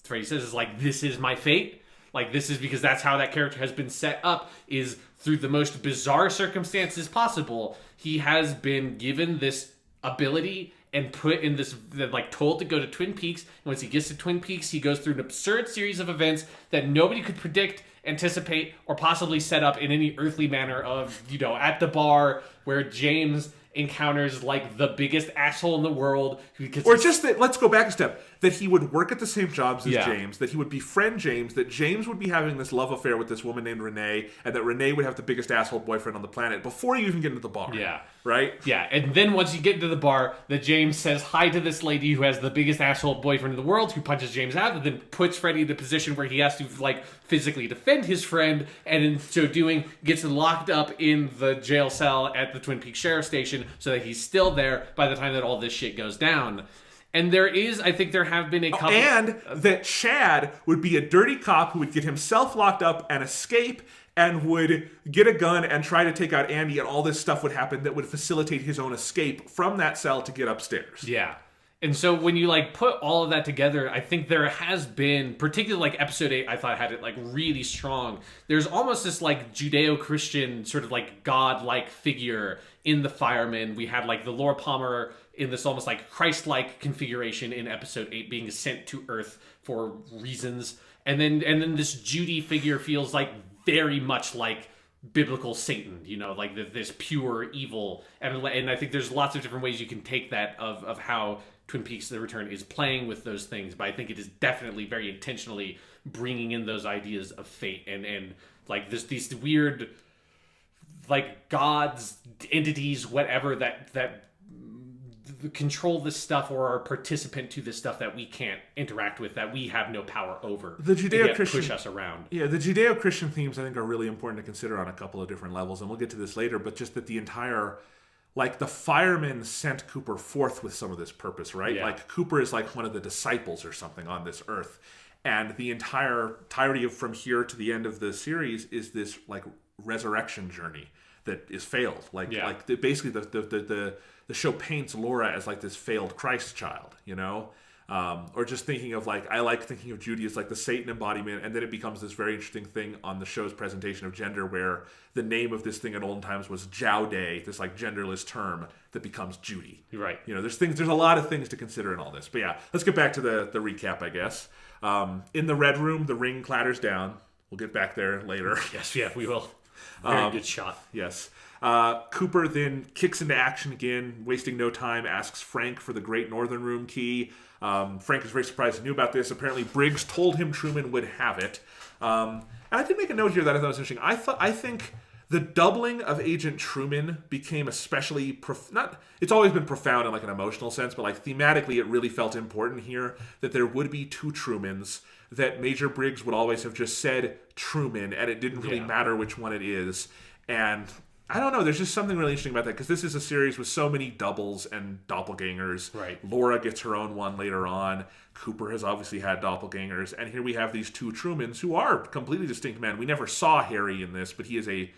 Freddy says is, like, this is my fate. Like, this is because that's how that character has been set up, is through the most bizarre circumstances possible. He has been given this ability and put in this, like, told to go to Twin Peaks. And once he gets to Twin Peaks, he goes through an absurd series of events that nobody could predict, anticipate, or possibly set up in any earthly manner of, at the bar where James encounters like the biggest asshole in the world. Or just that, let's go back a step, that he would work at the same jobs as Yeah. James, that he would befriend James, that James would be having this love affair with this woman named Renee, and that Renee would have the biggest asshole boyfriend on the planet before you even get into the bar. Yeah. Right? Yeah, and then once you get into the bar, that James says hi to this lady who has the biggest asshole boyfriend in the world, who punches James out, and then puts Freddy in a position where he has to, like, physically defend his friend, and in so doing, gets locked up in the jail cell at the Twin Peaks Sheriff Station so that he's still there by the time that all this shit goes down. And I think there have been a couple... And that Chad would be a dirty cop who would get himself locked up and escape, and would get a gun and try to take out Andy, and all this stuff would happen that would facilitate his own escape from that cell to get upstairs. Yeah. And so when you, like, put all of that together, I think there has been, particularly, like, Episode 8, I thought had it, like, really strong. There's almost this, like, Judeo-Christian sort of, like, God-like figure in the firemen. We had, like, the Laura Palmer in this almost, like, Christ-like configuration in Episode 8 being sent to Earth for reasons. And then this Judy figure feels, like, very much like biblical Satan, you know, like this pure evil. And I think there's lots of different ways you can take that of how Twin Peaks: The Return is playing with those things, but I think it is definitely very intentionally bringing in those ideas of fate and like these weird, like, gods, entities, whatever that control this stuff or are participant to this stuff that we can't interact with, that we have no power over. The Judeo-Christian push us around. Yeah, the Judeo-Christian themes I think are really important to consider on a couple of different levels, and we'll get to this later, but just that the entire, like, the firemen sent Cooper forth with some of this purpose, right? Yeah. Like, Cooper is like one of the disciples or something on this earth, and the entirety of from here to the end of the series is this, like, resurrection journey that is failed. Basically the show paints Laura as like this failed Christ child, you know? Or just thinking of, like, I like thinking of Judy as like the Satan embodiment, and then it becomes this very interesting thing on the show's presentation of gender, where the name of this thing in olden times was Jowday, this like genderless term that becomes Judy. Right. You know, there's a lot of things to consider in all this. But yeah, let's get back to the recap, I guess. In the Red Room, the ring clatters down. We'll get back there later. Yes, yeah, we will. Very good shot. Yes. Cooper then kicks into action again, wasting no time, asks Frank for the Great Northern Room key. Frank is very surprised he knew about this. Apparently, Briggs told him Truman would have it. And I did make a note here that I thought was interesting. I think the doubling of Agent Truman became especially it's always been profound in like an emotional sense, but like thematically, it really felt important here that there would be two Trumans. That Major Briggs would always have just said Truman, and it didn't really matter which one it is. And I don't know, there's just something really interesting about that, because this is a series with so many doubles and doppelgangers. Right. Laura gets her own one later on. Cooper has obviously had doppelgangers. And here we have these two Trumans who are completely distinct men. We never saw Harry in this, but he is a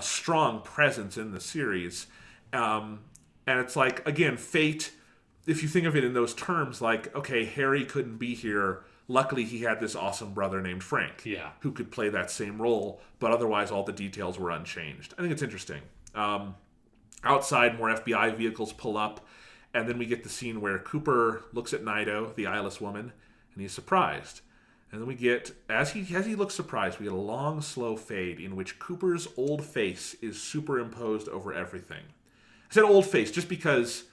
strong presence in the series. And it's like, again, fate, if you think of it in those terms, like, okay, Harry couldn't be here. Luckily, he had this awesome brother named Frank, who could play that same role, but otherwise all the details were unchanged. I think it's interesting. Outside, more FBI vehicles pull up, and then we get the scene where Cooper looks at Nido, the eyeless woman, and he's surprised. And then we get, as he looks surprised, we get a long, slow fade in which Cooper's old face is superimposed over everything. I said old face just because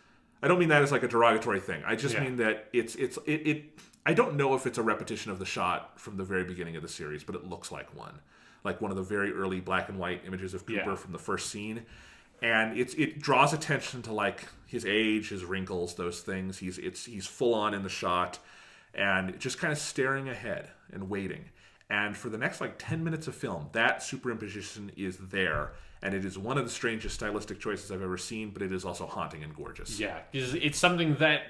I don't mean that as like a derogatory thing. I just mean that it I don't know if it's a repetition of the shot from the very beginning of the series, but it looks like one of the very early black and white images of Cooper from the first scene. And it draws attention to like his age, his wrinkles, those things. He's full on in the shot and just kind of staring ahead and waiting. And for the next like 10 minutes of film, that superimposition is there. And it is one of the strangest stylistic choices I've ever seen, but it is also haunting and gorgeous. Yeah, it's something that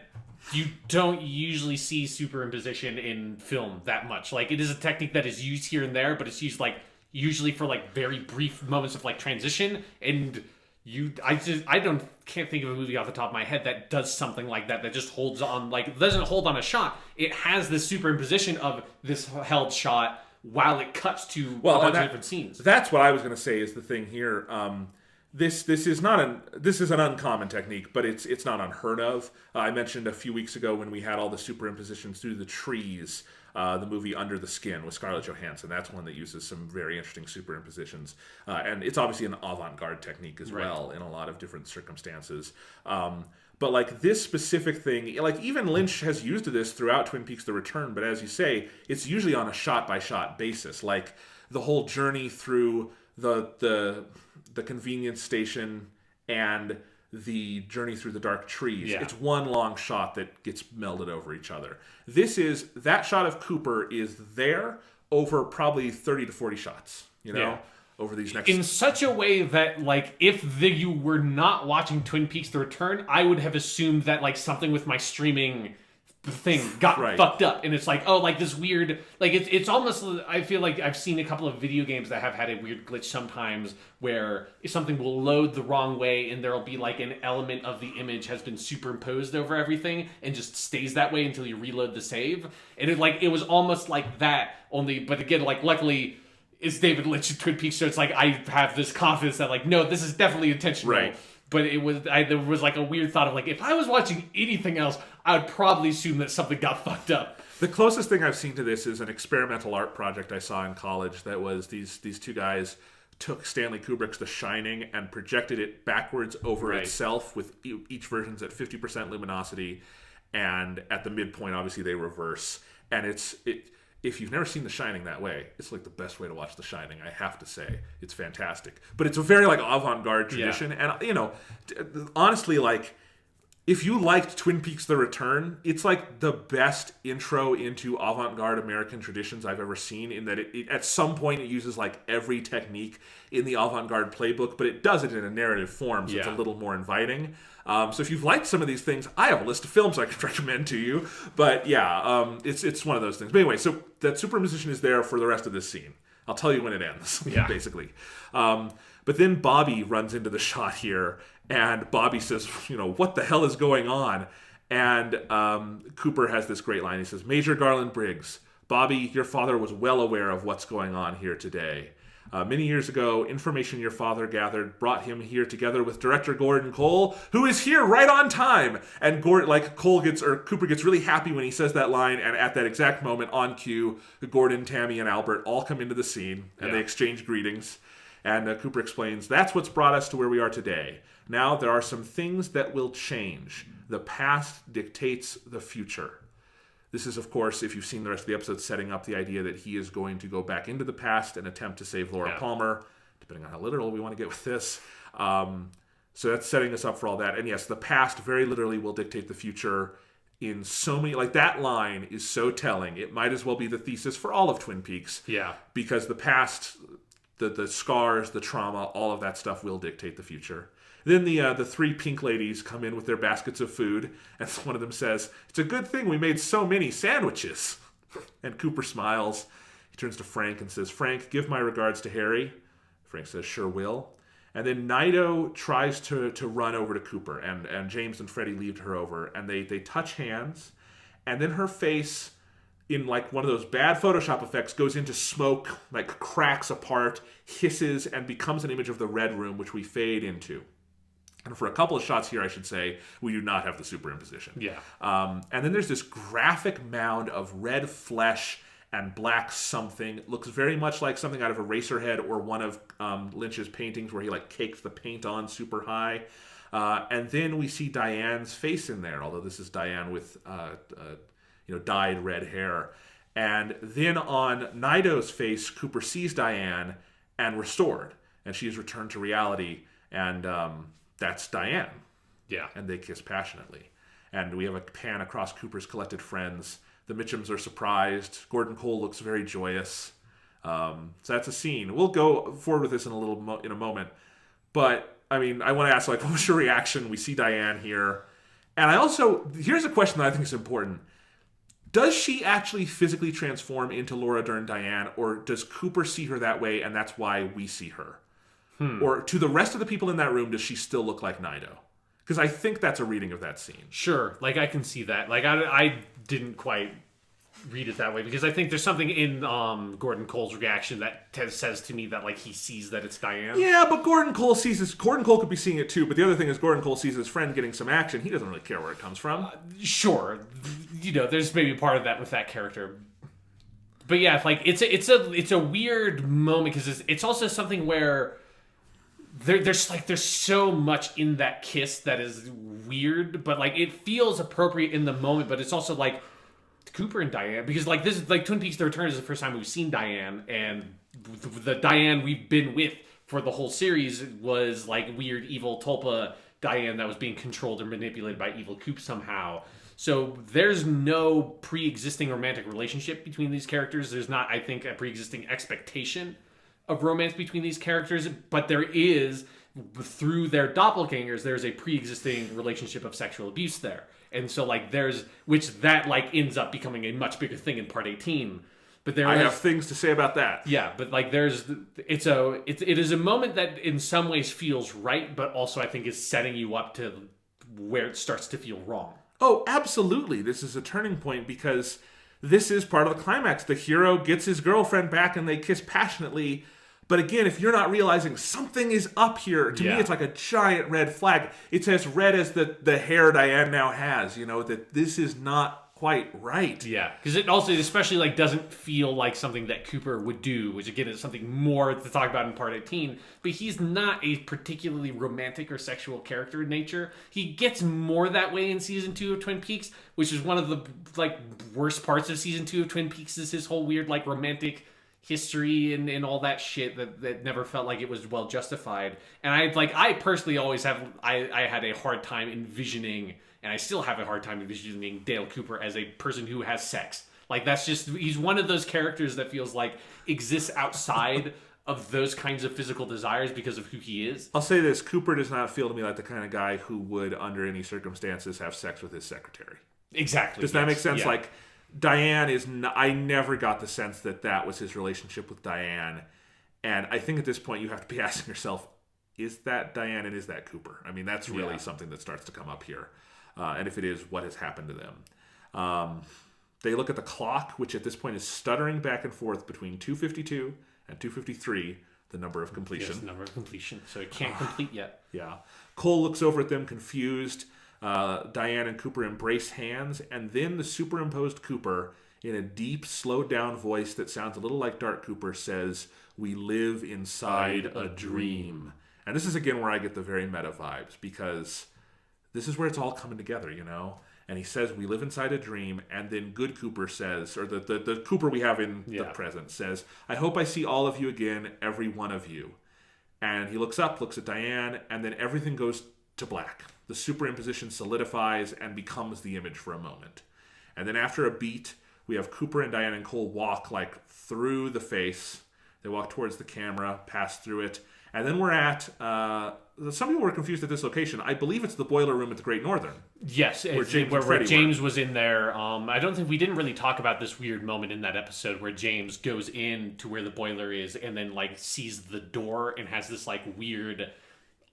you don't usually see superimposition in film that much. Like, it is a technique that is used here and there, but it's used like usually for like very brief moments of like transition. And can't think of a movie off the top of my head that does something like that just holds on, like doesn't hold on a shot. It has this superimposition of this held shot while it cuts to a bunch of different scenes. That's what I was going to say is the thing here. This is not this is an uncommon technique, but it's not unheard of. I mentioned a few weeks ago when we had all the superimpositions through the trees, the movie Under the Skin with Scarlett Johansson. That's one that uses some very interesting superimpositions, and it's obviously an avant-garde technique as well in a lot of different circumstances. But like this specific thing, like even Lynch has used this throughout Twin Peaks: The Return. But as you say, it's usually on a shot-by-shot basis, like the whole journey through the convenience station and the journey through the dark trees. Yeah. It's one long shot that gets melded over each other. That shot of Cooper is there over probably 30 to 40 shots, over these next... In such a way that, like, if you were not watching Twin Peaks: The Return, I would have assumed that, like, something with my streaming thing got fucked up, and it's like, oh, like this weird, like it's almost, I feel like I've seen a couple of video games that have had a weird glitch sometimes where something will load the wrong way and there'll be like an element of the image has been superimposed over everything and just stays that way until you reload the save, and it was almost like that, only, but again, like, luckily it's David Lynch at Twin Peaks, so it's like I have this confidence that, like, no, this is definitely intentional. Right. But there was like a weird thought of, like, if I was watching anything else, I would probably assume that something got fucked up. The closest thing I've seen to this is an experimental art project I saw in college that was these two guys took Stanley Kubrick's The Shining and projected it backwards over itself with each version's at 50% luminosity, and at the midpoint, obviously, they reverse. And if you've never seen The Shining that way, it's like the best way to watch The Shining, I have to say. It's fantastic. But it's a very like avant-garde tradition. Yeah. And, honestly, like, if you liked Twin Peaks: The Return, it's like the best intro into avant-garde American traditions I've ever seen, in that it at some point it uses like every technique in the avant-garde playbook, but it does it in a narrative form, so it's a little more inviting. So if you've liked some of these things, I have a list of films I could recommend to you. But yeah, it's one of those things. But anyway, so that superimposition is there for the rest of this scene. I'll tell you when it ends, basically. But then Bobby runs into the shot here, and Bobby says, what the hell is going on? And Cooper has this great line. He says, Major Garland Briggs, Bobby, your father was well aware of what's going on here today. Many years ago, information your father gathered brought him here together with director Gordon Cole, who is here right on time. And Cooper gets really happy when he says that line, and at that exact moment, on cue, Gordon, Tammy, and Albert all come into the scene, and they exchange greetings. And Cooper explains, that's what's brought us to where we are today. Now there are some things that will change. The past dictates the future. This is, of course, if you've seen the rest of the episode, setting up the idea that he is going to go back into the past and attempt to save Laura Palmer, depending on how literal we want to get with this. So that's setting us up for all that. And yes, the past very literally will dictate the future in so many... Like, that line is so telling. It might as well be the thesis for all of Twin Peaks. Yeah. Because the past, the scars, the trauma, all of that stuff will dictate the future. Then the three pink ladies come in with their baskets of food, and one of them says, it's a good thing we made so many sandwiches. And Cooper smiles. He turns to Frank and says, Frank, give my regards to Harry. Frank says, sure will. And then Nido tries to run over to Cooper, and James and Freddie lead her over, and they touch hands, and then her face, in like one of those bad Photoshop effects, goes into smoke, like cracks apart, hisses, and becomes an image of the Red Room, which we fade into. And for a couple of shots here, I should say, we do not have the superimposition. Yeah. And then there's this graphic mound of red flesh and black something. It looks very much like something out of Eraserhead or one of Lynch's paintings where he like caked the paint on super high. And then we see Diane's face in there, although this is Diane with dyed red hair. And then on Nido's face, Cooper sees Diane and restored, and she is returned to reality. And that's Diane. Yeah. And they kiss passionately. And we have a pan across Cooper's collected friends. The Mitchums are surprised. Gordon Cole looks very joyous. So that's a scene. We'll go forward with this in a moment. But, I mean, I want to ask, like, what was your reaction? We see Diane here. And here's a question that I think is important. Does she actually physically transform into Laura Dern Diane, or does Cooper see her that way, and that's why we see her? Or to the rest of the people in that room, does she still look like Nido? Because I think that's a reading of that scene. Sure, like I can see that. Like I didn't quite read it that way because I think there's something in Gordon Cole's reaction that says to me that like he sees that it's Diane. Yeah, but Gordon Cole could be seeing it too. But the other thing is Gordon Cole sees his friend getting some action. He doesn't really care where it comes from. Sure, there's maybe part of that with that character. But yeah, like it's a weird moment because it's also something where there's so much in that kiss that is weird, but like it feels appropriate in the moment. But it's also like Cooper and Diane, because like this is like Twin Peaks: The Return is the first time we've seen Diane, and the Diane we've been with for the whole series was like weird, evil Tulpa Diane that was being controlled or manipulated by evil Coop somehow. So there's no pre-existing romantic relationship between these characters. There's not, I think, a pre-existing expectation of romance between these characters, but there is, through their doppelgangers, there's a pre-existing relationship of sexual abuse there. And so like which like ends up becoming a much bigger thing in part 18. But I have things to say about that. Yeah, but like it is a moment that in some ways feels right, but also I think is setting you up to where it starts to feel wrong. Oh, absolutely. This is a turning point because this is part of the climax. The hero gets his girlfriend back and they kiss passionately. But again, if you're not realizing something is up here, to me it's like a giant red flag. It's as red as the hair Diane now has, that this is not quite right. Yeah, because it also especially like doesn't feel like something that Cooper would do, which again is something more to talk about in part 18. But he's not a particularly romantic or sexual character in nature. He gets more that way in season 2 of Twin Peaks, which is one of the like worst parts of season 2 of Twin Peaks is his whole weird like romantic history and all that shit that never felt like it was well justified. And I personally always I had a hard time envisioning, and I still have a hard time envisioning Dale Cooper as a person who has sex. Like that's just, he's one of those characters that feels like exists outside of those kinds of physical desires because of who he is. I'll say this, Cooper does not feel to me like the kind of guy who would under any circumstances have sex with his secretary. Exactly. Does that make sense? Yeah. Like Diane is I never got the sense that was his relationship with Diane. And I think at this point you have to be asking yourself, is that Diane and is that Cooper? I mean, that's really something that starts to come up here. And if it is, what has happened to them? They look at the clock, which at this point is stuttering back and forth between 2:52 and 2:53, the number of completion. Yes, number of completion. So it can't complete yet. Yeah. Cole looks over at them confused. Diane and Cooper embrace hands, and then the superimposed Cooper, in a deep, slowed down voice that sounds a little like Dark Cooper, says, "We live inside a dream." And this is again where I get the very meta vibes, because this is where it's all coming together, And he says, "We live inside a dream," and then good Cooper says, or the Cooper we have in the present says, "I hope I see all of you again, every one of you." And he looks up, looks at Diane, and then everything goes to black. The superimposition solidifies and becomes the image for a moment. And then after a beat, we have Cooper and Diane and Cole walk like through the face. They walk towards the camera, pass through it. And then we're at, some people were confused at this location. I believe it's the boiler room at the Great Northern. Yes, where James was in there. I don't think we didn't really talk about this weird moment in that episode where James goes in to where the boiler is and then like sees the door and has this like weird,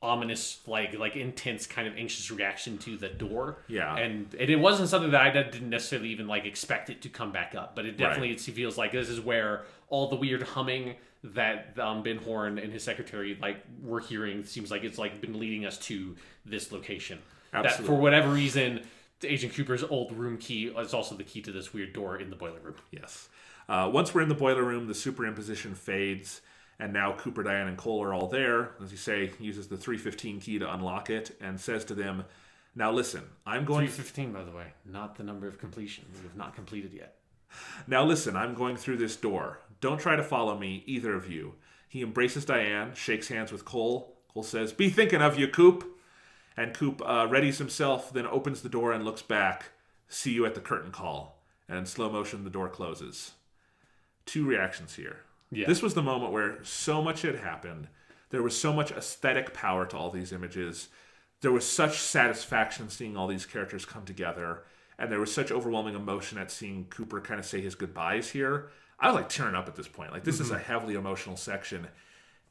ominous, like intense kind of anxious reaction to the door. Yeah. And it wasn't something that I didn't necessarily even like expect it to come back up, but it definitely it feels like this is where all the weird humming that Ben Horne and his secretary were hearing seems like it's like been leading us to this location. Absolutely. That for whatever reason, Agent Cooper's old room key is also the key to this weird door in the boiler room. Yes. Once we're in the boiler room, the superimposition fades, and now Cooper, Diane, and Cole are all there. As you say, he uses the 315 key to unlock it and says to them, "Now listen, I'm going..." 315, by the way, not the number of completion. We have not completed yet. "Now listen, I'm going through this door. Don't try to follow me, either of you." He embraces Diane, shakes hands with Cole. Cole says, "Be thinking of you, Coop." And Coop readies himself, then opens the door and looks back. "See you at the curtain call." And in slow motion, the door closes. Two reactions here. Yeah. This was the moment where so much had happened. There was so much aesthetic power to all these images. There was such satisfaction seeing all these characters come together. And there was such overwhelming emotion at seeing Cooper kind of say his goodbyes here. I was like tearing up at this point. Like, this is a heavily emotional section.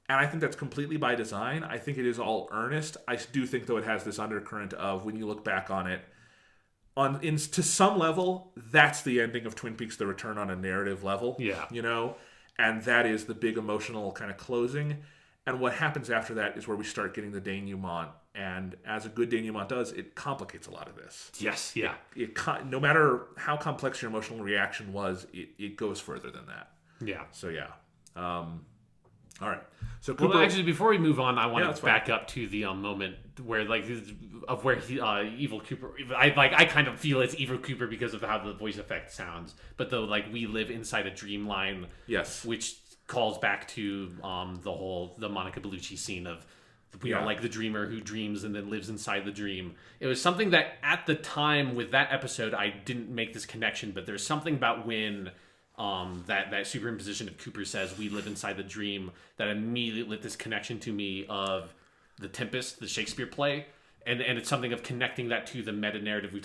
And I think that's completely by design. I think it is all earnest. I do think, though, it has this undercurrent of, when you look back on it, to some level, that's the ending of Twin Peaks: The Return on a narrative level. Yeah. And that is the big emotional kind of closing. And what happens after that is where we start getting the denouement. And as a good denouement does, it complicates a lot of this. Yes, yeah. No matter how complex your emotional reaction was, it goes further than that. Yeah. So, yeah. All right. So Cooper, well, actually, before we move on, I want to back up to the moment where, like, evil Cooper. I kind of feel it's evil Cooper because of how the voice effect sounds. But though, like, we live inside a dream line, yes, which calls back to the Monica Bellucci scene of we are like the dreamer who dreams and then lives inside the dream. It was something that at the time with that episode I didn't make this connection, but there's something about when that superimposition of Cooper says we live inside the dream that immediately lit this connection to me of The Tempest, the Shakespeare play. And it's something of connecting that to the meta narrative we're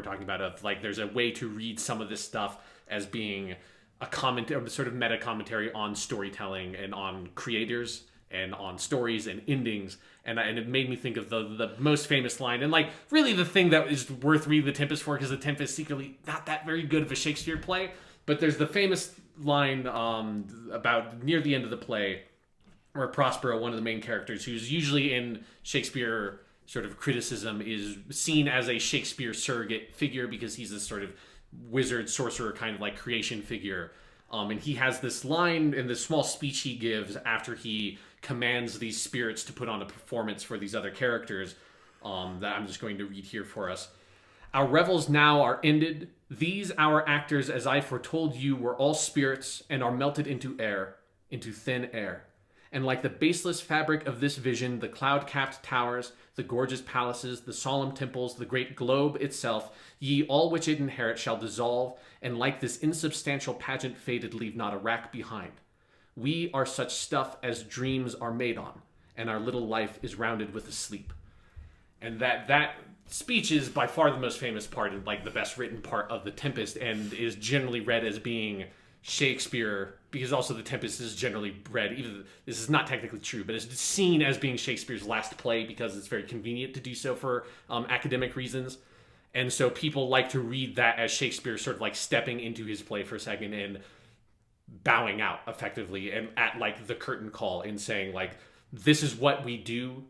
talking about of like there's a way to read some of this stuff as being a commentary, sort of meta commentary on storytelling and on creators and on stories and endings, and it made me think of the most famous line, and like really the thing that is worth reading The Tempest for, because The Tempest is secretly not that very good of a Shakespeare play, but there's the famous line about near the end of the play where Prospero, one of the main characters, who's usually in Shakespeare sort of criticism, is seen as a Shakespeare surrogate figure because he's this sort of wizard, sorcerer kind of like creation figure. And he has this line in this small speech he gives after he commands these spirits to put on a performance for these other characters that I'm just going to read here for us. Our revels now are ended. These our actors, as I foretold you, were all spirits and are melted into air, into thin air. And like the baseless fabric of this vision, the cloud-capped towers, the gorgeous palaces, the solemn temples, the great globe itself, ye all which it inherit shall dissolve, and like this insubstantial pageant faded, leave not a rack behind. We are such stuff as dreams are made on, and our little life is rounded with a sleep. And that speech is by far the most famous part and like the best written part of The Tempest, and is generally read as being Shakespeare, because also The Tempest is generally read, even this is not technically true, but it's seen as being Shakespeare's last play because it's very convenient to do so for academic reasons. And so people like to read that as Shakespeare sort of like stepping into his play for a second and bowing out effectively and at like the curtain call and saying like, this is what we do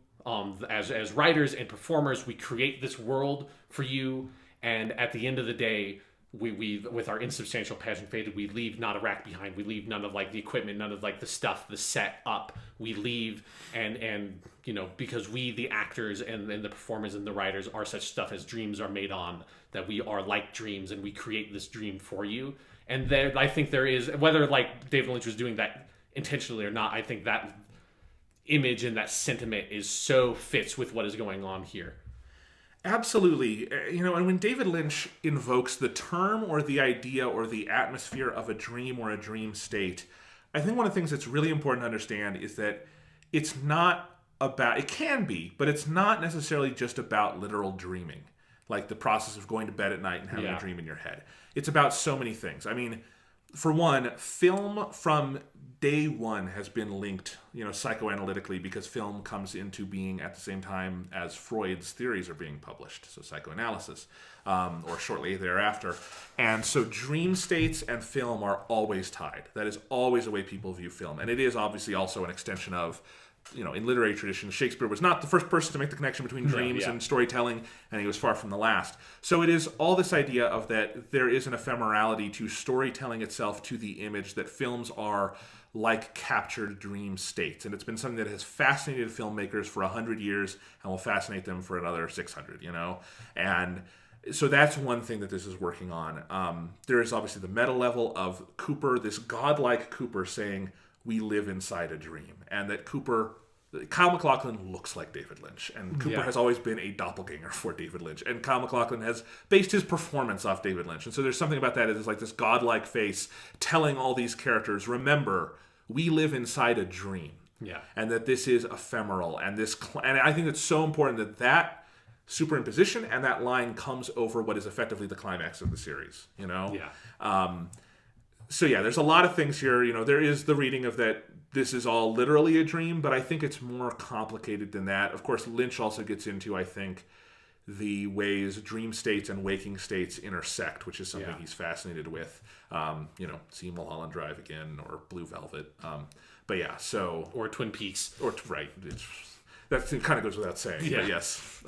as writers and performers. We create this world for you, and at the end of the day, we with our insubstantial pageant faded, we leave not a rack behind. We leave none of like the equipment, none of like the stuff, the set up. We leave and you know, because we the actors and the performers and the writers are such stuff as dreams are made on, that we are like dreams and we create this dream for you. And there, I think there is, whether like David Lynch was doing that intentionally or not, I think that image and that sentiment is so fits with what is going on here. Absolutely. You know, and when David Lynch invokes the term or the idea or the atmosphere of a dream or a dream state, I think one of the things that's really important to understand is that it's not about, it can be, but it's not necessarily just about literal dreaming, like the process of going to bed at night and having a dream in your head. It's about so many things. I mean, for one, film from day one has been linked, you know, psychoanalytically, because film comes into being at the same time as Freud's theories are being published, so psychoanalysis, or shortly thereafter. And so dream states and film are always tied. That is always the way people view film. And it is obviously also an extension of, you know, in literary tradition, Shakespeare was not the first person to make the connection between dreams and storytelling, and he was far from the last. So it is all this idea of that there is an ephemerality to storytelling itself, to the image, that films are like captured dream states. And it's been something that has fascinated filmmakers for 100 years and will fascinate them for another 600, you know? And so that's one thing that this is working on. There is obviously the meta level of Cooper, this godlike Cooper saying, we live inside a dream. And that Kyle MacLachlan looks like David Lynch. And Cooper has always been a doppelganger for David Lynch. And Kyle MacLachlan has based his performance off David Lynch. And so there's something about that. It's like this godlike face telling all these characters, remember, we live inside a dream. Yeah. And that this is ephemeral. And and I think it's so important that superimposition and that line comes over what is effectively the climax of the series, you know? Yeah. So yeah, there's a lot of things here. You know, there is the reading of that this is all literally a dream, but I think it's more complicated than that. Of course, Lynch also gets into, I think, the ways dream states and waking states intersect, which is something he's fascinated with. See Mulholland Drive again, or Blue Velvet. But yeah, so... Or Twin Peaks. Right. That kind of goes without saying, but yes.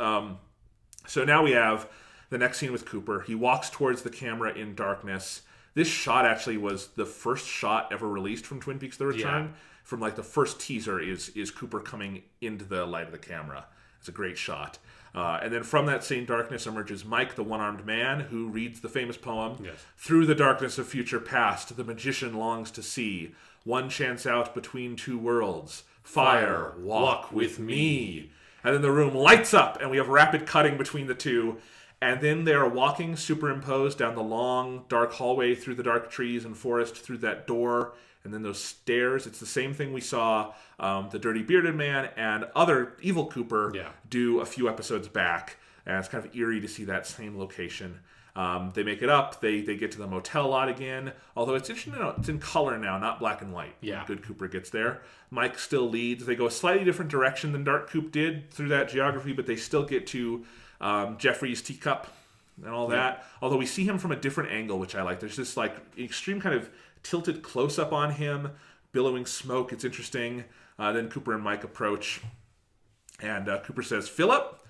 So now we have the next scene with Cooper. He walks towards the camera in darkness. This shot actually was the first shot ever released from Twin Peaks: The Return. Yeah. From like the first teaser is Cooper coming into the light of the camera. It's a great shot. And then from that same darkness emerges Mike, the one-armed man, who reads the famous poem, "Through the darkness of future past, the magician longs to see one chance out between two worlds. Fire, walk with me." And then the room lights up, and we have rapid cutting between the two. And then they are walking superimposed down the long, dark hallway through the dark trees and forest, through that door, and then those stairs. It's the same thing we saw the Dirty Bearded Man and other Evil Cooper do a few episodes back. And it's kind of eerie to see that same location. They make it up. They get to the motel lot again. Although it's interesting to know, it's in color now, not black and white. Yeah. When Good Cooper gets there. Mike still leads. They go a slightly different direction than Dark Coop did through that geography, but they still get to Jeffrey's teacup and all that. Although we see him from a different angle, which I like. There's this like extreme kind of tilted close-up on him, billowing smoke. It's interesting. Then Cooper and Mike approach, and Cooper says, "Philip?"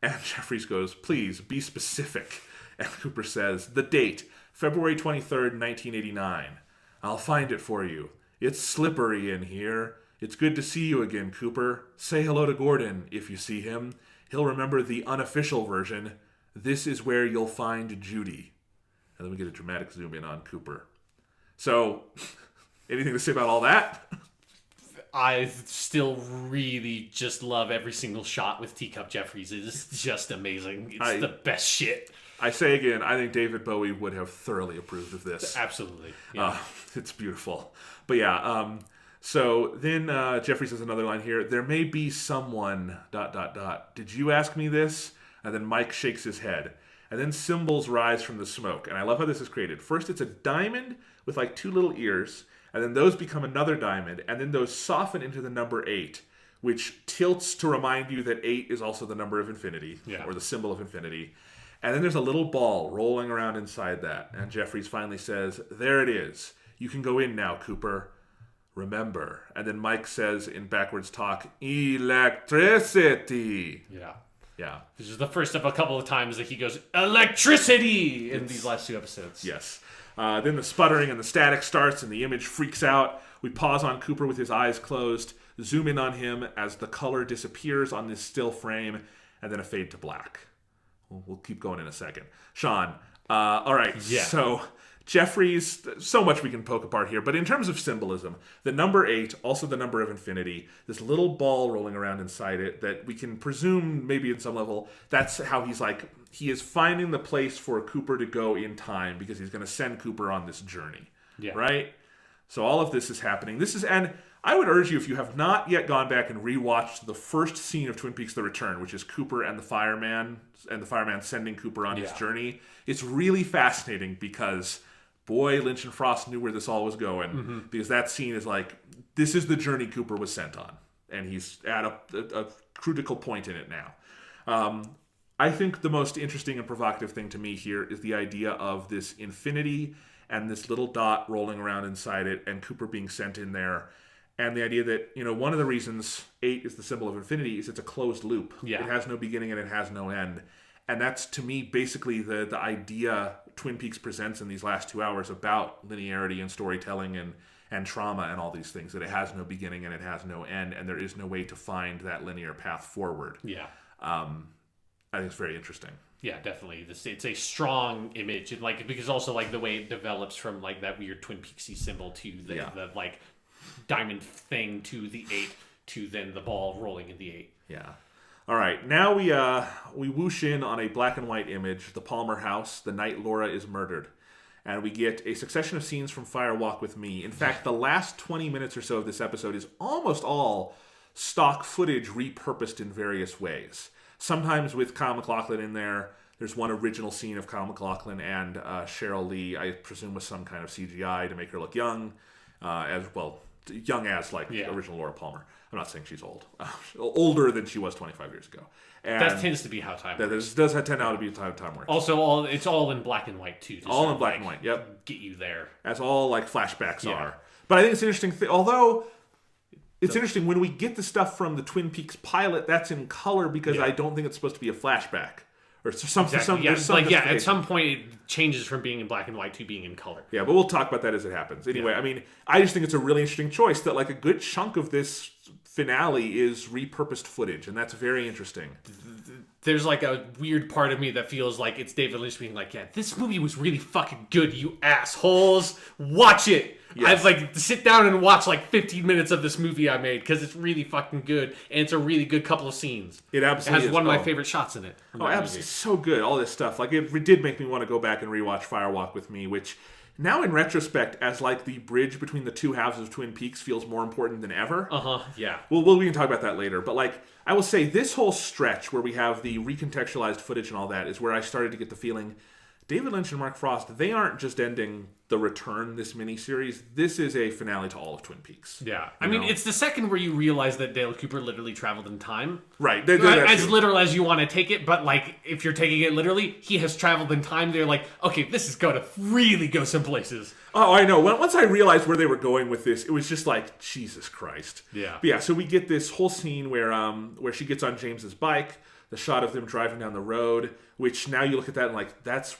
And Jeffries goes, "Please, be specific." And Cooper says, "The date, February 23rd, 1989. I'll find it for you. It's slippery in here. It's good to see you again, Cooper. Say hello to Gordon, if you see him. He'll remember the unofficial version. This is where you'll find Judy." And then we get a dramatic zoom in on Cooper. So, anything to say about all that? I still really just love every single shot with Teacup Jeffries. It's just amazing. It's the best shit. I say again, I think David Bowie would have thoroughly approved of this. Absolutely. Yeah. It's beautiful. But yeah, so then Jeffrey says another line here. "There may be someone... ... Did you ask me this?" And then Mike shakes his head. And then symbols rise from the smoke. And I love how this is created. First, it's a diamond with like two little ears. And then those become another diamond. And then those soften into the number 8, which tilts to remind you that 8 is also the number of infinity, or the symbol of infinity. And then there's a little ball rolling around inside that. And Jeffries finally says, "There it is. You can go in now, Cooper. Remember." And then Mike says in backwards talk, "Electricity." Yeah. This is the first of a couple of times that he goes, "Electricity!" in these last 2 episodes. Yes. Then the sputtering and the static starts and the image freaks out. We pause on Cooper with his eyes closed, zoom in on him as the color disappears on this still frame, and then a fade to black. We'll keep going in a second. Sean, all right, so Jeffries, so much we can poke apart here, but in terms of symbolism, the number 8, also the number of infinity, this little ball rolling around inside it that we can presume maybe in some level, that's how he is finding the place for Cooper to go in time because he's going to send Cooper on this journey, right? So all of this is happening. And I would urge you, if you have not yet gone back and rewatched the first scene of Twin Peaks: The Return, which is Cooper and the fireman sending Cooper on his journey, it's really fascinating because, boy, Lynch and Frost knew where this all was going, because that scene is like, this is the journey Cooper was sent on, and he's at a critical point in it now. I think the most interesting and provocative thing to me here is the idea of this infinity and this little dot rolling around inside it and Cooper being sent in there. And the idea that, one of the reasons 8 is the symbol of infinity is it's a closed loop. Yeah. It has no beginning and it has no end. And that's, to me, basically the idea Twin Peaks presents in these last 2 hours about linearity and storytelling and trauma and all these things, that it has no beginning and it has no end, and there is no way to find that linear path forward. Yeah. I think it's very interesting. Yeah, definitely. It's a strong image, and because also the way it develops from that weird Twin Peaksy symbol to the diamond thing to the 8 to then the ball rolling in the 8. Yeah. All right. Now we whoosh in on a black and white image, the Palmer house, the night Laura is murdered. And we get a succession of scenes from Fire Walk with Me. In fact, the last 20 minutes or so of this episode is almost all stock footage repurposed in various ways. Sometimes with Kyle MacLachlan in there. There's one original scene of Kyle MacLachlan and Cheryl Lee, I presume with some kind of CGI to make her look young. As well, young as like original Laura Palmer. I'm not saying she's old. Older than she was 25 years ago. And that tends to be how time works. That does tend now to be how time works. Also, it's all in black and white, too. All in black and white, yep. Get you there. As all, like, flashbacks are. But I think it's an interesting although, it's interesting, when we get the stuff from the Twin Peaks pilot, that's in color because I don't think it's supposed to be a flashback. Or something. At some point it changes from being in black and white to being in color. Yeah, but we'll talk about that as it happens. Anyway, I mean, I just think it's a really interesting choice that like a good chunk of this finale is repurposed footage, and that's very interesting. There's like a weird part of me that feels like it's David Lynch being like, yeah, this movie was really fucking good, you assholes. Watch it. Yes. I've like sit down and watch like 15 minutes of this movie I made because it's really fucking good and it's a really good couple of scenes. It absolutely has one of my favorite shots in it. Absolutely, so good. All this stuff, like it did make me want to go back and rewatch Firewalk with Me, which now in retrospect, as like the bridge between the two halves of Twin Peaks, feels more important than ever. Yeah. Well, we can talk about that later. But like I will say, this whole stretch where we have the recontextualized footage and all that is where I started to get the feeling David Lynch and Mark Frost, they aren't just ending The Return, this miniseries. This is a finale to all of Twin Peaks. Yeah. I mean, it's the second where you realize that Dale Cooper literally traveled in time. Right. As literal as you want to take it, but like, if you're taking it literally, he has traveled in time. They're like, okay, this is going to really go some places. Oh, I know. Once I realized where they were going with this, it was just like, Jesus Christ. Yeah. But yeah, so we get this whole scene where she gets on James's bike, the shot of them driving down the road, which now you look at that and like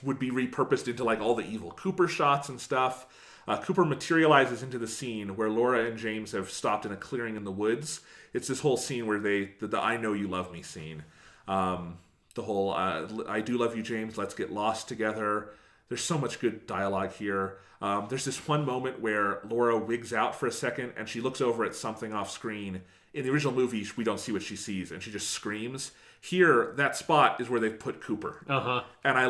would be repurposed into like all the evil Cooper shots and stuff. Cooper materializes into the scene where Laura and James have stopped in a clearing in the woods. It's this whole scene where the I know you love me scene. The whole I do love you, James, let's get lost together. There's so much good dialogue here. There's this one moment where Laura wigs out for a second and she looks over at something off screen. In the original movie, we don't see what she sees and she just screams. Here, that spot is where they've put Cooper. And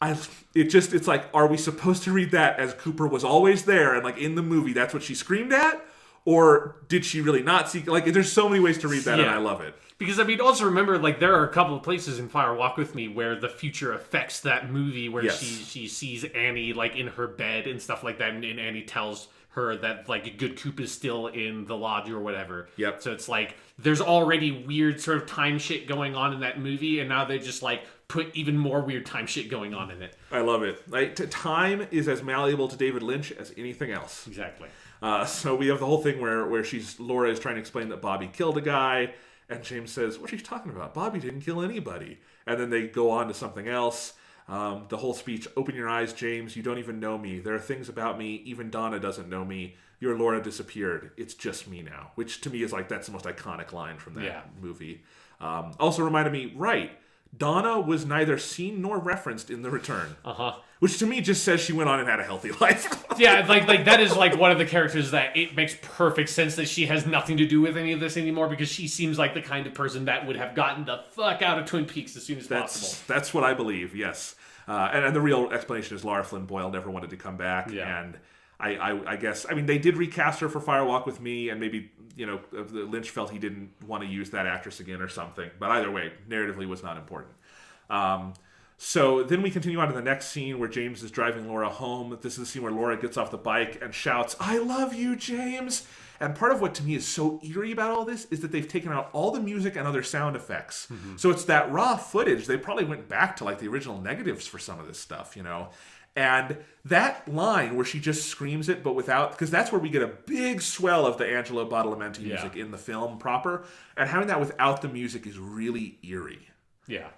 it's like, are we supposed to read that as Cooper was always there and like in the movie that's what she screamed at? Or did she really not see? Like, there's so many ways to read that and I love it. Because, I mean, also remember, like, there are a couple of places in Fire Walk With Me where the future affects that movie, where she sees Annie, like, in her bed and stuff like that, and Annie tells her that, like, a good Coop is still in the lodge or whatever. Yep. So it's like, there's already weird sort of time shit going on in that movie, and now they just, like, put even more weird time shit going on in it. I love it. Like, time is as malleable to David Lynch as anything else. Exactly. So we have the whole thing where Laura is trying to explain that Bobby killed a guy, and James says, what are you talking about? Bobby didn't kill anybody. And then they go on to something else. The whole speech, open your eyes, James, you don't even know me. There are things about me, even Donna doesn't know me. Your Laura disappeared. It's just me now. Which to me is like, that's the most iconic line from that movie. Also reminded me, Donna was neither seen nor referenced in The Return. Which to me just says she went on and had a healthy life. Yeah, like that is like one of the characters that it makes perfect sense that she has nothing to do with any of this anymore, because she seems like the kind of person that would have gotten the fuck out of Twin Peaks as soon as possible. That's what I believe, yes. And the real explanation is Lara Flynn Boyle never wanted to come back. Yeah. And I guess, I mean, they did recast her for Fire Walk With Me, and maybe, Lynch felt he didn't want to use that actress again or something. But either way, narratively was not important. So then we continue on to the next scene where James is driving Laura home. This is the scene where Laura gets off the bike and shouts, I love you, James! And part of what to me is so eerie about all this is that they've taken out all the music and other sound effects. So it's that raw footage. They probably went back to like the original negatives for some of this stuff, And that line where she just screams it, but without, because that's where we get a big swell of the Angelo Badalamenti music in the film proper. And having that without the music is really eerie. Yeah.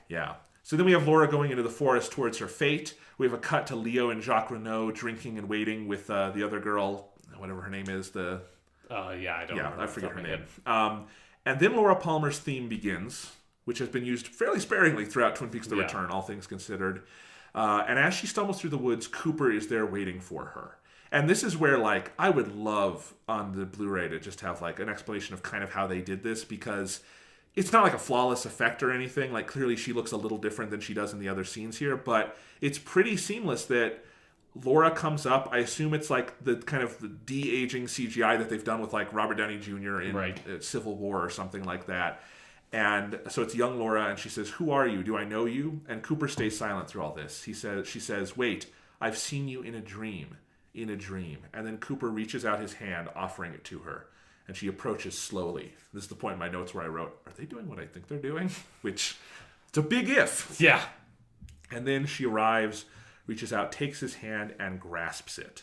So then we have Laura going into the forest towards her fate. We have a cut to Leo and Jacques Renault drinking and waiting with the other girl, whatever her name is. I forget her name. And then Laura Palmer's theme begins, which has been used fairly sparingly throughout Twin Peaks: The Return, all things considered. And as she stumbles through the woods, Cooper is there waiting for her. And this is where, like, I would love on the Blu-ray to just have, like, an explanation of kind of how they did this, because it's not like a flawless effect or anything. Like, clearly she looks a little different than she does in the other scenes here, but it's pretty seamless that Laura comes up. I assume it's like the kind of the de-aging CGI that they've done with, like, Robert Downey Jr. in Civil War or something like that. And so it's young Laura, and she says, who are you? Do I know you? And Cooper stays silent through all this. She says, wait, I've seen you in a dream. in a dream. And then Cooper reaches out his hand, offering it to her. And she approaches slowly. This is the point in my notes where I wrote, are they doing what I think they're doing? Which, it's a big if. Yeah. And then she arrives, reaches out, takes his hand, and grasps it.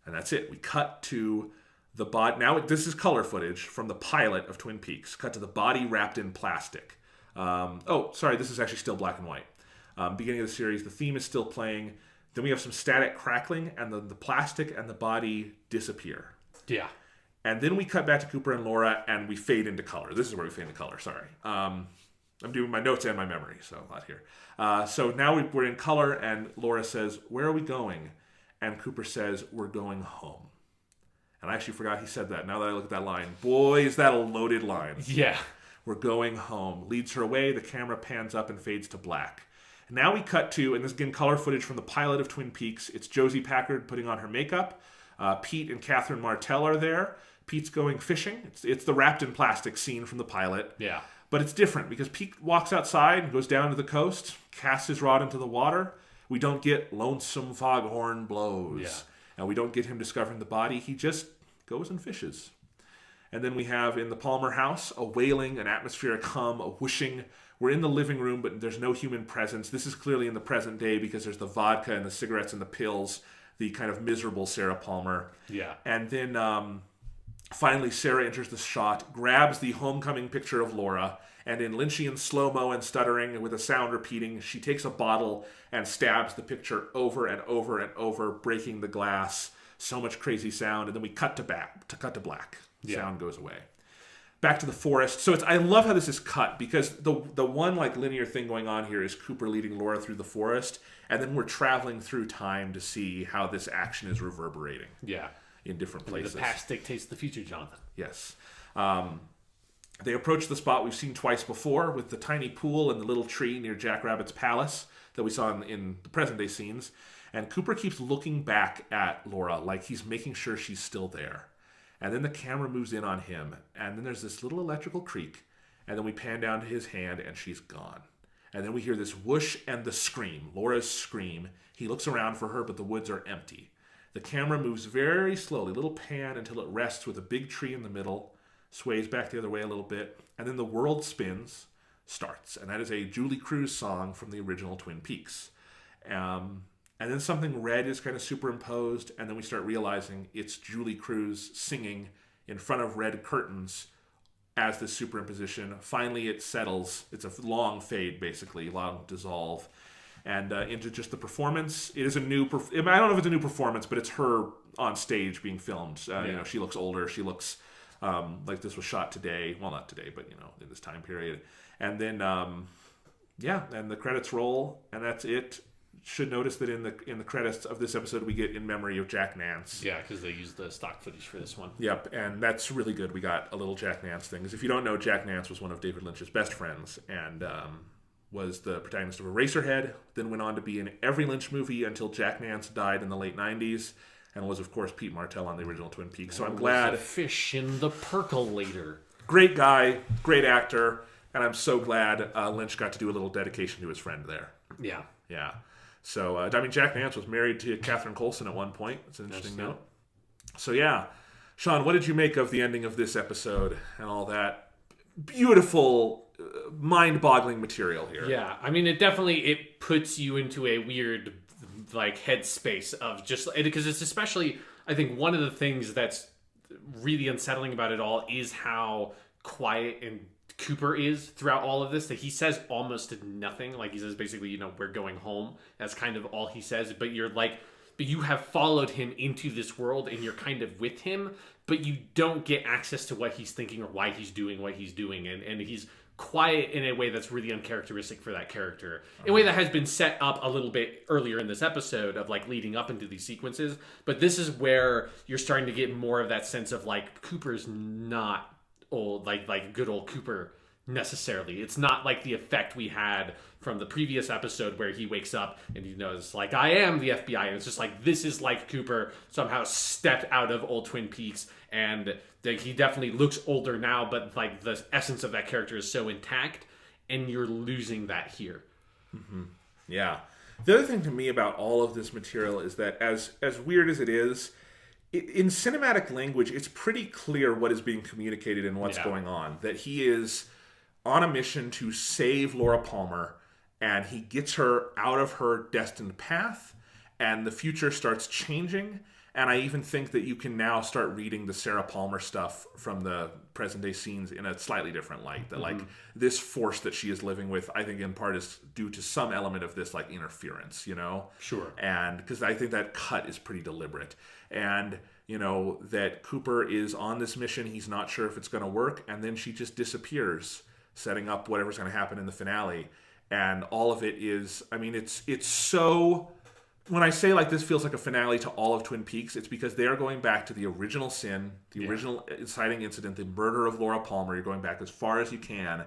And that's it. We cut to the body. Now, this is color footage from the pilot of Twin Peaks. Cut to the body wrapped in plastic. This is actually still black and white. Beginning of the series, the theme is still playing. Then we have some static crackling, and the plastic and the body disappear. Yeah. And then we cut back to Cooper and Laura, and we fade into color. This is where we fade into color, sorry. I'm doing my notes and my memory, so a lot here. So now we're in color, and Laura says, where are we going? And Cooper says, we're going home. And I actually forgot he said that. Now that I look at that line, boy, is that a loaded line. Yeah. We're going home. Leads her away. The camera pans up and fades to black. And now we cut to, and this is again color footage from the pilot of Twin Peaks. It's Josie Packard putting on her makeup. Pete and Catherine Martell are there. Pete's going fishing. It's the wrapped in plastic scene from the pilot. Yeah. But it's different because Pete walks outside and goes down to the coast, casts his rod into the water. We don't get lonesome foghorn blows. Yeah. And we don't get him discovering the body. He just goes and fishes. And then we have in the Palmer house a wailing, an atmospheric hum, a whooshing. We're in the living room, but there's no human presence. This is clearly in the present day because there's the vodka and the cigarettes and the pills, the kind of miserable Sarah Palmer. Yeah. And then finally Sarah enters the shot, grabs the homecoming picture of Laura, and in Lynchian slow-mo and stuttering with a sound repeating, she takes a bottle and stabs the picture over and over and over, breaking the glass. So much crazy sound, and then we cut to black. Yeah. Sound goes away. Back to the forest. So I love how this is cut because the one like linear thing going on here is Cooper leading Laura through the forest, and then we're traveling through time to see how this action is reverberating. Yeah. In different places. The past dictates the future, Jonathan. Yes. They approach the spot we've seen twice before with the tiny pool and the little tree near Jack Rabbit's palace that we saw in the present day scenes. And Cooper keeps looking back at Laura like he's making sure she's still there. And then the camera moves in on him. And then there's this little electrical creak. And then we pan down to his hand and she's gone. And then we hear this whoosh and the scream, Laura's scream. He looks around for her, but the woods are empty. The camera moves very slowly, little pan until it rests with a big tree in the middle, sways back the other way a little bit, and then the world spins, starts. And that is a Julie Cruz song from the original Twin Peaks. And then something red is kind of superimposed, and then we start realizing it's Julie Cruz singing in front of red curtains as this superimposition. Finally, it settles. It's a long fade, basically, long dissolve. And into just the performance. It is a new... I don't know if it's a new performance, but it's her on stage being filmed. You know, she looks older. She looks like this was shot today. Well, not today, but, you know, in this time period. And then, and the credits roll, and that's it. Should notice that in the credits of this episode, we get In Memory of Jack Nance. Yeah, because they used the stock footage for this one. Yep, and that's really good. We got a little Jack Nance thing. If you don't know, Jack Nance was one of David Lynch's best friends, and was the protagonist of Eraserhead, then went on to be in every Lynch movie until Jack Nance died in the late 90s, and was, of course, Pete Martell on the original Twin Peaks. So I'm glad... Fish in the percolator. Great guy, great actor, and I'm so glad Lynch got to do a little dedication to his friend there. Yeah. Yeah. So, I mean, Jack Nance was married to Catherine Coulson at one point. It's an interesting note. So, yeah. Sean, what did you make of the ending of this episode and all that beautiful, mind-boggling material here? Yeah, I mean, it puts you into a weird, like, headspace of just... Because it's especially, I think, one of the things that's really unsettling about it all is how quiet and Cooper is throughout all of this, that he says almost nothing. Like, he says basically, you know, we're going home. That's kind of all he says. But you're like, but you have followed him into this world and you're kind of with him, but you don't get access to what he's thinking or why he's doing what he's doing. And he's quiet in a way that's really uncharacteristic for that character. In a way that has been set up a little bit earlier in this episode of like leading up into these sequences. But this is where you're starting to get more of that sense of like, Cooper's not old, like good old Cooper necessarily. It's not like the effect we had from the previous episode where he wakes up and he knows like, I am the FBI, and it's just like, this is like Cooper somehow stepped out of old Twin Peaks, and like, he definitely looks older now, but like the essence of that character is so intact, and you're losing that here. Mm-hmm. Yeah. The other thing to me about all of this material is that as weird as it is, in cinematic language, it's pretty clear what is being communicated and what's going on. That he is on a mission to save Laura Palmer, and he gets her out of her destined path, and the future starts changing. And I even think that you can now start reading the Sarah Palmer stuff from the present day scenes in a slightly different light. That like this force that she is living with, I think in part is due to some element of this like interference, you know? Sure. And because I think that cut is pretty deliberate. And, you know, that Cooper is on this mission, he's not sure if it's going to work, and then she just disappears, setting up whatever's going to happen in the finale. And all of it is, I mean, it's so... When I say like this feels like a finale to all of Twin Peaks, it's because they are going back to the original sin, the original inciting incident, the murder of Laura Palmer. You're going back as far as you can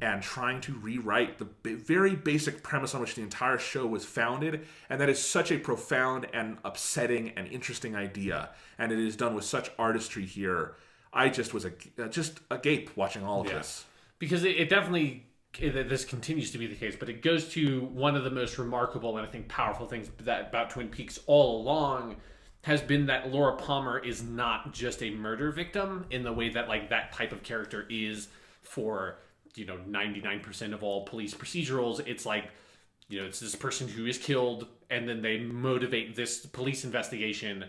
and trying to rewrite the very basic premise on which the entire show was founded. And that is such a profound and upsetting and interesting idea. And it is done with such artistry here. I just was just agape watching all of this. Because it definitely... This continues to be the case, but it goes to one of the most remarkable and I think powerful things that about Twin Peaks all along has been that Laura Palmer is not just a murder victim in the way that like that type of character is for, you know, 99% of all police procedurals. It's like, you know, it's this person who is killed and then they motivate this police investigation.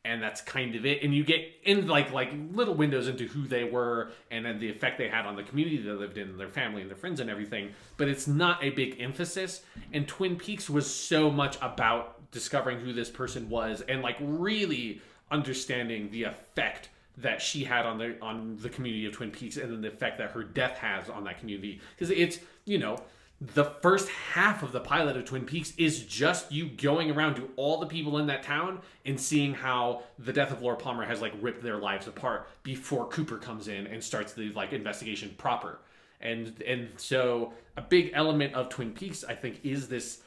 And that's kind of it. And you get in like little windows into who they were and then the effect they had on the community they lived in, their family and their friends and everything. But it's not a big emphasis. And Twin Peaks was so much about discovering who this person was and like really understanding the effect that she had on the community of Twin Peaks and then the effect that her death has on that community. Because it's, you know... The first half of the pilot of Twin Peaks is just you going around to all the people in that town and seeing how the death of Laura Palmer has like ripped their lives apart before Cooper comes in and starts the like investigation proper. And so a big element of Twin Peaks, I think, is this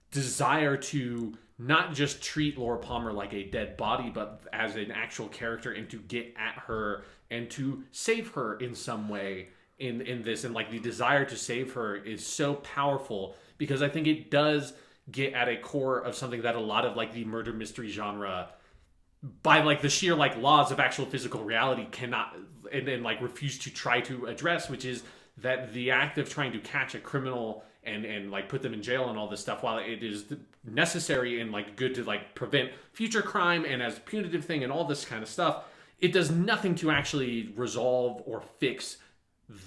desire to not just treat Laura Palmer like a dead body, but as an actual character and to get at her and to save her in some way. In this, and like the desire to save her is so powerful because I think it does get at a core of something that a lot of like the murder mystery genre, by like the sheer like laws of actual physical reality, cannot and like refuse to try to address, which is that the act of trying to catch a criminal and like put them in jail and all this stuff, while it is necessary and like good to like prevent future crime and as a punitive thing and all this kind of stuff, it does nothing to actually resolve or fix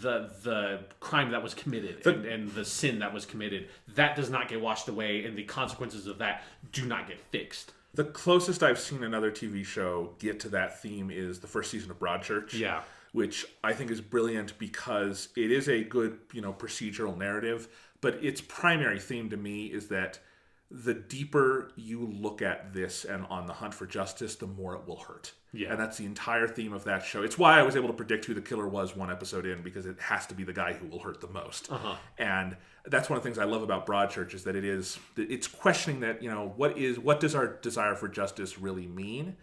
the crime that was committed and the sin that was committed. That does not get washed away, and the consequences of that do not get fixed. The closest I've seen another TV show get to that theme is the first season of Broadchurch. Yeah. Which I think is brilliant because it is a good, you know, procedural narrative, but its primary theme to me is that the deeper you look at this and on the hunt for justice, the more it will hurt. Yeah. And that's the entire theme of that show. It's why I was able to predict who the killer was one episode in, because it has to be the guy who will hurt the most. And that's one of the things I love about Broadchurch is that it's questioning that, you know, what does our desire for justice really mean?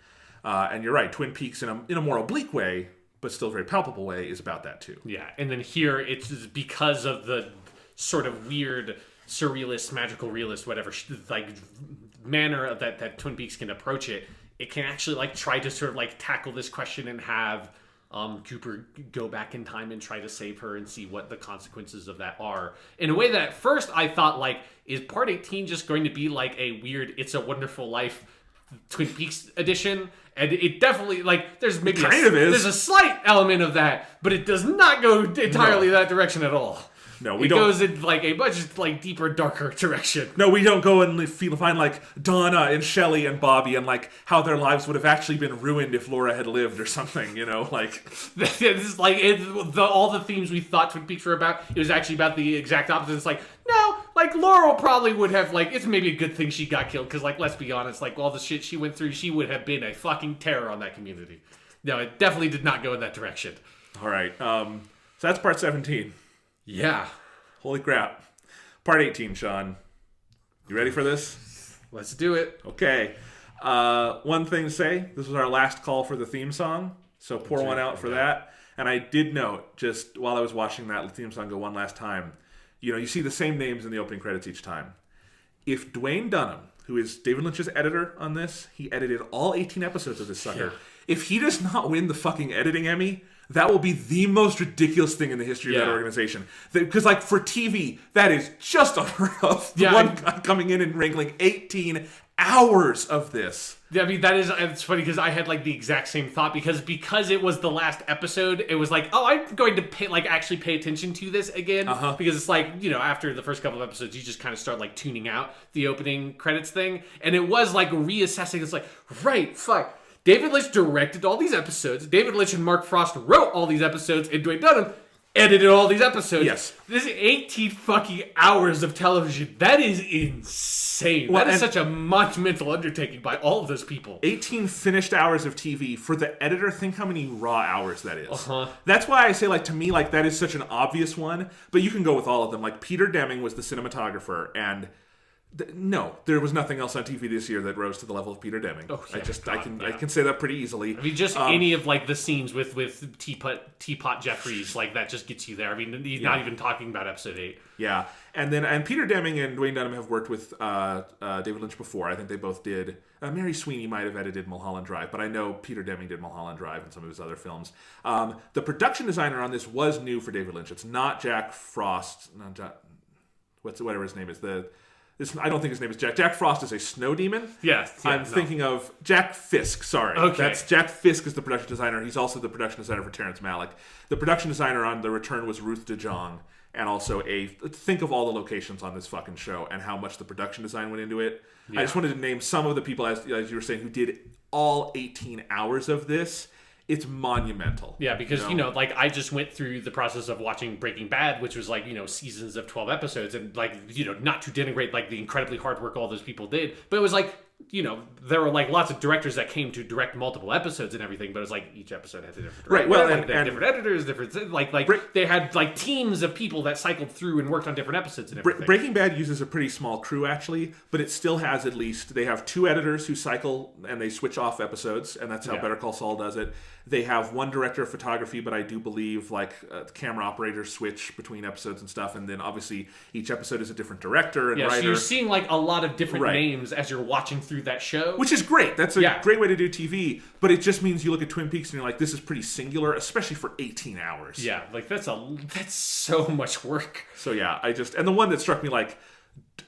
And you're right, Twin Peaks in a more oblique way, but still very palpable way, is about that too. Yeah, and then here it's because of the sort of weird surrealist, magical realist, whatever, like manner that Twin Peaks can approach it. It can actually like try to sort of like tackle this question and have Cooper go back in time and try to save her and see what the consequences of that are. In a way that at first I thought, like, is Part 18 just going to be like a weird It's a Wonderful Life Twin Peaks edition? And it definitely, like, there's maybe there's a slight element of that, but it does not go entirely that direction at all. No, it goes in like a much like deeper, darker direction. No, we don't go and find like Donna and Shelley and Bobby and like how their lives would have actually been ruined if Laura had lived or something. You know, like it's like all the themes we thought Twin Peaks were about. It was actually about the exact opposite. It's like no, like Laurel probably would have like it's maybe a good thing she got killed because like let's be honest, like all the shit she went through, she would have been a fucking terror on that community. No, it definitely did not go in that direction. All right, so that's part 17. Yeah. Holy crap. Part 18, Sean. You ready for this? Let's do it. Okay. One thing to say, this was our last call for the theme song, so pour one out for that. And I did note, just while I was watching that theme song go one last time, you know, you see the same names in the opening credits each time. if Dwayne Dunham, who is David Lynch's editor on this, he edited all 18 episodes of this sucker. Yeah. If he does not win the fucking editing Emmy, that will be the most ridiculous thing in the history of that organization. Because, like, for TV, that is just unheard of. One guy coming in and wrangling 18 hours of this. Yeah, I mean, it's funny because I had, like, the exact same thought because it was the last episode, it was like, oh, I'm going to actually pay attention to this again. Because it's like, you know, after the first couple of episodes, you just kind of start, like, tuning out the opening credits thing. And it was, like, reassessing. It's like, right, fuck. David Lynch directed all these episodes. David Lynch and Mark Frost wrote all these episodes. And Dwayne Dunham edited all these episodes. Yes. This is 18 fucking hours of television. That is insane. Well, that is such a monumental undertaking by all of those people. 18 finished hours of TV. For the editor, think how many raw hours that is. That's why I say, like, to me, like, that is such an obvious one. But you can go with all of them. Like, Peter Deming was the cinematographer, and no, there was nothing else on TV this year that rose to the level of Peter Deming. I can say that pretty easily. I mean, just any of, like, the scenes with Teapot Jeffries, like, that just gets you there. I mean, he's not even talking about episode 8. Yeah, and Peter Deming and Dwayne Dunham have worked with David Lynch before. I think they both did. Mary Sweeney might have edited Mulholland Drive, but I know Peter Deming did Mulholland Drive and some of his other films. The production designer on this was new for David Lynch. It's not Jack Frost. Whatever his name is. I don't think his name is Jack. Jack Frost is a snow demon. I'm thinking of Jack Fisk. Sorry. Okay. That's Jack Fisk is the production designer. He's also the production designer for Terrence Malick. The production designer on The Return was Ruth DeJong. And also think of all the locations on this fucking show and how much the production design went into it. I just wanted to name some of the people, as you were saying, who did all 18 hours of this. It's monumental. Yeah, because, you know, like, I just went through the process of watching Breaking Bad, which was, like, you know, seasons of 12 episodes. And, like, you know, not to denigrate, like, the incredibly hard work all those people did. But it was, like, you know, there were, like, lots of directors that came to direct multiple episodes and everything. But it was, like, each episode had a different director. Right, well, and different editors, different... Like they had, like, teams of people that cycled through and worked on different episodes and everything. Breaking Bad uses a pretty small crew, actually. But it still has at least... They have 2 editors who cycle and they switch off episodes. And that's how Better Call Saul does it. They have 1 director of photography, but I do believe, like, camera operators switch between episodes and stuff. And then, obviously, each episode is a different director and writer. So you're seeing, like, a lot of different names as you're watching through that show. Which is great. That's a great way to do TV. But it just means you look at Twin Peaks and you're like, this is pretty singular, especially for 18 hours. Yeah, like, that's so much work. So, yeah, and the one that struck me, like,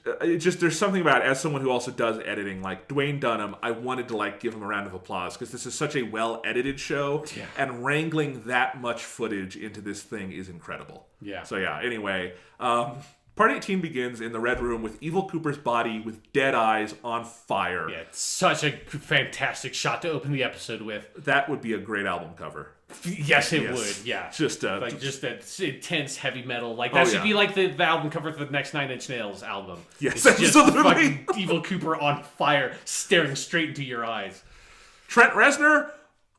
there's something about it, as someone who also does editing, like Dwayne Dunham, I wanted to, like, give him a round of applause because this is such a well-edited show, and wrangling that much footage into this thing is incredible. Yeah. So yeah, anyway, Part 18 begins in the Red Room with Evil Cooper's body with dead eyes on fire. Yeah, it's such a fantastic shot to open the episode with. That would be a great album cover. Yes, it would. Yeah, just that intense heavy metal. Like that should be like the album cover for the next 9 Inch Nails album. Yes, it's absolutely. Just Evil Cooper on fire, staring straight into your eyes. Trent Reznor,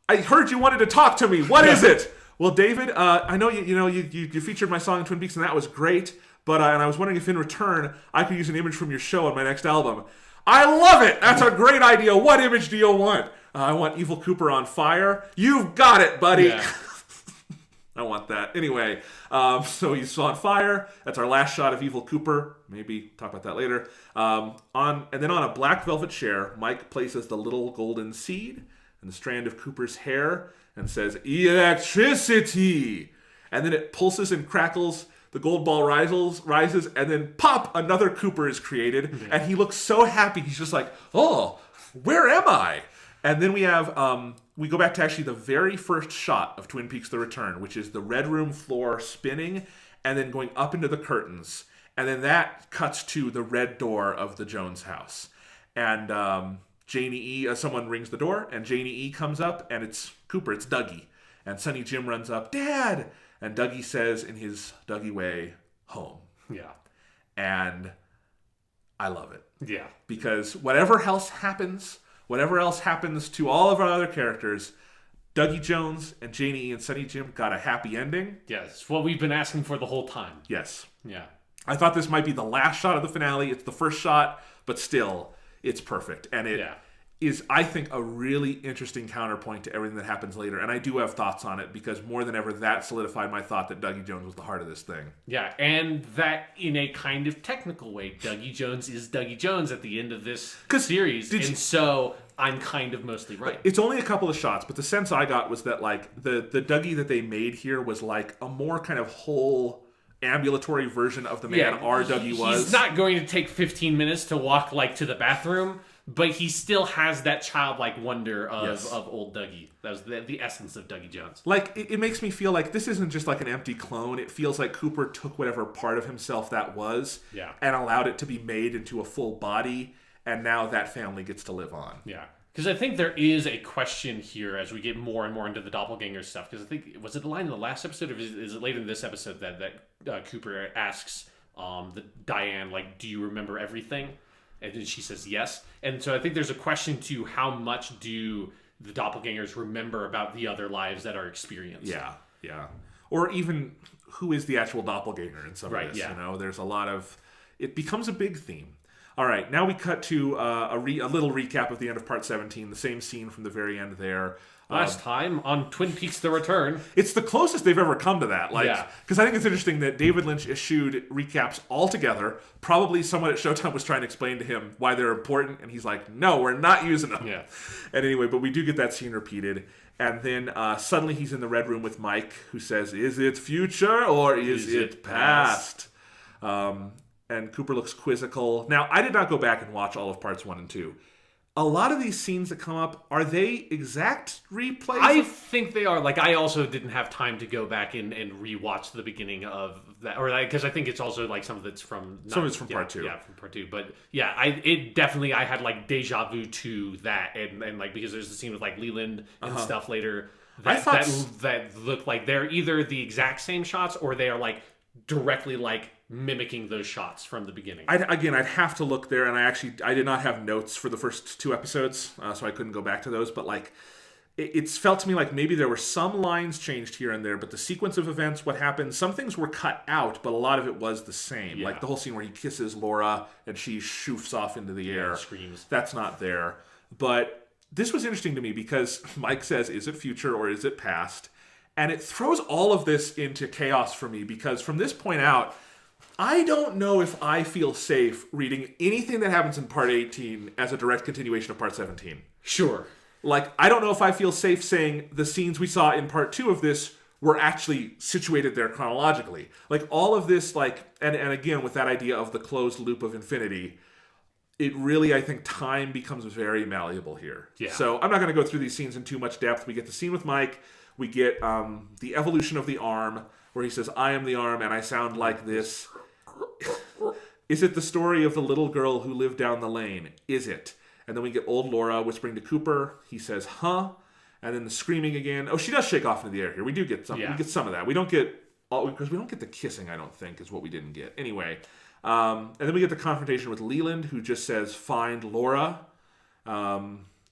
I heard you wanted to talk to me. What is it? Well, David, I know you featured my song in Twin Peaks, and that was great. But and I was wondering if in return I could use an image from your show on my next album. I love it. That's a great idea. What image do you want? I want Evil Cooper on fire. You've got it, buddy. Yeah. I want that. Anyway, so he's on fire. That's our last shot of Evil Cooper. Maybe talk about that later. And then on a black velvet chair, Mike places the little golden seed and the strand of Cooper's hair and says, "Electricity!" And then it pulses and crackles. The gold ball rises, and then pop, another Cooper is created, and he looks so happy. He's just like, oh, where am I? And then we have, we go back to actually the very first shot of Twin Peaks: The Return, which is the Red Room floor spinning, and then going up into the curtains. And then that cuts to the red door of the Jones house. And Janie E., someone rings the door, and Janie E. comes up, and it's Cooper, it's Dougie. And Sonny Jim runs up, "Dad!" And Dougie says in his Dougie way, "Home." Yeah. And I love it. Yeah. Because whatever else happens to all of our other characters, Dougie Jones and Janie E. and Sonny Jim got a happy ending. Yes. What we've been asking for the whole time. Yes. Yeah. I thought this might be the last shot of the finale. It's the first shot, but still, it's perfect. And is, I think, a really interesting counterpoint to everything that happens later. And I do have thoughts on it because more than ever, that solidified my thought that Dougie Jones was the heart of this thing. Yeah, and that in a kind of technical way, Dougie Jones is Dougie Jones at the end of this series. So I'm kind of mostly right. It's only a couple of shots, but the sense I got was that like the Dougie that they made here was like a more kind of whole ambulatory version of the man our Dougie was. He's not going to take 15 minutes to walk like to the bathroom. But he still has that childlike wonder of old Dougie. That was the essence of Dougie Jones. Like, it makes me feel like this isn't just like an empty clone. It feels like Cooper took whatever part of himself that was and allowed it to be made into a full body, and now that family gets to live on. Yeah. Because I think there is a question here as we get more and more into the doppelganger stuff. Because I think, was it the line in the last episode, or is it later in this episode that Cooper asks Diane, like, do you remember everything? And then she says yes. And so I think there's a question to how much do the doppelgangers remember about the other lives that are experienced. Yeah. Or even who is the actual doppelganger in some of this. Yeah. You know, there's a lot of... It becomes a big theme. All right, now we cut to a little recap of the end of Part 17, the same scene from the very end there. Last time on Twin Peaks The Return. It's the closest they've ever come to that. Because I think it's interesting that David Lynch eschewed recaps altogether. Probably someone at Showtime was trying to explain to him why they're important, and he's like, no, we're not using them. Yeah. And anyway, but we do get that scene repeated. And then suddenly he's in the Red Room with Mike, who says, is it future or is it past? And Cooper looks quizzical. Now, I did not go back and watch all of Parts 1 and 2. A lot of these scenes that come up, are they exact replays? I think they are. Like, I also didn't have time to go back and rewatch the beginning of that, or because I think it's also like some of it's from Part 2. Yeah, from Part 2. But yeah, I had like deja vu to that, and like because there's the scene with like Leland and stuff later that look like they're either the exact same shots or they are like directly like mimicking those shots from the beginning. I'd have to look there, and I did not have notes for the first 2 episodes, so I couldn't go back to those, but like it's felt to me like maybe there were some lines changed here and there, but the sequence of events, what happened, some things were cut out, but a lot of it was the same. Like the whole scene where he kisses Laura and she shoofs off into the air. Screams. That's not there. But this was interesting to me because Mike says, is it future or is it past? And it throws all of this into chaos for me because from this point out, I don't know if I feel safe reading anything that happens in Part 18 as a direct continuation of Part 17. Sure. Like, I don't know if I feel safe saying the scenes we saw in Part 2 of this were actually situated there chronologically. Like, all of this, like, and again, with that idea of the closed loop of infinity, it really, I think, time becomes very malleable here. Yeah. So I'm not going to go through these scenes in too much depth. We get the scene with Mike. We get the evolution of the arm, where he says, I am the arm and I sound like this. Is it the story of the little girl who lived down the lane? Is it? And then we get old Laura whispering to Cooper. He says, huh? And then the screaming again. Oh, she does shake off into the air here. We do get some. Yeah. We get some of that. We don't get all, because we don't get the kissing, I don't think, is what we didn't get. Anyway. And then we get the confrontation with Leland, who just says, find Laura.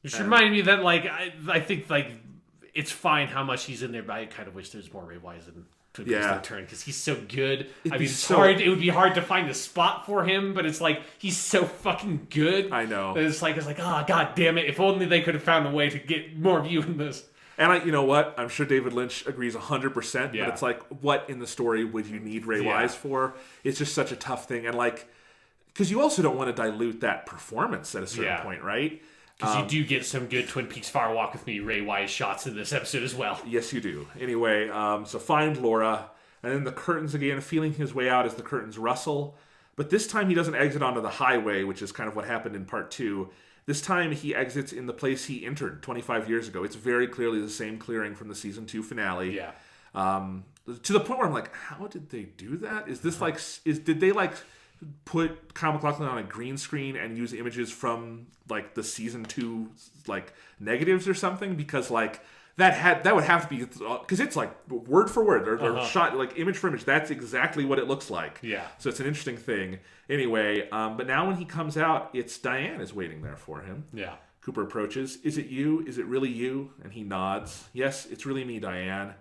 Which reminded me that, like, I think, like, it's fine how much he's in there, but I kind of wish there's more Ray Wise in the turn because he's so good. Hard. It would be hard to find a spot for him, but it's like he's so fucking good. I know. It's like god damn it! If only they could have found a way to get more of you in this. And you know what? I'm sure David Lynch agrees 100%. But it's like, what in the story would you need Ray Wise for? It's just such a tough thing, and like, because you also don't want to dilute that performance at a certain point, right? Because you do get some good Twin Peaks Fire Walk With Me Ray Wise shots in this episode as well. Yes, you do. Anyway, so find Laura. And then the curtains again, feeling his way out as the curtains rustle. But this time he doesn't exit onto the highway, which is kind of what happened in Part 2. This time he exits in the place he entered 25 years ago. It's very clearly the same clearing from the Season 2 finale. Yeah. To the point where I'm like, how did they do that? Is this like... Did they like... put Kyle MacLachlan on a green screen and use images from like the Season 2 like negatives or something, because like that would have to be, because it's like word for word or shot like image for image, that's exactly what it looks like. So it's an interesting thing. Anyway, but now when he comes out, it's Diane is waiting there for him. Cooper approaches. Is it you? Is it really you? And he nods. Yes, it's really me, Diane.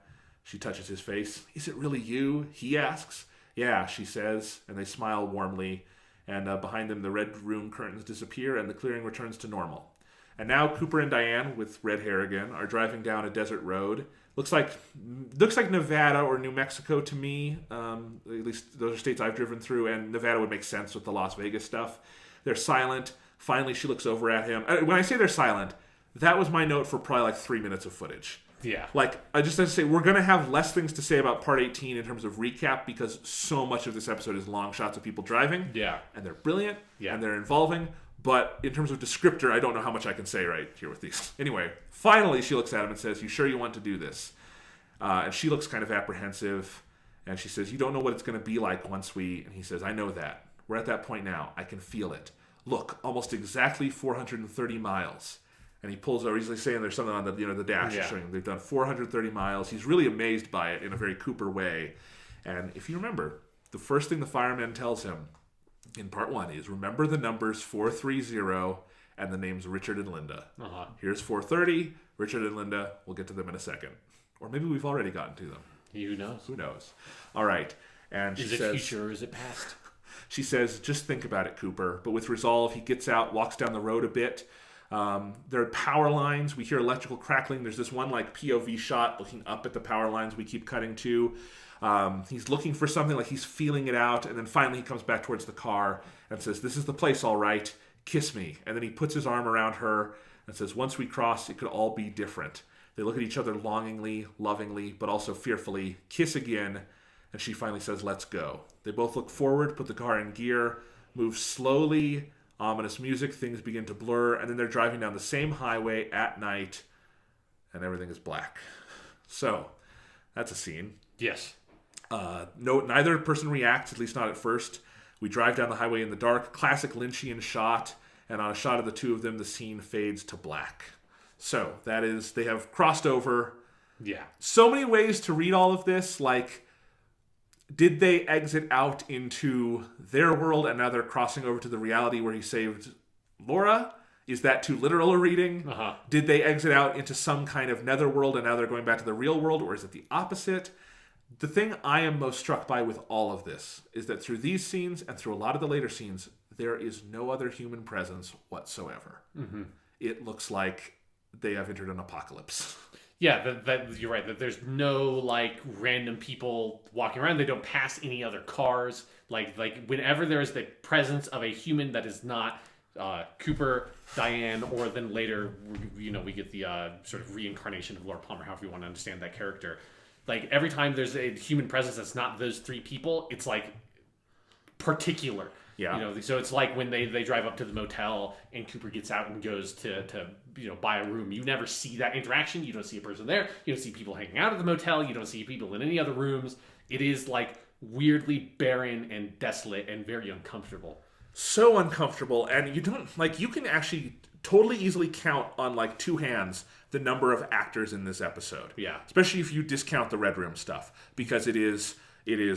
She touches his face. Is it really you? He asks. Yeah, she says, and they smile warmly, and behind them the Red Room curtains disappear, and the clearing returns to normal. And now Cooper and Diane, with red hair again, are driving down a desert road. Looks like Nevada or New Mexico to me. At least those are states I've driven through, and Nevada would make sense with the Las Vegas stuff. They're silent. Finally, she looks over at him. When I say they're silent, that was my note for probably like 3 minutes of footage. Yeah. Like, I just have to say, we're going to have less things to say about Part 18 in terms of recap because so much of this episode is long shots of people driving. Yeah. And they're brilliant. Yeah. And they're involving. But in terms of descriptor, I don't know how much I can say right here with these. Anyway, finally she looks at him and says, "You sure you want to do this?" And she looks kind of apprehensive. And she says, "You don't know what it's going to be like once we..." And he says, "I know that. We're at that point now. I can feel it. Look, almost exactly 430 miles. And he pulls over. He's like saying there's something on the dash showing him they've done 430 miles. He's really amazed by it in a very Cooper way. And if you remember, the first thing the fireman tells him in part 1 is remember the numbers 430 and the names Richard and Linda. Here's 430, Richard and Linda. We'll get to them in a second. Or maybe we've already gotten to them. Who knows? Who knows? All right. And is it future or is it past? She says, "Just think about it, Cooper." But with resolve, he gets out, walks down the road a bit. There are power lines. We hear electrical crackling. There's this one like POV shot looking up at the power lines we keep cutting to. He's looking for something, like he's feeling it out. And then finally he comes back towards the car and says, "This is the place, all right. Kiss me." And then he puts his arm around her and says, "Once we cross, it could all be different." They look at each other longingly, lovingly, but also fearfully. Kiss again. And she finally says, "Let's go." They both look forward, put the car in gear, move slowly. Ominous music, things begin to blur, and then they're driving down the same highway at night, and everything is black. So, that's a scene. Yes. Neither person reacts, at least not at first. We drive down the highway in the dark, classic Lynchian shot, and on a shot of the two of them, the scene fades to black. So, that is, they have crossed over. Yeah. So many ways to read all of this, like, did they exit out into their world and now they're crossing over to the reality where he saved Laura? Is that too literal a reading? Did they exit out into some kind of netherworld and now they're going back to the real world, or is it the opposite? The thing I am most struck by with all of this is that through these scenes and through a lot of the later scenes, there is no other human presence whatsoever. It looks like they have entered an apocalypse. Yeah, that you're right. That there's no like random people walking around. They don't pass any other cars. Like whenever there is the presence of a human that is not Cooper, Diane, or then later, we get the sort of reincarnation of Laura Palmer. However you want to understand that character. Like every time there's a human presence that's not those three people, it's like particular. Yeah. So it's like when they drive up to the motel and Cooper gets out and goes to buy a room. You never see that interaction. You don't see a person there. You don't see people hanging out at the motel. You don't see people in any other rooms. It is like weirdly barren and desolate and very uncomfortable. So uncomfortable. And you can actually totally easily count on like two hands the number of actors in this episode. Yeah. Especially if you discount the Red Room stuff, because it is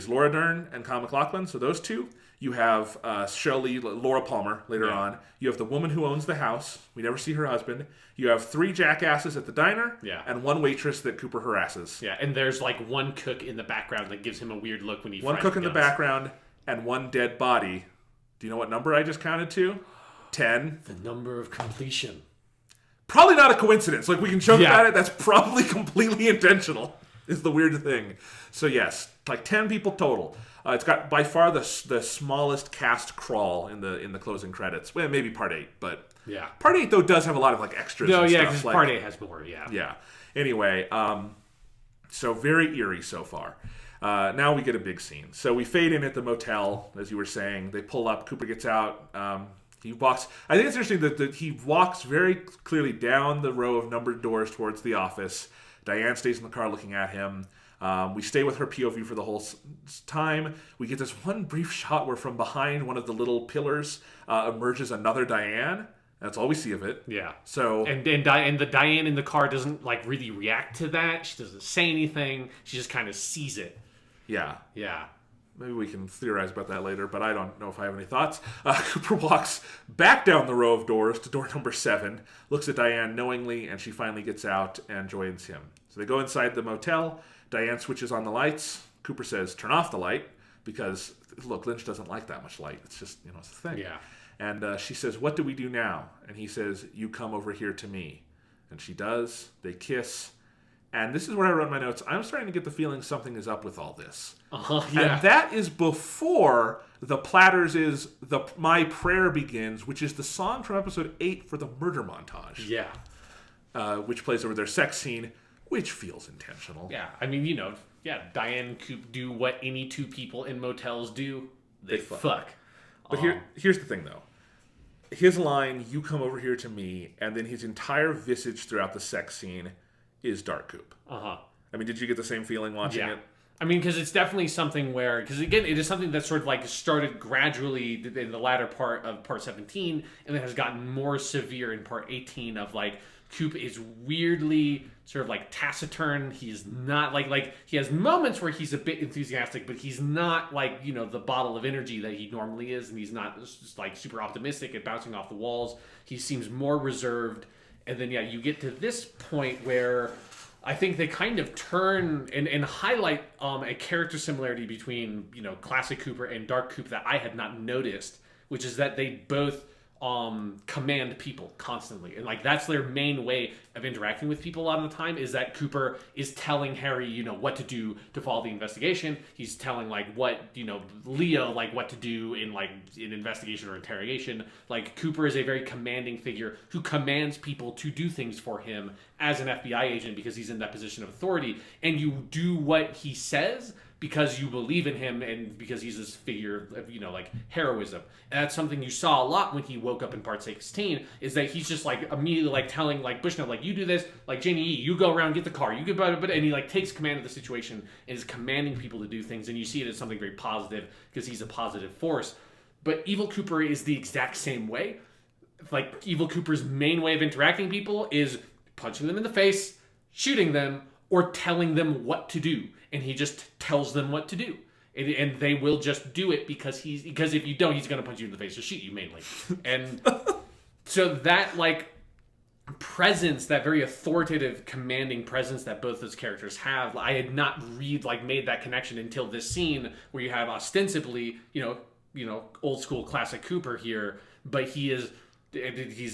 Laura Dern and Kyle MacLachlan, so those two. You have Laura Palmer later on. You have the woman who owns the house. We never see her husband. You have three jackasses at the diner. Yeah. And one waitress that Cooper harasses. Yeah, and there's like one cook in the background that gives him a weird look when he One cook in the background and one dead body. Do you know what number I just counted to? 10. The number of completion. Probably not a coincidence. Like, we can joke about it. That's probably completely intentional, is the weird thing. So, yes, like 10 people total. It's got by far the smallest cast crawl in the closing credits. Well, maybe Part 8, but Part 8 though does have a lot of like extras. No, and yeah, stuff. because Part 8 has more. Yeah. Yeah. Anyway, so very eerie so far. Now we get a big scene. So we fade in at the motel, as you were saying. They pull up. Cooper gets out. He walks. I think it's interesting that he walks very clearly down the row of numbered doors towards the office. Diane stays in the car looking at him. We stay with her POV for the whole time. We get this one brief shot where from behind one of the little pillars emerges another Diane. That's all we see of it. Yeah. So and the Diane in the car doesn't like really react to that. She doesn't say anything. She just kind of sees it. Yeah. Yeah. Maybe we can theorize about that later, but I don't know if I have any thoughts. Cooper walks back down the row of doors to door number 7, looks at Diane knowingly, and she finally gets out and joins him. So they go inside the motel. Diane switches on the lights. Cooper says, "Turn off the light." because, look, Lynch doesn't like that much light. It's just, it's a thing. Yeah. And she says, what do we do now? And he says, you come over here to me. And she does. They kiss. And this is where I wrote my notes. I'm starting to get the feeling something is up with all this. Yeah. And that is before the platters is My Prayer Begins, which is the song from episode 8 for the murder montage. Yeah. Which plays over their sex scene, which feels intentional. Yeah. I mean, Diane Coop do what any two people in motels do. They fuck. But here's the thing, though. His line, you come over here to me, and then his entire visage throughout the sex scene is Dark Coop. I mean, did you get the same feeling watching it? I mean, because it's definitely something where, because again, it is something that sort of like started gradually in the latter part of part 17, and then has gotten more severe in part 18 of like, Coop is weirdly sort of like taciturn. He's not like he has moments where he's a bit enthusiastic, but he's not like, the bottle of energy that he normally is, and he's not just like super optimistic and bouncing off the walls. He seems more reserved. And then, you get to this point where I think they kind of turn and highlight a character similarity between, classic Cooper and Dark Coop that I had not noticed, which is that they both command people constantly. And like that's their main way of interacting with people a lot of the time, is that Cooper is telling Harry, what to do to follow the investigation. He's telling like what, Leo, like what to do in investigation or interrogation. Like Cooper is a very commanding figure who commands people to do things for him as an FBI agent, because he's in that position of authority, and you do what he says because you believe in him and because he's this figure of, like heroism. And that's something you saw a lot when he woke up in part 16, is that he's just like immediately like telling like Bushnell, like, you do this, like Janie E, you go around, get the car, you get but and he like takes command of the situation and is commanding people to do things, and you see it as something very positive because he's a positive force. But Evil Cooper is the exact same way. Like Evil Cooper's main way of interacting people is punching them in the face, shooting them, or telling them what to do. And he just tells them what to do. And they will just do it because if you don't, he's going to punch you in the face or shoot you mainly. And so that like presence, that very authoritative, commanding presence that both those characters have, I had not made that connection until this scene where you have ostensibly, old school classic Cooper here, but he's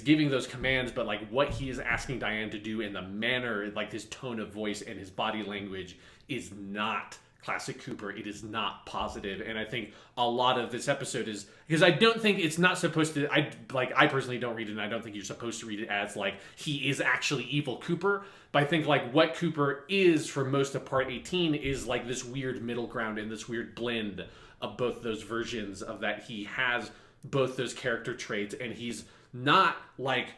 giving those commands, but like what he is asking Diane to do and the manner, like his tone of voice and his body language is not classic Cooper. It is not positive. And I think a lot of this episode is because I don't think it's not supposed to, I personally don't read it, and I don't think you're supposed to read it as like he is actually Evil Cooper. But I think like what Cooper is for most of part 18 is like this weird middle ground and this weird blend of both those versions of that. He has both those character traits, and he's not like,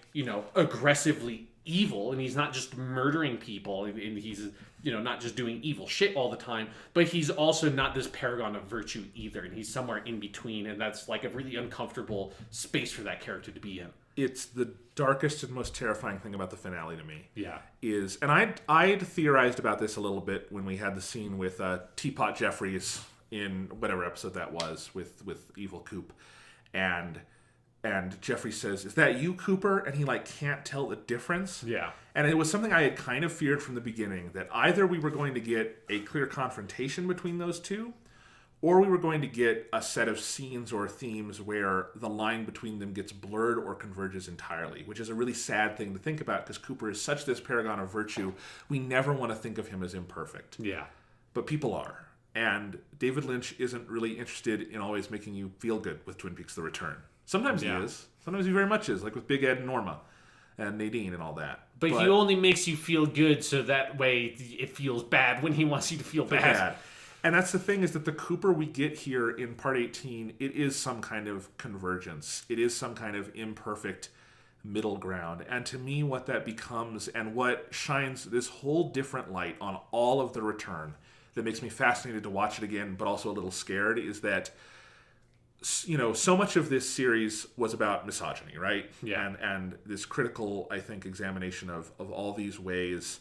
aggressively evil, and he's not just murdering people, and he's, not just doing evil shit all the time, but he's also not this paragon of virtue either, and he's somewhere in between, and that's like a really uncomfortable space for that character to be in. It's the darkest and most terrifying thing about the finale to me. Yeah. And I'd theorized about this a little bit when we had the scene with Teapot Jeffries in whatever episode that was with Evil Coop, and Jeffrey says, "Is that you, Cooper?" And he like can't tell the difference. Yeah. And it was something I had kind of feared from the beginning, that either we were going to get a clear confrontation between those two, or we were going to get a set of scenes or themes where the line between them gets blurred or converges entirely, which is a really sad thing to think about because Cooper is such this paragon of virtue. We never want to think of him as imperfect. Yeah. But people are. And David Lynch isn't really interested in always making you feel good with Twin Peaks: The Return. Sometimes he is. Sometimes he very much is, like with Big Ed and Norma and Nadine and all that. But he only makes you feel good so that way it feels bad when he wants you to feel bad. And that's the thing, is that the Cooper we get here in part 18, it is some kind of convergence. It is some kind of imperfect middle ground. And to me, what that becomes and what shines this whole different light on all of The Return that makes me fascinated to watch it again, but also a little scared, is that so much of this series was about misogyny, right? Yeah. And this critical, I think, examination of all these ways,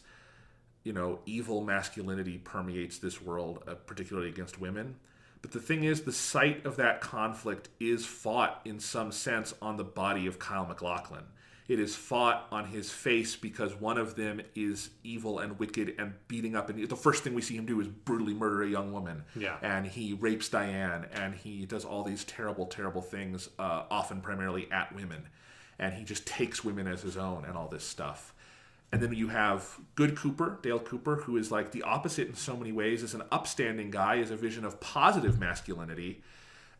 evil masculinity permeates this world, particularly against women. But the thing is, the site of that conflict is fought in some sense on the body of Kyle MacLachlan. It is fought on his face because one of them is evil and wicked and beating up. And the first thing we see him do is brutally murder a young woman. Yeah. And he rapes Diane, and he does all these terrible, terrible things, often primarily at women. And he just takes women as his own and all this stuff. And then you have good Cooper, Dale Cooper, who is like the opposite in so many ways. Is an upstanding guy, is a vision of positive masculinity.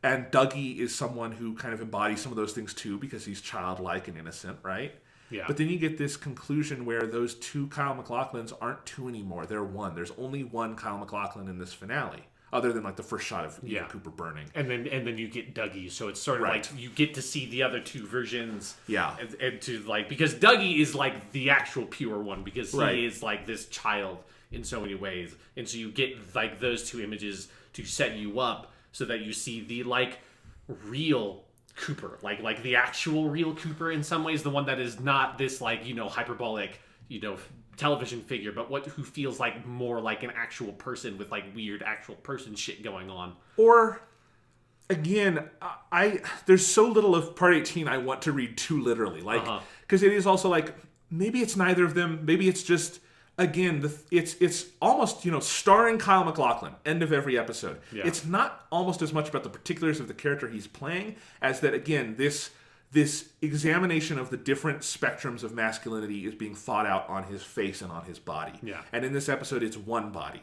And Dougie is someone who kind of embodies some of those things too, because he's childlike and innocent, right? Yeah. But then you get this conclusion where those two Kyle MacLachlans aren't two anymore. They're one. There's only one Kyle MacLachlan in this finale, other than like the first shot of Cooper burning. And then you get Dougie, so it's sort of like you get to see the other two versions. Yeah. And to like, because Dougie is like the actual pure one, because he is like this child in so many ways. And so you get like those two images to set you up so that you see the like real Cooper, like the actual real Cooper in some ways, the one that is not this like, hyperbolic, television figure, but who feels like more like an actual person with like weird actual person shit going on. Or again, there's so little of Part 18 I want to read too literally, like because it is also like maybe it's neither of them, maybe it's just again it's almost starring Kyle MacLachlan, end of every episode. Yeah. It's not almost as much about the particulars of the character he's playing as that again this examination of the different spectrums of masculinity is being fought out on his face and on his body. Yeah. And in this episode, it's one body.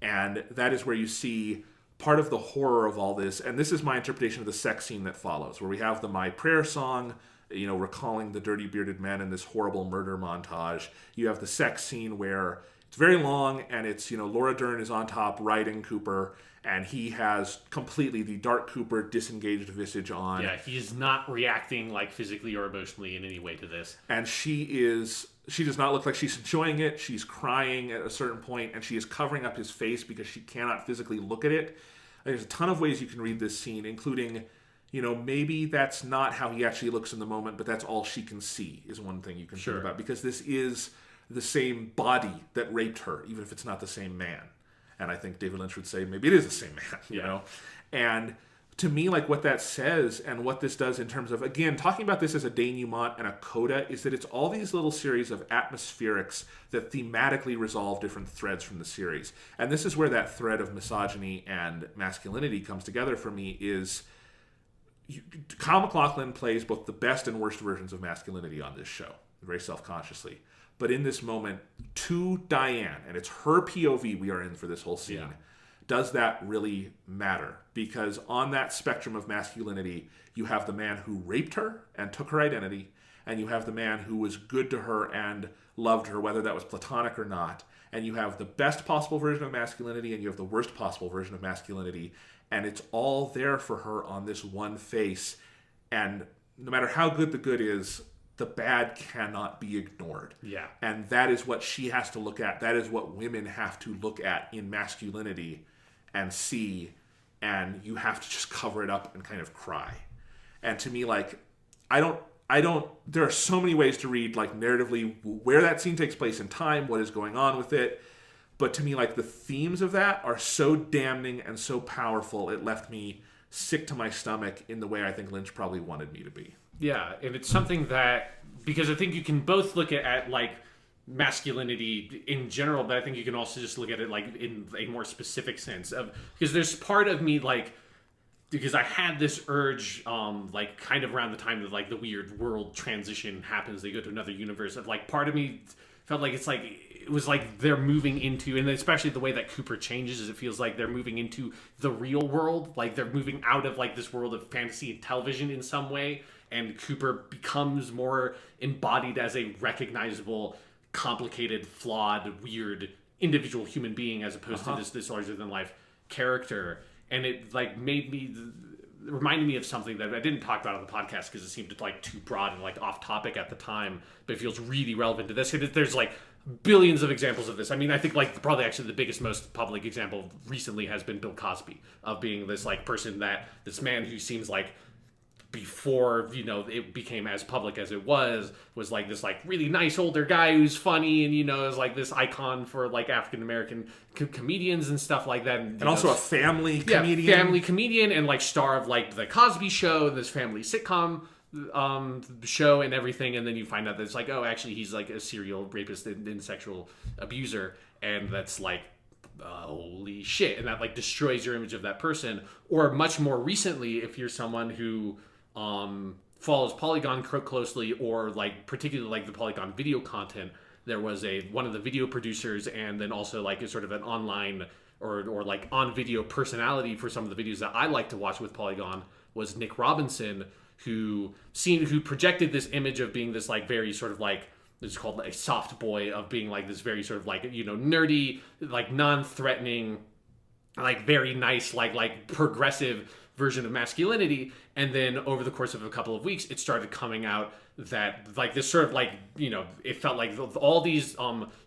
And that is where you see part of the horror of all this. And this is my interpretation of the sex scene that follows, where we have the My Prayer song, recalling the dirty bearded men in this horrible murder montage. You have the sex scene where it's very long, and it's, Laura Dern is on top riding Cooper, and he has completely the dark Cooper disengaged visage on. Yeah, he's not reacting like physically or emotionally in any way to this. And she does not look like she's enjoying it. She's crying at a certain point, and she is covering up his face because she cannot physically look at it. There's a ton of ways you can read this scene, including, maybe that's not how he actually looks in the moment, but that's all she can see is one thing you can think about. Because this is the same body that raped her, even if it's not the same man. And I think David Lynch would say maybe it is the same man, you know? And to me, like what that says and what this does in terms of, again, talking about this as a denouement and a coda, is that it's all these little series of atmospherics that thematically resolve different threads from the series. And this is where that thread of misogyny and masculinity comes together for me is Kyle MacLachlan plays both the best and worst versions of masculinity on this show, very self-consciously. But in this moment, to Diane, and it's her POV we are in for this whole scene, does that really matter? Because on that spectrum of masculinity, you have the man who raped her and took her identity, and you have the man who was good to her and loved her, whether that was platonic or not. And you have the best possible version of masculinity, and you have the worst possible version of masculinity. And it's all there for her on this one face. And no matter how good the good is, the bad cannot be ignored. Yeah. And that is what she has to look at. That is what women have to look at in masculinity and see. And you have to just cover it up and kind of cry. And to me, like, there are so many ways to read, like, narratively where that scene takes place in time, what is going on with it. But to me, like, the themes of that are so damning and so powerful, it left me sick to my stomach in the way I think Lynch probably wanted me to be. Yeah, and it's something that, because I think you can both look at like masculinity in general, but I think you can also just look at it like in a more specific sense of, because there's part of me like, because I had this urge like kind of around the time that like the weird world transition happens, they go to another universe, of like part of me felt like it was like they're moving into, and especially the way that Cooper changes, is it feels like they're moving into the real world, like they're moving out of like this world of fantasy and television in some way. And Cooper becomes more embodied as a recognizable, complicated, flawed, weird individual human being, as opposed to this larger than life character. And it like reminded me of something that I didn't talk about on the podcast because it seemed like too broad and like off topic at the time, but it feels really relevant to this. There's like billions of examples of this. I mean, I think like probably actually the biggest, most public example recently has been Bill Cosby, of being this like person, that this man who seems like, before it became as public as it was like this like really nice older guy who's funny and is like this icon for like African American comedians and stuff like that, and also a family comedian, and like star of like the Cosby Show and this family sitcom show and everything, and then you find out that it's like, oh, actually he's like a serial rapist and sexual abuser, and that's like, holy shit, and that like destroys your image of that person. Or much more recently, if you're someone who follows Polygon closely, or like particularly like the Polygon video content, there was one of the video producers, and then also like a sort of an online or like on video personality for some of the videos that I like to watch with Polygon, was Nick Robinson, who projected this image of being this like very sort of like, it's called a soft boy, of being like this very sort of like, you know, nerdy, like non-threatening, like very nice, like progressive version of masculinity. And then over the course of a couple of weeks, it started coming out that like this sort of like, you know, it felt like all these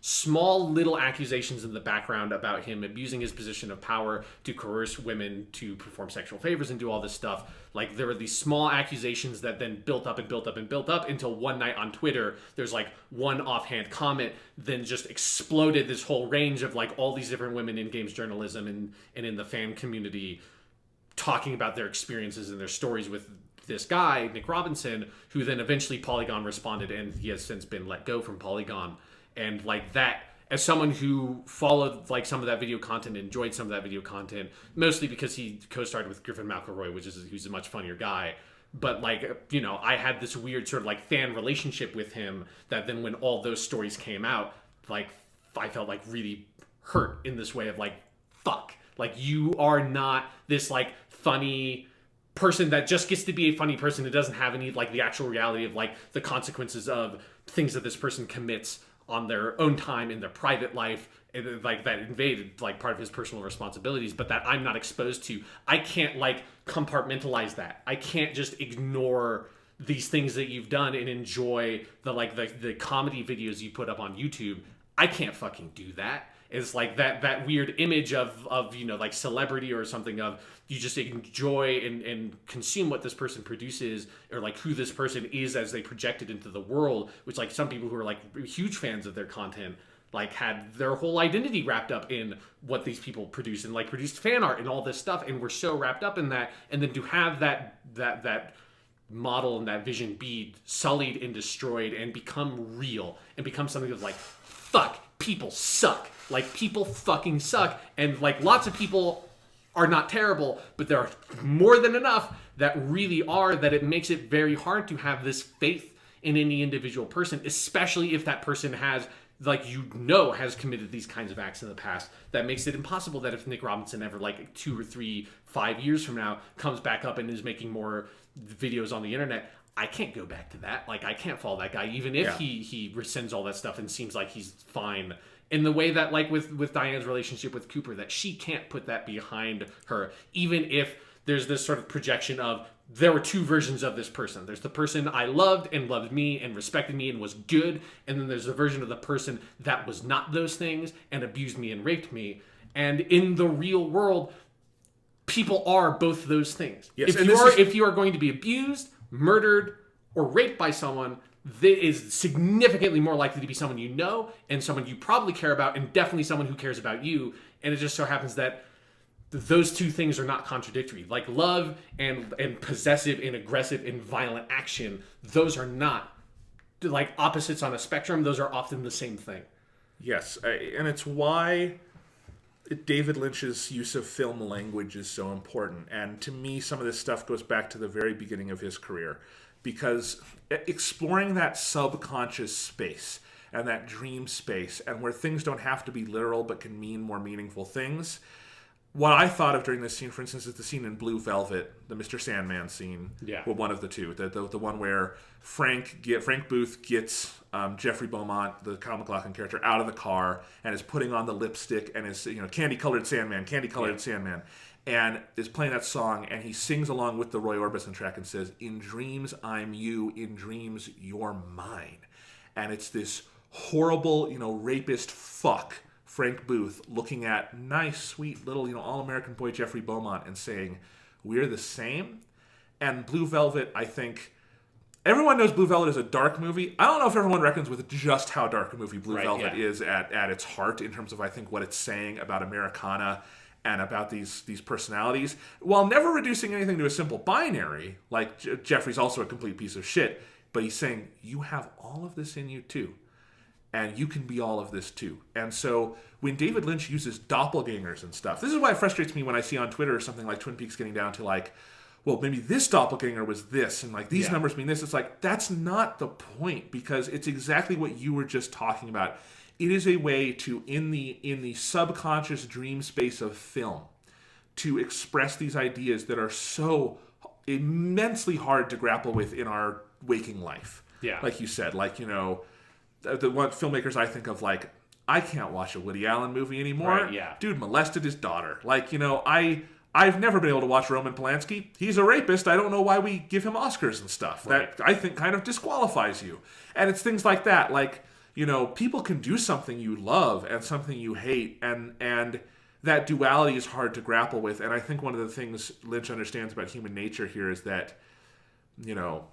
small little accusations in the background about him abusing his position of power to coerce women to perform sexual favors and do all this stuff. Like there were these small accusations that then built up and built up and built up until one night on Twitter, there's like one offhand comment, then just exploded this whole range of like all these different women in games journalism and in the fan community talking about their experiences and their stories with this guy, Nick Robinson, who then eventually Polygon responded, and he has since been let go from Polygon. And like that, as someone who followed like some of that video content, enjoyed some of that video content, mostly because he co-starred with Griffin McElroy, who's a much funnier guy. But like, you know, I had this weird sort of like fan relationship with him that then when all those stories came out, like I felt like really hurt in this way of like, fuck, like you are not this like funny person that just gets to be a funny person that doesn't have any like the actual reality of like the consequences of things that this person commits on their own time in their private life, and like that invaded like part of his personal responsibilities, but that I'm not exposed to. I can't like compartmentalize that. I can't just ignore these things that you've done and enjoy the comedy videos you put up on YouTube. I can't fucking do that. It's like that weird image of you know, like celebrity or something, of you just enjoy and consume what this person produces, or like who this person is as they project it into the world, which like some people who are like huge fans of their content like had their whole identity wrapped up in what these people produce, and like produced fan art and all this stuff, and we're so wrapped up in that, and then to have that model and that vision be sullied and destroyed and become real and become something that's like, fuck, people suck. Like, people fucking suck. And, like, lots of people are not terrible, but there are more than enough that really are, that it makes it very hard to have this faith in any individual person, especially if that person has, like, you know, has committed these kinds of acts in the past. That makes it impossible that if Nick Robinson ever, like, 2 or 3, 5 years from now comes back up and is making more videos on the internet, I can't go back to that. Like, I can't follow that guy, even if he rescinds all that stuff and seems like he's fine. In the way that, like, with Diane's relationship with Cooper, that she can't put that behind her, even if there's this sort of projection of, there were 2 versions of this person. There's the person I loved and loved me and respected me and was good, and then there's the version of the person that was not those things and abused me and raped me. And in the real world, people are both those things. Yes, if you are going to be abused, murdered, or raped by someone, that is significantly more likely to be someone you know, and someone you probably care about, and definitely someone who cares about you. And it just so happens that those 2 things are not contradictory. Like love and possessive and aggressive and violent action, those are not like opposites on a spectrum. Those are often the same thing. Yes, and it's why David Lynch's use of film language is so important. And to me, some of this stuff goes back to the very beginning of his career, because exploring that subconscious space and that dream space, and where things don't have to be literal but can mean more meaningful things. What I thought of during this scene, for instance, is the scene in Blue Velvet, the Mr. Sandman scene. Yeah. Well, one of the 2. The one where Frank Booth gets Jeffrey Beaumont, the Kyle MacLachlan character, out of the car and is putting on the lipstick and is, you know, candy-colored Sandman, Sandman, and is playing that song, and he sings along with the Roy Orbison track and says, "In dreams I'm you, in dreams you're mine." And it's this horrible, you know, rapist fuck, Frank Booth, looking at nice, sweet little, you know, all-American boy Jeffrey Beaumont and saying, "We're the same." And Blue Velvet, I think, everyone knows Blue Velvet is a dark movie. I don't know if everyone reckons with just how dark a movie Blue Velvet is at its heart, in terms of, I think, what it's saying about Americana and about these personalities, while never reducing anything to a simple binary. Like Jeffrey's also a complete piece of shit, but he's saying you have all of this in you too, and you can be all of this too. And so when David Lynch uses doppelgangers and stuff, this is why it frustrates me when I see on Twitter or something like Twin Peaks getting down to like, well, maybe this doppelganger was this, and like these numbers mean this. It's like, that's not the point, because it's exactly what you were just talking about. It is a way to, in the subconscious dream space of film, to express these ideas that are so immensely hard to grapple with in our waking life. Yeah. Like you said, like, you know, the one filmmakers I think of, like, I can't watch a Woody Allen movie anymore. Right, yeah. Dude molested his daughter. Like, you know, I've never been able to watch Roman Polanski. He's a rapist. I don't know why we give him Oscars and stuff. Right. That, I think, kind of disqualifies you. And it's things like that. Like, you know, people can do something you love and something you hate, and that duality is hard to grapple with. And I think one of the things Lynch understands about human nature here is that, you know,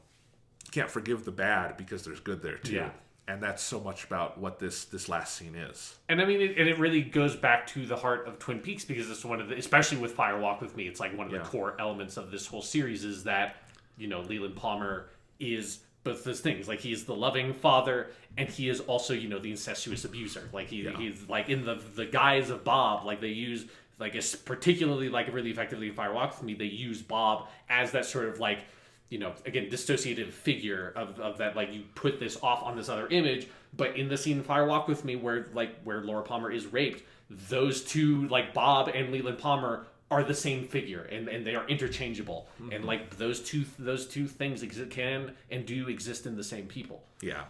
you can't forgive the bad because there's good there too. Yeah. And that's so much about what this last scene is. And I mean, it really goes back to the heart of Twin Peaks, because it's one of the, especially with Fire Walk with Me, it's like one of the core elements of this whole series is that, you know, Leland Palmer is both those things. Like, he is the loving father, and he is also, you know, the incestuous abuser. Like, he's like in the guise of Bob. Like, they use, like, it's particularly, like, really effectively in Fire Walk with Me, they use Bob as that sort of, like, you know, again, dissociative figure of that, like, you put this off on this other image. But in the scene in Fire Walk with Me where Laura Palmer is raped, those two, like, Bob and Leland Palmer, are the same figure, and they are interchangeable. Mm-hmm. And, like, those two things can and do exist in the same people. Yeah.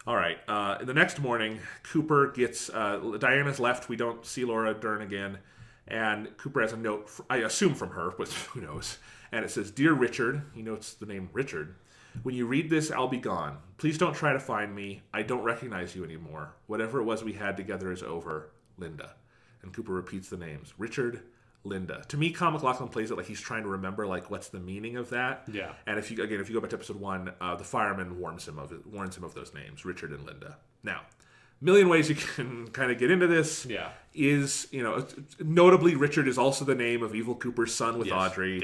All right. The next morning, Cooper gets Diana's left. We don't see Laura Dern again, and Cooper has a note, I assume from her, but who knows. And it says, "Dear Richard," he notes the name Richard, "when you read this, I'll be gone. Please don't try to find me. I don't recognize you anymore. Whatever it was we had together is over. Linda." And Cooper repeats the names. Richard, Linda. To me, Comic McLaughlin plays it like he's trying to remember, like, what's the meaning of that. Yeah. And if you go back to episode 1, the fireman warns him of those names, Richard and Linda. Now, a million ways you can kind of get into this. Yeah. Is, you know, notably, Richard is also the name of Evil Cooper's son with Audrey.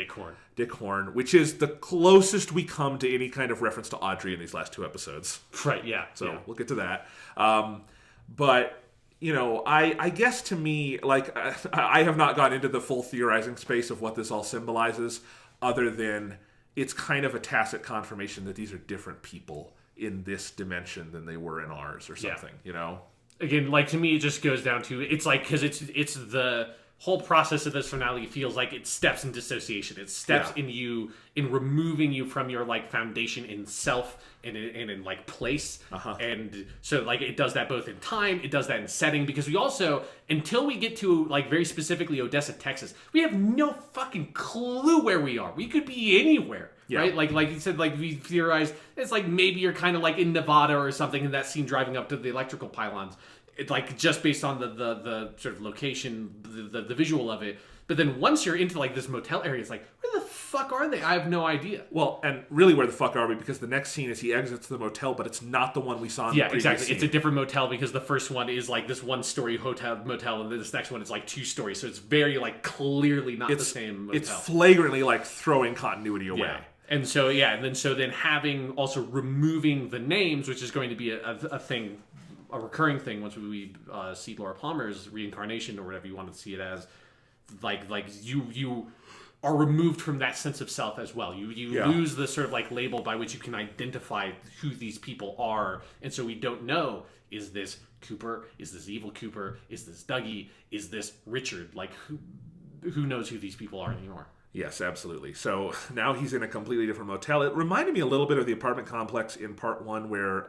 Dick Horn, which is the closest we come to any kind of reference to Audrey in these last 2 episodes. Right, yeah. So we'll get to that. But, you know, I guess to me, like, I have not gone into the full theorizing space of what this all symbolizes, other than it's kind of a tacit confirmation that these are different people in this dimension than they were in ours or something, you know? Again, like, to me, it just goes down to, it's like, because it's the whole process of this finale feels like it steps in dissociation. It steps in you, in removing you from your, like, foundation in self and in like, place. And so, like, it does that both in time, it does that in setting, because we also, until we get to, like, very specifically Odessa, Texas, we have no fucking clue where we are. We could be anywhere. Yeah. Right? Like you said, like, we theorized, it's like maybe you're kind of like in Nevada or something in that scene driving up to the electrical pylons. It's like just based on the sort of location, the visual of it. But then once you're into, like, this motel area, it's like, where the fuck are they? I have no idea. Well, and really, where the fuck are we? Because the next scene is he exits the motel, but it's not the one we saw in the previous exactly. scene. It's a different motel, because the first one is, like, this 1-story motel, and this next one is, like, 2 stories. So it's very, like, clearly not the same motel. It's flagrantly, like, throwing continuity away. Yeah. And so, then having also removing the names, which is going to be a thing, a recurring thing once we see Laura Palmer's reincarnation, or whatever you want to see it as, like you are removed from that sense of self as well. You lose the sort of, like, label by which you can identify who these people are, and so we don't know, is this Cooper? Is this Evil Cooper? Is this Dougie? Is this Richard? Like, who knows who these people are anymore? Yes, absolutely. So now he's in a completely different motel. It reminded me a little bit of the apartment complex in part 1 where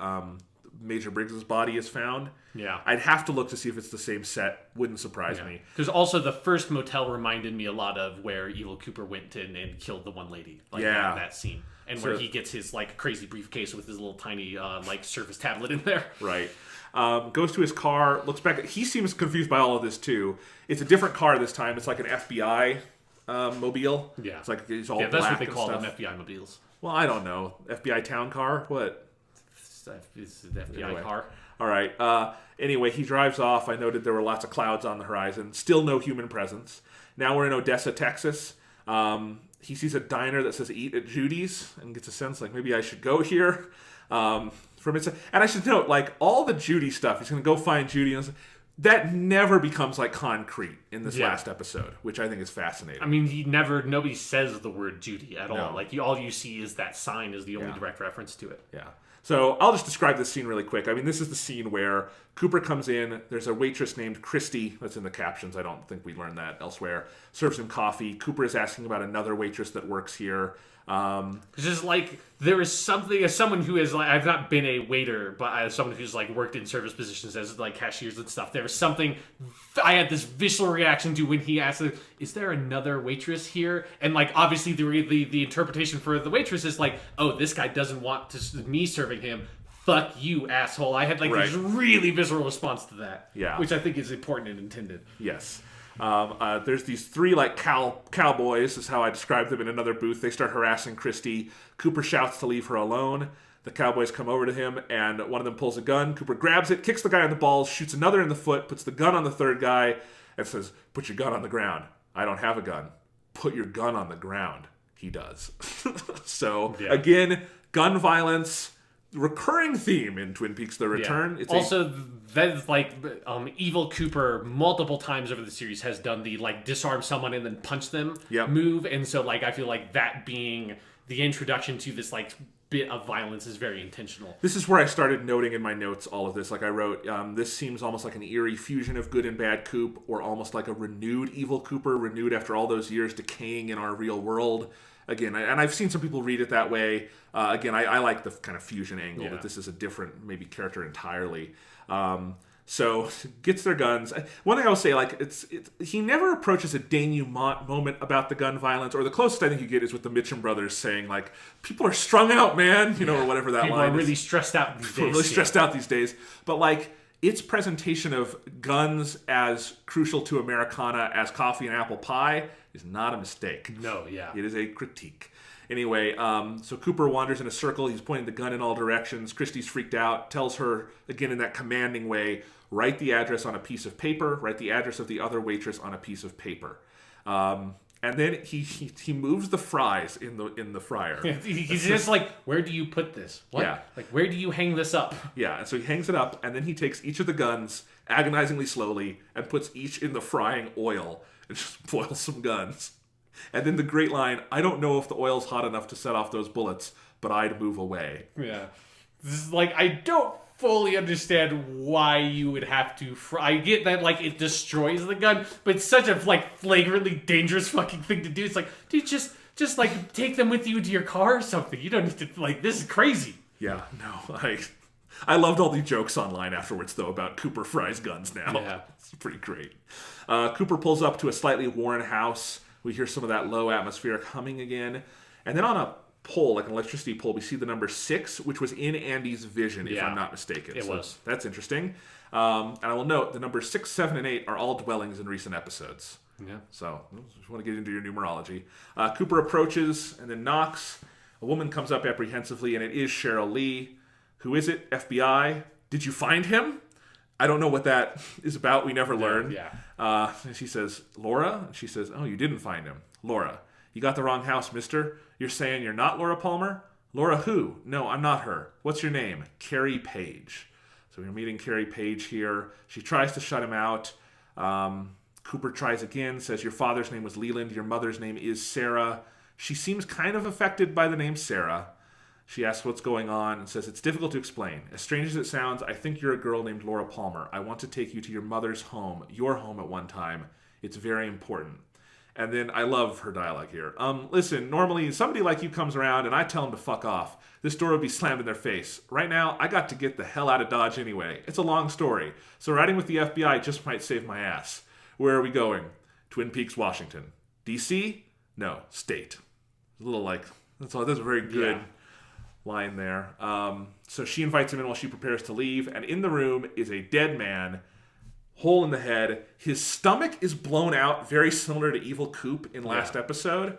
Major Briggs's body is found. Yeah. I'd have to look to see if it's the same set. Wouldn't surprise me. Because also the first motel reminded me a lot of where Evil Cooper went in and killed the one lady. Like, that scene. And so, where he gets his, like, crazy briefcase with his little tiny, like, Surface tablet in there. Right. Goes to his car, looks back. He seems confused by all of this, too. It's a different car this time. It's like an FBI mobile. Yeah. It's like, it's all black. That's what they call them, FBI mobiles. Well, I don't know. FBI town car? What? It's an FBI car. All right. Anyway, he drives off. I noted there were lots of clouds on the horizon. Still no human presence. Now we're in Odessa, Texas. He sees a diner that says "Eat at Judy's" and gets a sense like maybe I should go here. And I should note, like, all the Judy stuff. He's going to go find Judy, and that never becomes like concrete in this last episode, which I think is fascinating. I mean, nobody says the word Judy at all. Like, all you see is that sign is the only direct reference to it. Yeah. So I'll just describe this scene really quick. I mean, this is the scene where Cooper comes in. There's a waitress named Christy. That's in the captions. I don't think we learned that elsewhere. Serves him coffee. Cooper is asking about another waitress that works here. It's just like, there is something, as someone who is like, I've not been a waiter, but as someone who's like worked in service positions as like cashiers and stuff, there was something I had this visceral reaction to when he asked, is there another waitress here? And like, obviously the interpretation for the waitress is like, oh, this guy doesn't want me serving him. Fuck you, asshole. I had like this really visceral response to that. Yeah. Which I think is important and intended. Yes. There's these three like cowboys, is how I described them, in another booth. They start harassing Christy. Cooper shouts to leave her alone. The cowboys come over to him, and one of them pulls a gun. Cooper grabs it, kicks the guy in the balls, shoots another in the foot, puts the gun on the third guy, and says, "Put your gun on the ground." "I don't have a gun." "Put your gun on the ground." He does. So, again, gun violence, recurring theme in Twin Peaks: The Return. Yeah. It's also, that's like, Evil Cooper multiple times over the series has done the like disarm someone and then punch them move, and so like I feel like that being the introduction to this like bit of violence is very intentional. This is where I started noting in my notes all of this. Like I wrote, this seems almost like an eerie fusion of good and bad Coop, or almost like a renewed Evil Cooper, renewed after all those years decaying in our real world. Again, and I've seen some people read it that way. Again, I like the kind of fusion angle, that this is a different, maybe, character entirely. So, gets their guns. One thing I will say, like, he never approaches a denouement moment about the gun violence, or the closest I think you get is with the Mitchum brothers saying, like, people are strung out, man, you know, or whatever that people line is. People are really stressed out these days. People are really stressed out these days. But, like, its presentation of guns as crucial to Americana as coffee and apple pie is not a mistake. No, yeah. It is a critique. Anyway, so Cooper wanders in a circle. He's pointing the gun in all directions. Christy's freaked out, tells her, again in that commanding way, write the address on a piece of paper, write the address of the other waitress on a piece of paper. And then he moves the fries in the fryer. He's just like, where do you put this? What? Yeah. Like, where do you hang this up? Yeah, and so he hangs it up, and then he takes each of the guns agonizingly slowly and puts each in the frying oil and just boils some guns. And then the great line, "I don't know if the oil's hot enough to set off those bullets, but I'd move away." Yeah. This is like, I don't fully understand why you would have to fry. I get that, like, it destroys the gun, but it's such a, like, flagrantly dangerous fucking thing to do. It's like, dude, just like, take them with you into your car or something. You don't need to, like, this is crazy. Yeah, no, I loved all the jokes online afterwards, though, about Cooper fries guns now. Yeah. It's pretty great. Cooper pulls up to a slightly worn house. We hear some of that low atmospheric humming again. And then on a pole, like an electricity pole, we see the number 6, which was in Andy's vision, if I'm not mistaken. It was. That's interesting. And I will note, the numbers 6, 7, and 8 are all dwellings in recent episodes. Yeah. So, just want to get into your numerology. Cooper approaches and then knocks. A woman comes up apprehensively, and it is Cheryl Lee. Who is it? FBI? Did you find him? I don't know what that is about. We never learned. Yeah. And she says, "Laura?" She says, "Oh, you didn't find him. Laura. You got the wrong house, mister. You're saying you're not Laura Palmer? Laura who? No, I'm not her. What's your name?" Carrie Page. So we're meeting Carrie Page here. She tries to shut him out. Cooper tries again, says, "Your father's name was Leland. Your mother's name is Sarah." She seems kind of affected by the name Sarah. She asks what's going on and says, "It's difficult to explain. As strange as it sounds, I think you're a girl named Laura Palmer. I want to take you to your mother's home, your home at one time. It's very important." And then I love her dialogue here. "Listen, normally somebody like you comes around and I tell them to fuck off. This door would be slammed in their face. Right now, I got to get the hell out of Dodge anyway. It's a long story. So riding with the FBI just might save my ass. Where are we going? Twin Peaks, Washington. DC? No, state." A little like, that's a very good line there. So she invites him in while she prepares to leave, and in the room is a dead man, hole in the head. His stomach is blown out, very similar to Evil Coop in last episode.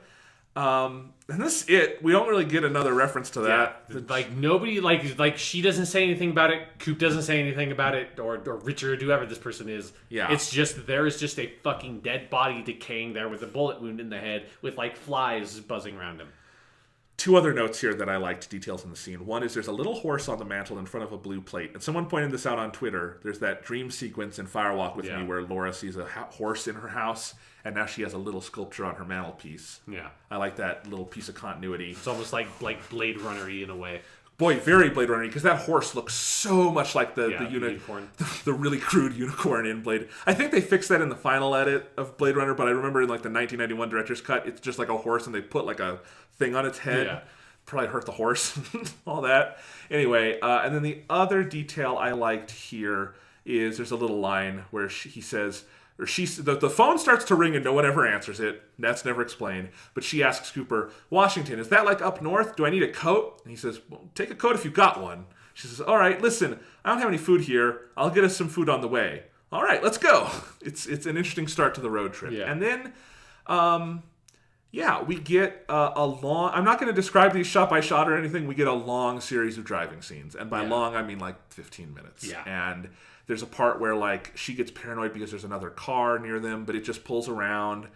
And this is it. We don't really get another reference to that. Yeah. Like nobody, like she doesn't say anything about it. Coop doesn't say anything about it, or Richard, whoever this person is. Yeah. It's just there is just a fucking dead body decaying there with a bullet wound in the head, with like flies buzzing around him. Two other notes here that I liked, details in the scene. One is there's a little horse on the mantle in front of a blue plate. And someone pointed this out on Twitter. There's that dream sequence in Firewalk with Me where Laura sees a horse in her house, and now she has a little sculpture on her mantelpiece. Yeah. I like that little piece of continuity. It's almost like Blade Runner-y in a way. Boy, very Blade Runner, because that horse looks so much like the unicorn. the really crude unicorn in Blade. I think they fixed that in the final edit of Blade Runner, but I remember in like the 1991 director's cut, it's just like a horse and they put like a thing on its head. Yeah. Probably hurt the horse, all that. Anyway, and then the other detail I liked here is there's a little line where he says, or the phone starts to ring and no one ever answers it. That's never explained. But she asks Cooper, Washington, is that like up north? Do I need a coat? And he says, well, take a coat if you got one. She says, all right, listen, I don't have any food here. I'll get us some food on the way. All right, let's go. It's an interesting start to the road trip. Yeah. And then, we get a long... I'm not going to describe these shot by shot or anything. We get a long series of driving scenes. And by long, I mean like 15 minutes. Yeah. And there's a part where like she gets paranoid because there's another car near them, but it just pulls around.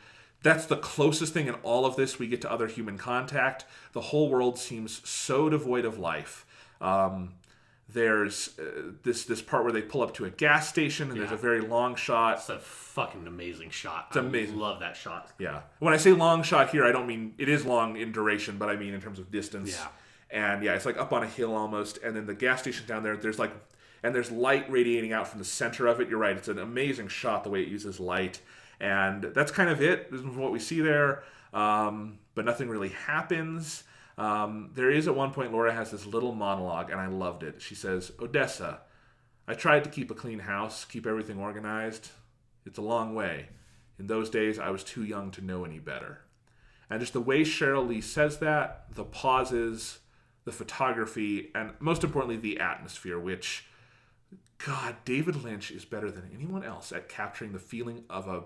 That's the closest thing in all of this we get to other human contact. The whole world seems so devoid of life. There's this part where they pull up to a gas station, and there's a very long shot. It's a fucking amazing shot. It's amazing. I love that shot. Yeah. When I say long shot here, I don't mean it is long in duration, but I mean in terms of distance. Yeah. And it's like up on a hill almost, and then the gas station down there, there's light radiating out from the center of it. You're right. It's an amazing shot, the way it uses light. And that's kind of it. This is what we see there. But nothing really happens. There is at one point, Laura has this little monologue, and I loved it. She says, Odessa, I tried to keep a clean house, keep everything organized. It's a long way. In those days, I was too young to know any better. And just the way Cheryl Lee says that, the pauses, the photography, and most importantly, the atmosphere, which, God, David Lynch is better than anyone else at capturing the feeling of a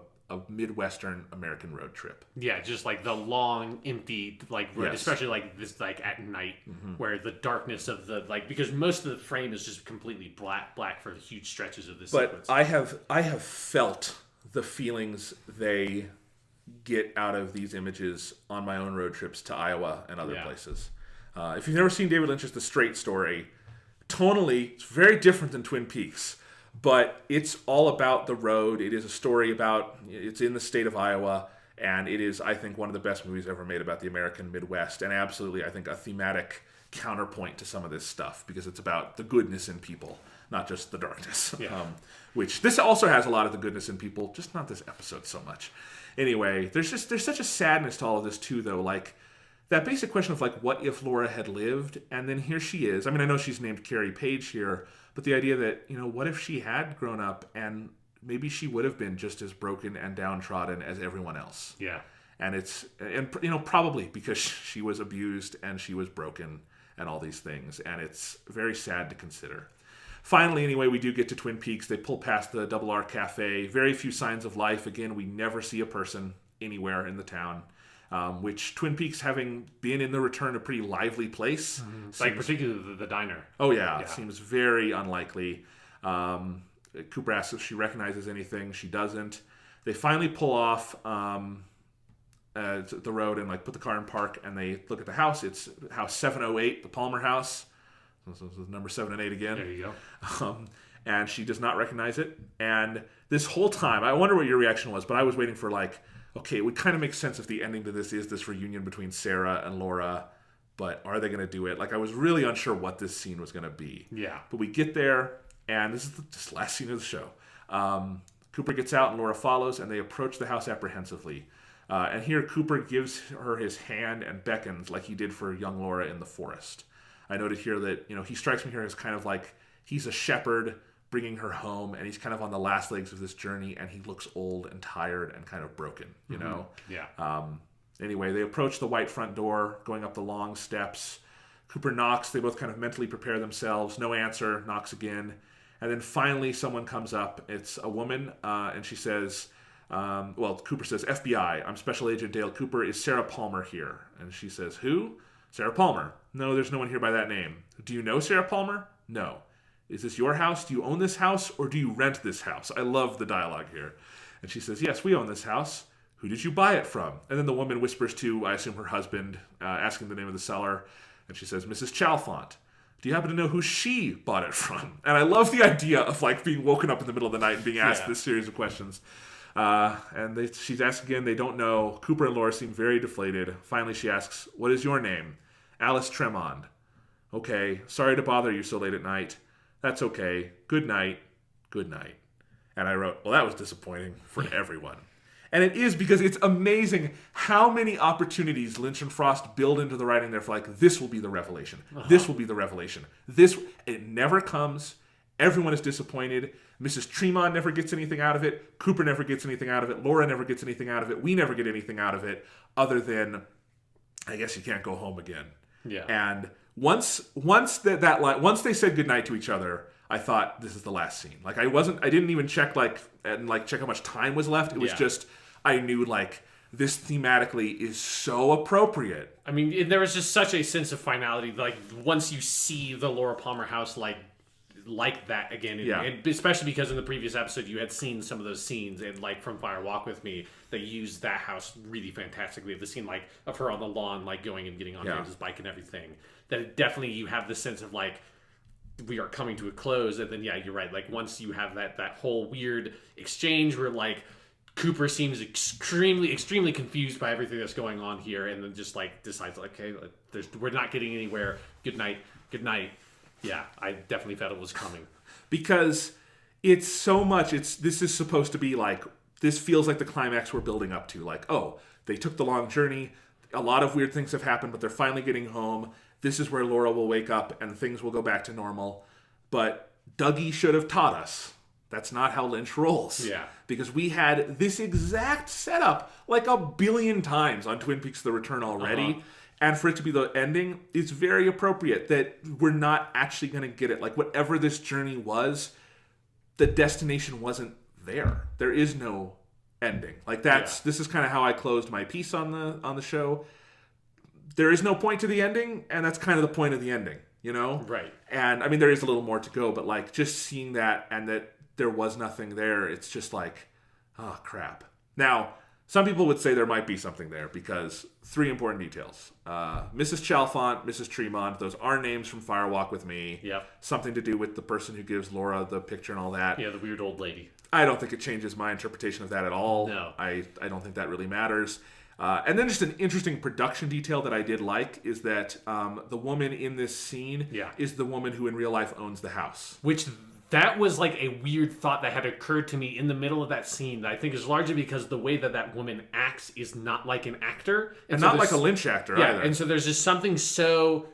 Midwestern American road trip. Yeah, just like the long, empty, like road, especially like this, like at night, where the darkness of the because most of the frame is just completely black for huge stretches of this. But sequence. I have felt the feelings they get out of these images on my own road trips to Iowa and other places. If you've never seen David Lynch's The Straight Story, tonally it's very different than Twin Peaks. But it's all about the road. It is a story about, it's in the state of Iowa, and it is, I think, one of the best movies ever made about the American Midwest, and absolutely, I think, a thematic counterpoint to some of this stuff, because it's about the goodness in people, not just the darkness. Yeah. Which, this also has a lot of the goodness in people, just not this episode so much. Anyway, there's such a sadness to all of this, too, though, like, that basic question of, like, what if Laura had lived, and then here she is. I mean, I know she's named Carrie Page here, but the idea that, what if she had grown up and maybe she would have been just as broken and downtrodden as everyone else. Yeah. And probably because she was abused and she was broken and all these things. And it's very sad to consider. Finally, anyway, we do get to Twin Peaks. They pull past the Double R Cafe. Very few signs of life. Again, we never see a person anywhere in the town. Which Twin Peaks, having been in the return a pretty lively place. Seems, like particularly the diner. Oh, yeah. It seems very unlikely. Cooper asks if she recognizes anything. She doesn't. They finally pull off the road and put the car in park, and they look at the house. It's house 708, the Palmer house. So number 7 and 8 again. There you go. And she does not recognize it. And this whole time, I wonder what your reaction was, but I was waiting for okay, it would kind of make sense if the ending to this is this reunion between Sarah and Laura, but are they going to do it? I was really unsure what this scene was going to be. Yeah. But we get there, and this is the last scene of the show. Cooper gets out, and Laura follows, and they approach the house apprehensively. And here Cooper gives her his hand and beckons like he did for young Laura in the forest. I noted here that, he strikes me here as kind of like he's a shepherd bringing her home, and he's kind of on the last legs of this journey, and he looks old and tired and kind of broken, you know? Yeah. Anyway, they approach the white front door, going up the long steps. Cooper knocks. They both kind of mentally prepare themselves. No answer. Knocks again. And then finally someone comes up. It's a woman, and she says, Well, Cooper says, FBI, I'm Special Agent Dale Cooper. Is Sarah Palmer here? And she says, who? Sarah Palmer. No, there's no one here by that name. Do you know Sarah Palmer? No. Is this your house? Do you own this house, or do you rent this house? I love the dialogue here. And she says, yes, we own this house. Who did you buy it from? And then the woman whispers to, I assume, her husband, asking the name of the seller. And she says, Mrs. Chalfont. Do you happen to know who she bought it from? And I love the idea of like being woken up in the middle of the night and being asked this series of questions. She's asked again. They don't know. Cooper and Laura seem very deflated. Finally, she asks, what is your name? Alice Tremond. Okay. Sorry to bother you so late at night. That's okay. Good night. Good night. And I wrote, well, that was disappointing for everyone. And it is, because it's amazing how many opportunities Lynch and Frost build into the writing there for like, this will be the revelation. This will be the revelation. It never comes. Everyone is disappointed. Mrs. Tremond never gets anything out of it. Cooper never gets anything out of it. Laura never gets anything out of it. We never get anything out of it other than, I guess you can't go home again. Yeah. And once they said goodnight to each other, I thought this is the last scene. Like I didn't even check check how much time was left. It was just, I knew like this thematically is so appropriate. I mean, there was just such a sense of finality. Like once you see the Laura Palmer house like that again, and especially because in the previous episode you had seen some of those scenes, and like from Fire Walk With Me, they used that house really fantastically. The scene like of her on the lawn, like going and getting on James's bike and everything. That it definitely, you have the sense of like, we are coming to a close, and then you're right. Like once you have that whole weird exchange where like Cooper seems extremely confused by everything that's going on here, and then just like decides like, okay, we're not getting anywhere. Good night. Yeah, I definitely felt it was coming, because it's so much. This is supposed to be like, this feels like the climax we're building up to. Like, oh, they took the long journey. A lot of weird things have happened, but they're finally getting home. This is where Laura will wake up and things will go back to normal. But Dougie should have taught us. That's not how Lynch rolls. Yeah. Because we had this exact setup like a billion times on Twin Peaks: The Return already. And for it to be the ending, it's very appropriate that we're not actually going to get it. Like whatever this journey was, the destination wasn't there. There is no ending. Like this is kind of how I closed my piece on the show. There is no point to the ending, and that's kind of the point of the ending, you know? Right. And I mean, there is a little more to go, but like just seeing that and that there was nothing there, it's just like, oh crap. Now, some people would say there might be something there, because three important details. Mrs. Chalfont, Mrs. Tremond, those are names from Fire Walk With Me. Yep. Something to do with the person who gives Laura the picture and all that. Yeah, the weird old lady. I don't think it changes my interpretation of that at all. No. I don't think that really matters. And then just an interesting production detail that I did like is that the woman in this scene is the woman who in real life owns the house. Which, that was like a weird thought that had occurred to me in the middle of that scene, that I think is largely because the way that woman acts is not like an actor. And so not like a Lynch actor either. And so there's just something so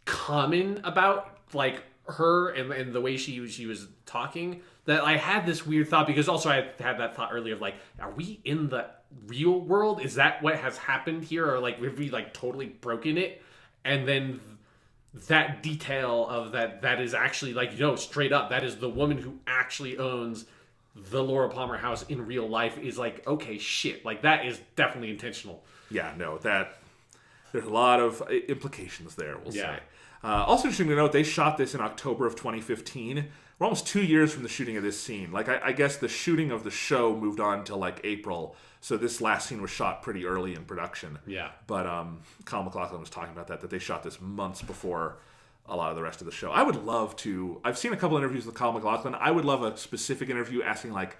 common about like her and the way she was talking, that I had this weird thought, because also I had that thought earlier of like, are we in the real world? Is that what has happened here? Or like, have we like totally broken it? And then that detail of that is actually like, straight up, that is the woman who actually owns the Laura Palmer house in real life, is like, okay, shit. Like that is definitely intentional. Yeah, no, there's a lot of implications there, we'll say. Also interesting to note, they shot this in October of 2015. We're almost 2 years from the shooting of this scene. Like, I guess the shooting of the show moved on till like April, so this last scene was shot pretty early in production. Yeah. But Colin McLaughlin was talking about that they shot this months before a lot of the rest of the show. I would love to... I've seen a couple interviews with Colin McLaughlin. I would love a specific interview asking, like,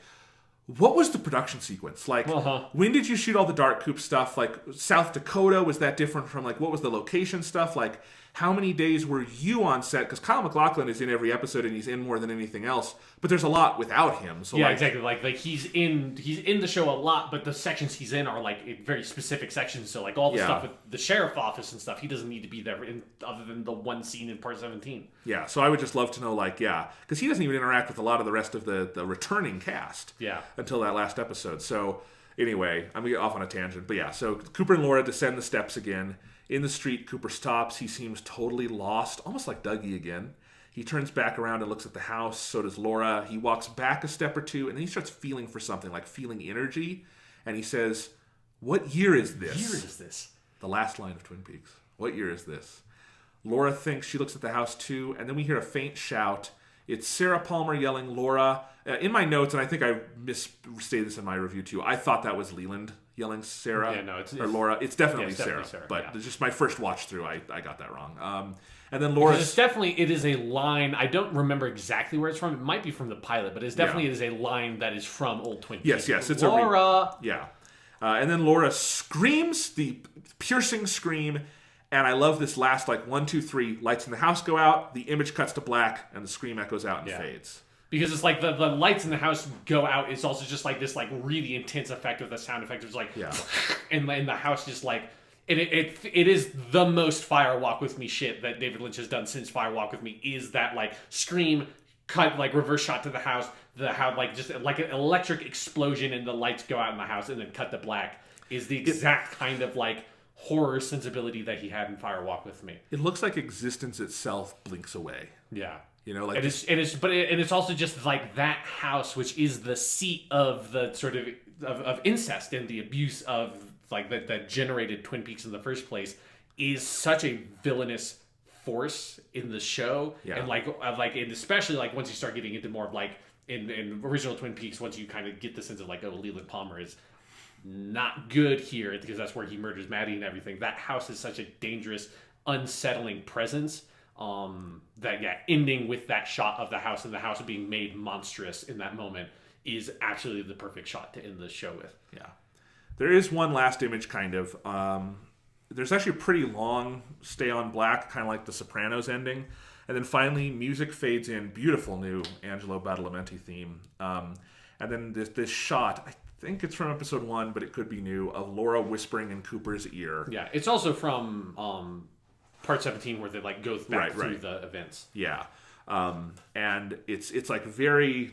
what was the production sequence? Like, when did you shoot all the Dark Coop stuff? Like, South Dakota, was that different from, like, what was the location stuff? Like, how many days were you on set? Because Kyle MacLachlan is in every episode, and he's in more than anything else. But there's a lot without him. So yeah, exactly. Like he's in the show a lot, but the sections he's in are like very specific sections. So like all the stuff with the sheriff office and stuff, he doesn't need to be there other than the one scene in part 17. Yeah, so I would just love to know, like, because he doesn't even interact with a lot of the rest of the returning cast. Yeah. Until that last episode. So anyway, I'm gonna get off on a tangent, but yeah. So Cooper and Laura descend the steps again. In the street, Cooper stops. He seems totally lost, almost like Dougie again. He turns back around and looks at the house. So does Laura. He walks back a step or two, and then he starts feeling for something, like feeling energy. And he says, "What year is this?" Year is this? The last line of Twin Peaks. What year is this? Laura thinks, she looks at the house too, and then we hear a faint shout. It's Sarah Palmer yelling, "Laura." In my notes, and I think I misstated this in my review too, I thought that was Leland yelling Sarah. Yeah, no, it's Laura. It's definitely, Sarah, but just my first watch through, I got that wrong. And then Laura. It is a line. I don't remember exactly where it's from. It might be from the pilot, but it is a line that is from Old Twin Peaks. Yes, it's Laura. Yeah. And then Laura screams the piercing scream, and I love this last, like, 1, 2, 3, lights in the house go out, the image cuts to black, and the scream echoes out and fades. Because it's like the lights in the house go out. It's also just like this, like, really intense effect with the sound effect. It's like, and the house just like, and it is the most Fire Walk With Me shit that David Lynch has done since Fire Walk With Me, is that, like, scream, cut, like, reverse shot to the house, like, just like an electric explosion, and the lights go out in the house, and then cut to black, is the exact kind of, like, horror sensibility that he had in Fire Walk With Me. It looks like existence itself blinks away. Yeah. You know, like, it's also just like that house, which is the seat of the sort of incest and the abuse of, like, that generated Twin Peaks in the first place, is such a villainous force in the show. And and especially, like, once you start getting into more of, like, in original Twin Peaks, once you kind of get the sense of, like, oh, Leland Palmer is not good here, because that's where he murders Maddie and everything. That house is such a dangerous, unsettling presence. Ending with that shot of the house, and the house being made monstrous in that moment, is actually the perfect shot to end the show with. Yeah. There is one last image, kind of. There's actually a pretty long stay on black, kind of like the Sopranos ending. And then finally, music fades in. Beautiful new Angelo Badalamenti theme. And then this shot, I think it's from episode 1, but it could be new, of Laura whispering in Cooper's ear. Yeah, it's also from part 17, where they, like, go back through the events. Yeah. And it's like very,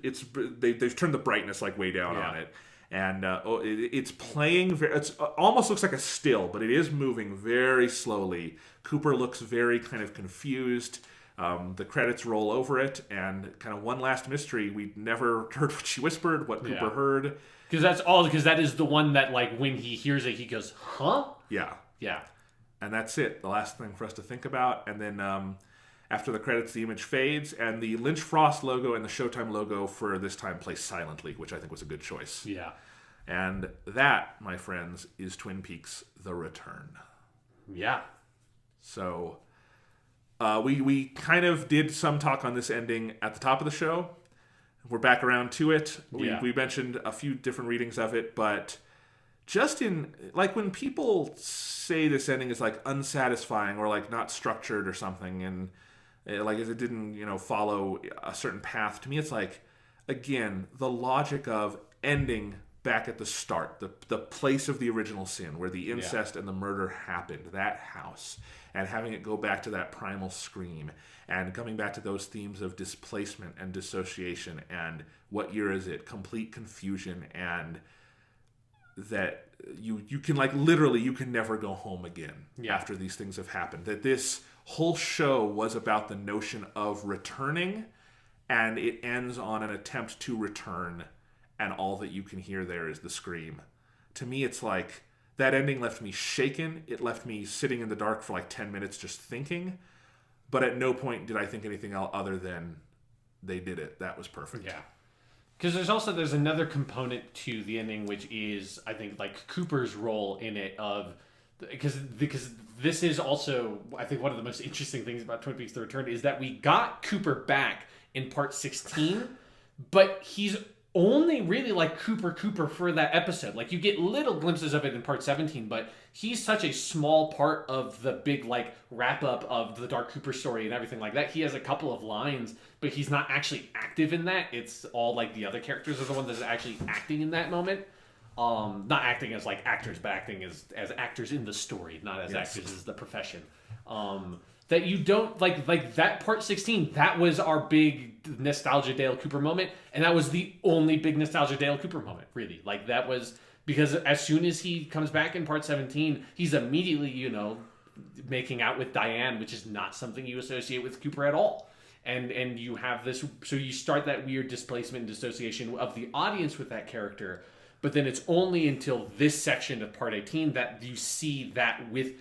they've turned the brightness, like, way down on it. And it's playing, it almost looks like a still, but it is moving very slowly. Cooper looks very kind of confused. The credits roll over it, and kind of one last mystery. We never heard what she whispered, what Cooper heard. Because that is the one that, like, when he hears it, he goes, huh? Yeah. Yeah. And that's it. The last thing for us to think about. And then after the credits, the image fades, and the Lynch Frost logo and the Showtime logo for this time play silently, which I think was a good choice. Yeah. And that, my friends, is Twin Peaks: The Return. Yeah. So we kind of did some talk on this ending at the top of the show. We're back around to it. We mentioned a few different readings of it, but just in, like, when people say this ending is, like, unsatisfying or, like, not structured or something, and like, it didn't, follow a certain path, to me it's like, again, the logic of ending back at the start, the place of the original sin, where the incest and the murder happened, that house, and having it go back to that primal scream, and coming back to those themes of displacement and dissociation, and what year is it, complete confusion, and that you can, like, literally, you can never go home again after these things have happened. That this whole show was about the notion of returning, and it ends on an attempt to return, and all that you can hear there is the scream. To me, it's like, that ending left me shaken. It left me sitting in the dark for like 10 minutes just thinking, but at no point did I think anything else other than they did it. That was perfect. Yeah. Because there's another component to the ending, which is, I think, like, Cooper's role in it, because this is also, I think, one of the most interesting things about Twin Peaks: The Return, is that we got Cooper back in part 16, but he's only really, like, Cooper for that episode. Like, you get little glimpses of it in part 17, but he's such a small part of the big, like, wrap-up of the Dark Cooper story and everything like that. He has a couple of lines, but he's not actually active in that. It's all, like, the other characters are the ones that are actually acting in that moment. Not acting as, like, actors, but acting as actors in the story, not as actors as the profession. That you don't, like that part 16, that was our big nostalgia Dale Cooper moment, and that was the only big nostalgia Dale Cooper moment, really. Like, that was, because as soon as he comes back in part 17, he's immediately, making out with Diane, which is not something you associate with Cooper at all. And you have this, so you start that weird displacement and dissociation of the audience with that character, but then it's only until this section of part 18 that you see that with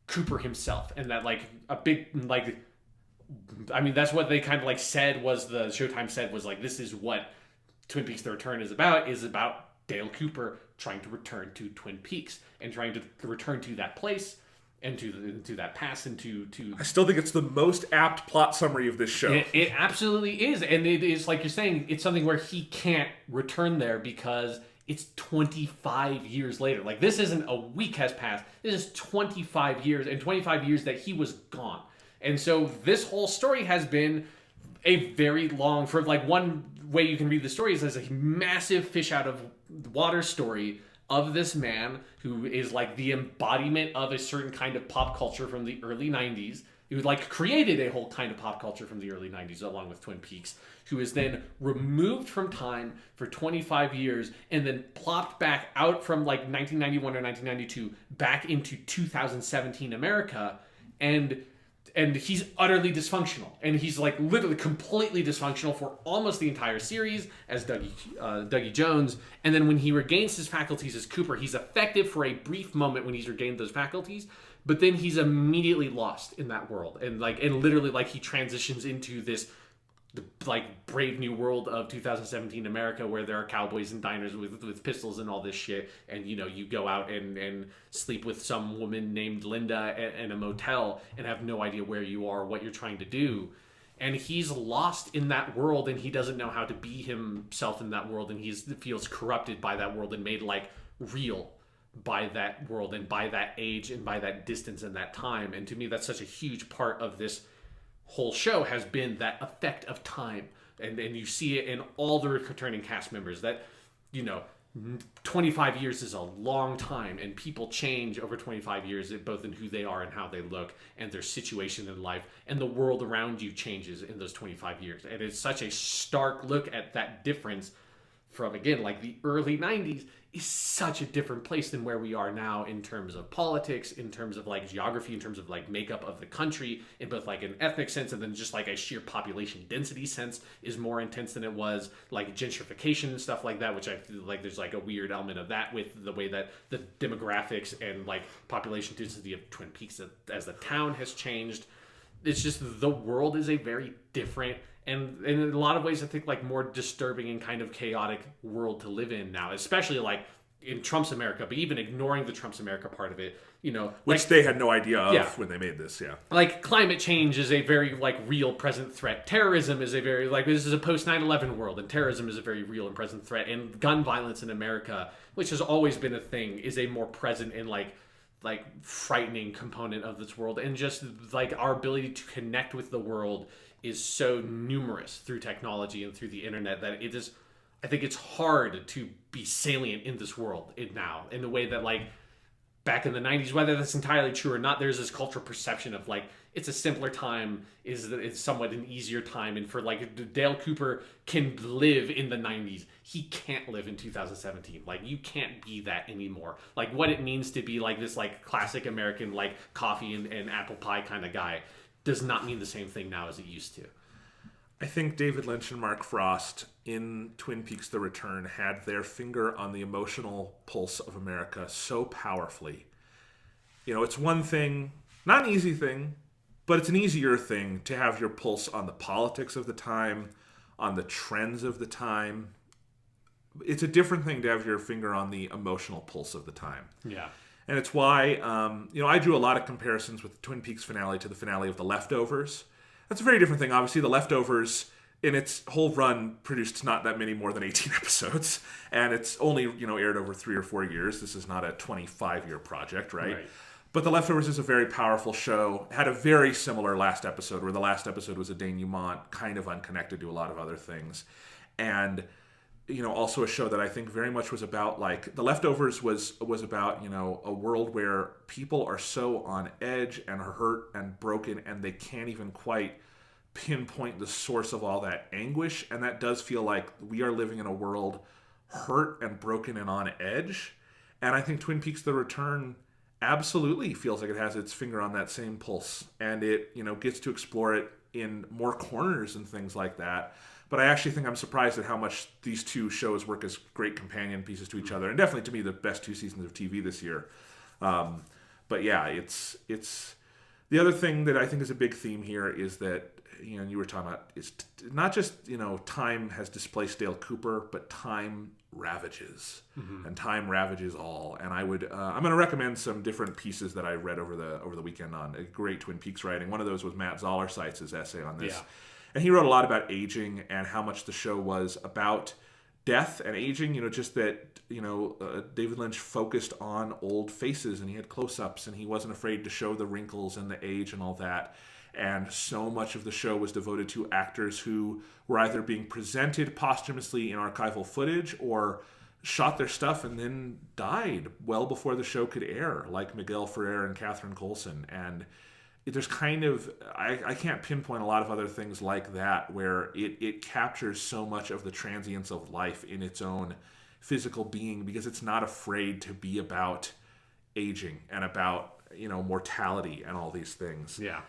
Cooper himself, and that like a big like, I mean, that's what they kind of like said was the Showtime said was like, this is what Twin Peaks: The Return is about Dale Cooper trying to return to Twin Peaks and trying to return to that place and to that past and to. I still think it's the most apt plot summary of this show. It absolutely is, and it is like you're saying. It's something where he can't return there because it's 25 years later. Like, this isn't a week has passed. This is 25 years, and 25 years that he was gone. And so this whole story has been a very long, for like one way you can read the story is as a massive fish out of water story of this man who is like the embodiment of a certain kind of pop culture from the early 90s, who like created a whole kind of pop culture from the early 90s along with Twin Peaks, who is then removed from time for 25 years and then plopped back out from like 1991 or 1992 back into 2017 America, and he's utterly dysfunctional, and he's like literally completely dysfunctional for almost the entire series as Dougie Jones. And then when he regains his faculties as Cooper, he's effective for a brief moment when he's regained those faculties, but then he's immediately lost in that world, and literally like he transitions into this like brave new world of 2017 America where there are cowboys and diners with pistols and all this shit, and you know, you go out and sleep with some woman named Linda in a motel and have no idea where you are, what you're trying to do, and he's lost in that world, and he doesn't know how to be himself in that world, and he feels corrupted by that world and made like real by that world and by that age and by that distance and that time. And to me, that's such a huge part of this whole show, has been that effect of time, and you see it in all the returning cast members, that, you know, 25 years is a long time, and people change over 25 years, both in who they are and how they look and their situation in life, and the world around you changes in those 25 years. And it's such a stark look at that difference from, again, like the early 90s is such a different place than where we are now in terms of politics, in terms of like geography, in terms of like makeup of the country, in both like an ethnic sense and then just like a sheer population density sense is more intense than it was, like gentrification and stuff like that, which I feel like there's like a weird element of that with the way that the demographics and like population density of Twin Peaks as the town has changed. It's just, the world is a very different, and in a lot of ways, I think, like, more disturbing and kind of chaotic world to live in now, especially like in Trump's America, but even ignoring the Trump's America part of it, you know, which like, they had no idea of when they made this. Yeah, like climate change is a very like real present threat. Terrorism is a very like, this is a post 9/11 world, and terrorism is a very real and present threat. And gun violence in America, which has always been a thing, is a more present and like frightening component of this world. And just like our ability to connect with the world is so numerous through technology and through the internet that it is, I think it's hard to be salient in this world now in the way that like back in the 90s, whether that's entirely true or not, there's this cultural perception of like, it's a simpler time, it's somewhat an easier time. And for like Dale Cooper can live in the 90s, he can't live in 2017. Like, you can't be that anymore. Like, what it means to be like this like classic American like coffee and apple pie kind of guy does not mean the same thing now as it used to. I think David Lynch and Mark Frost in Twin Peaks: The Return had their finger on the emotional pulse of America so powerfully. You know, it's one thing, not an easy thing, but it's an easier thing to have your pulse on the politics of the time, on the trends of the time. It's a different thing to have your finger on the emotional pulse of the time. Yeah. And it's why, you know, I drew a lot of comparisons with the Twin Peaks finale to the finale of The Leftovers. That's a very different thing. Obviously, The Leftovers, in its whole run, produced not that many more than 18 episodes. And it's only, you know, aired over 3 or 4 years. This is not a 25-year project, right? But The Leftovers is a very powerful show. It had a very similar last episode, where the last episode was a denouement, kind of unconnected to a lot of other things. And, you know, also a show that I think very much was about, like, The Leftovers was about, you know, a world where people are so on edge and hurt and broken, and they can't even quite pinpoint the source of all that anguish. And that does feel like we are living in a world hurt and broken and on edge. And I think Twin Peaks: The Return absolutely feels like it has its finger on that same pulse, and it, gets to explore it in more corners and things like that. But I actually think I'm surprised at how much these two shows work as great companion pieces to each other, and definitely to me the best 2 seasons of TV this year. But yeah, it's the other thing that I think is a big theme here is that, you were talking about, is not just, time has displaced Dale Cooper, but time ravages, and time ravages all. And I'm going to recommend some different pieces that I read over the weekend on a great Twin Peaks writing. One of those was Matt Zollerseitz's essay on this. Yeah. And he wrote a lot about aging and how much the show was about death and aging, just that, David Lynch focused on old faces, and he had close-ups, and he wasn't afraid to show the wrinkles and the age and all that. And so much of the show was devoted to actors who were either being presented posthumously in archival footage or shot their stuff and then died well before the show could air, like Miguel Ferrer and Catherine Coulson. And there's kind of, I can't pinpoint a lot of other things like that where it captures so much of the transience of life in its own physical being, because it's not afraid to be about aging and about, mortality and all these things. Yeah.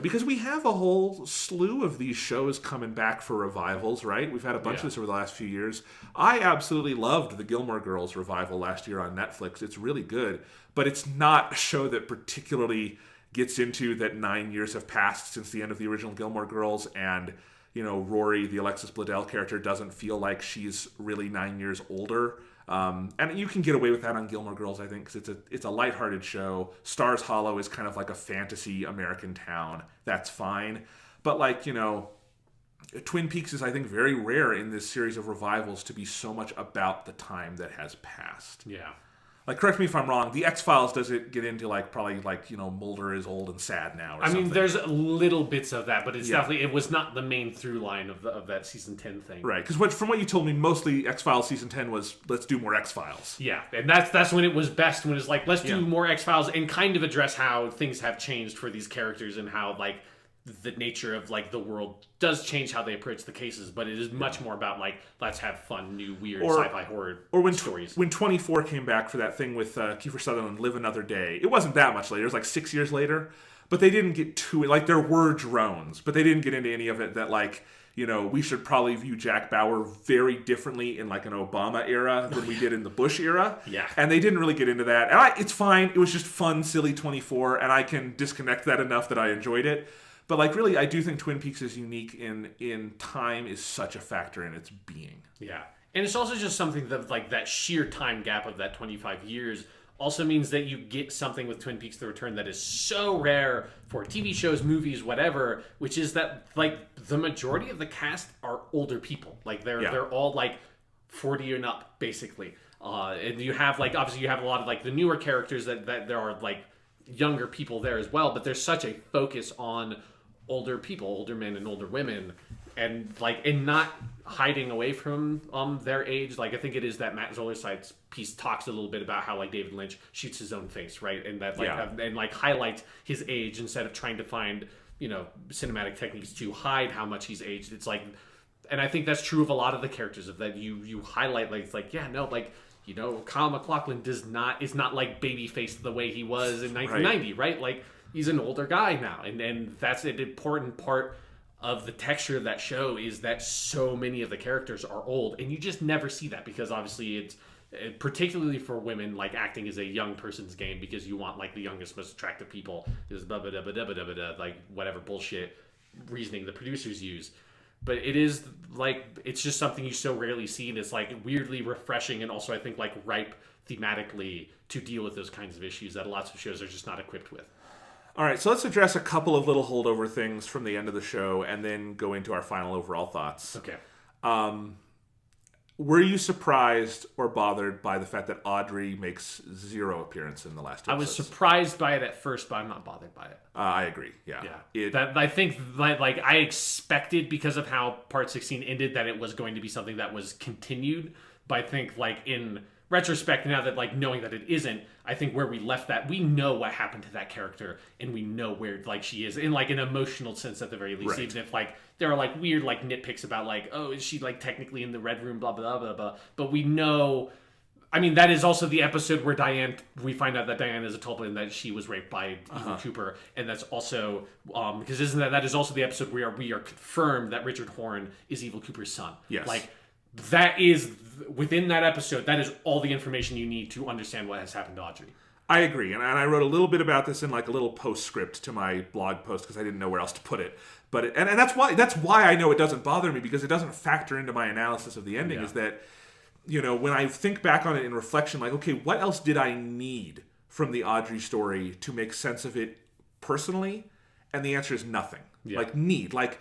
Because we have a whole slew of these shows coming back for revivals, right? We've had a bunch of this over the last few years. I absolutely loved the Gilmore Girls revival last year on Netflix. It's really good, but it's not a show that particularly gets into that 9 years have passed since the end of the original Gilmore Girls, and Rory, the Alexis Bledel character, doesn't feel like she's really 9 years older. And you can get away with that on Gilmore Girls, I think, because it's a lighthearted show. Stars Hollow is kind of like a fantasy American town. That's fine. But Twin Peaks is, I think, very rare in this series of revivals to be so much about the time that has passed. Yeah. Correct me if I'm wrong, the X-Files does it get into probably Mulder is old and sad now or something. There's little bits of that, but it's definitely, it was not the main through line of that season 10 thing. Right, because from what you told me, mostly X-Files season 10 was, let's do more X-Files. Yeah, and that's when it was best, when it's let's do more X-Files and kind of address how things have changed for these characters and how, the nature of the world does change how they approach the cases, but it is much more about let's have fun, new, weird sci-fi horror stories. When 24 came back for that thing with Kiefer Sutherland, Live Another Day, it wasn't that much later. It was 6 years later, but they didn't get to it. There were drones, but they didn't get into any of it that we should probably view Jack Bauer very differently in an Obama era than we did in the Bush era. Yeah. And they didn't really get into that. And it's fine. It was just fun, silly 24, and I can disconnect that enough that I enjoyed it. But really, I do think Twin Peaks is unique in time is such a factor in its being. Yeah. And it's also just something that that sheer time gap of that 25 years also means that you get something with Twin Peaks: The Return that is so rare for TV shows, movies, whatever, which is that the majority of the cast are older people. They're all 40 and up, basically. And you have obviously you have a lot of the newer characters that there are younger people there as well, but there's such a focus on older people, older men and older women, and not hiding away from their age. I think it is that Matt Zollerseitz piece talks a little bit about how David Lynch shoots his own face, right, and that highlights his age instead of trying to find cinematic techniques to hide how much he's aged. It's and I think that's true of a lot of the characters of that you highlight Kyle MacLachlan is not baby faced the way he was in 1990, right? He's an older guy now, and that's an important part of the texture of that show, is that so many of the characters are old, and you just never see that, because obviously it's particularly for women, acting is a young person's game, because you want the youngest, most attractive people. There's whatever bullshit reasoning the producers use. But it is it's just something you so rarely see, and it's weirdly refreshing, and also I think ripe thematically to deal with those kinds of issues that lots of shows are just not equipped with. All right, so let's address a couple of little holdover things from the end of the show and then go into our final overall thoughts. Okay. Were you surprised or bothered by the fact that Audrey makes zero appearance in the last episode? I was surprised by it at first, but I'm not bothered by it. I agree, yeah. I think, I expected, because of how Part 16 ended, that it was going to be something that was continued. But I think, in retrospect, now that, knowing that it isn't, I think where we left that, we know what happened to that character, and we know where, she is, in, an emotional sense at the very least. Right. Even if, there are, weird, nitpicks about, oh, is she, technically in the Red Room, blah, blah, blah, blah, blah. But we know I mean, that is also the episode where we find out that Diane is a tulpa and that she was raped by Evil Cooper. And that's also, because that is also the episode where we are confirmed that Richard Horn is Evil Cooper's son. Yes. Like, that is, within that episode, that is all the information you need to understand what has happened to Audrey. I agree. And I wrote a little bit about this in like a little postscript to my blog post because I didn't know where else to put it. But and that's why I know it doesn't bother me, because it doesn't factor into my analysis of the ending, is that, you know, when I think back on it in reflection, like, okay, what else did I need from the Audrey story to make sense of it personally? And the answer is nothing. Yeah. Like, need. Like,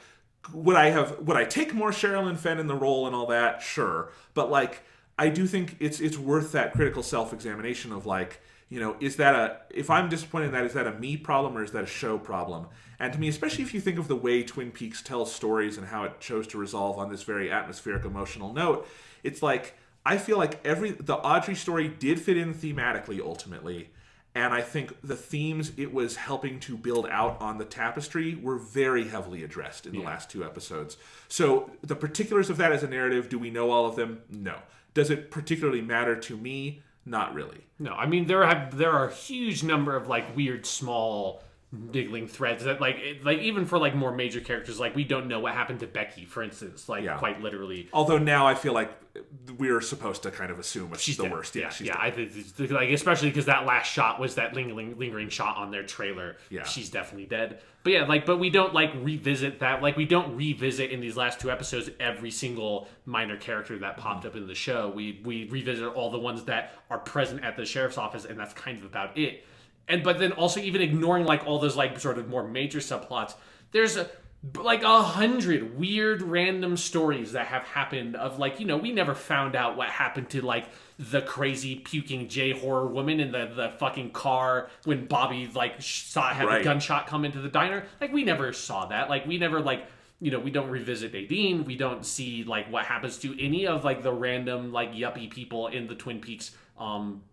would I take more Sherilyn Fenn in the role and all that? Sure. But, like, I do think it's worth that critical self-examination of, like, you know, if I'm disappointed in that, is that a me problem or is that a show problem? And to me, especially if you think of the way Twin Peaks tells stories and how it chose to resolve on this very atmospheric, emotional note, it's like, I feel like the Audrey story did fit in thematically ultimately, and I think the themes it was helping to build out on the tapestry were very heavily addressed in the last 2 episodes. So the particulars of that as a narrative, do we know all of them? No. Does it particularly matter to me? Not really. No, I mean, there are a huge number of like weird small niggling threads that like even for like more major characters, like we don't know what happened to Becky, for instance, like quite literally. Although now I feel like we're supposed to kind of assume she's the dead. worst. Yeah, she's dead. Dead. I think like especially because that last shot was that lingering shot on their trailer. Yeah, she's definitely dead. But yeah, like, but we don't like revisit that. Like, we don't revisit in these last 2 episodes every single minor character that popped up in the show. We revisit all the ones that are present at the sheriff's office, and that's kind of about it. But then also even ignoring like all those like sort of more major subplots, there's like 100 weird random stories that have happened of like, you know, we never found out what happened to like the crazy puking J horror woman in the fucking car when Bobby like had a gunshot come into the diner. Like, we never saw that. Like, we never like, you know, we don't revisit Nadine. We don't see like what happens to any of like the random like yuppie people in the Twin Peaks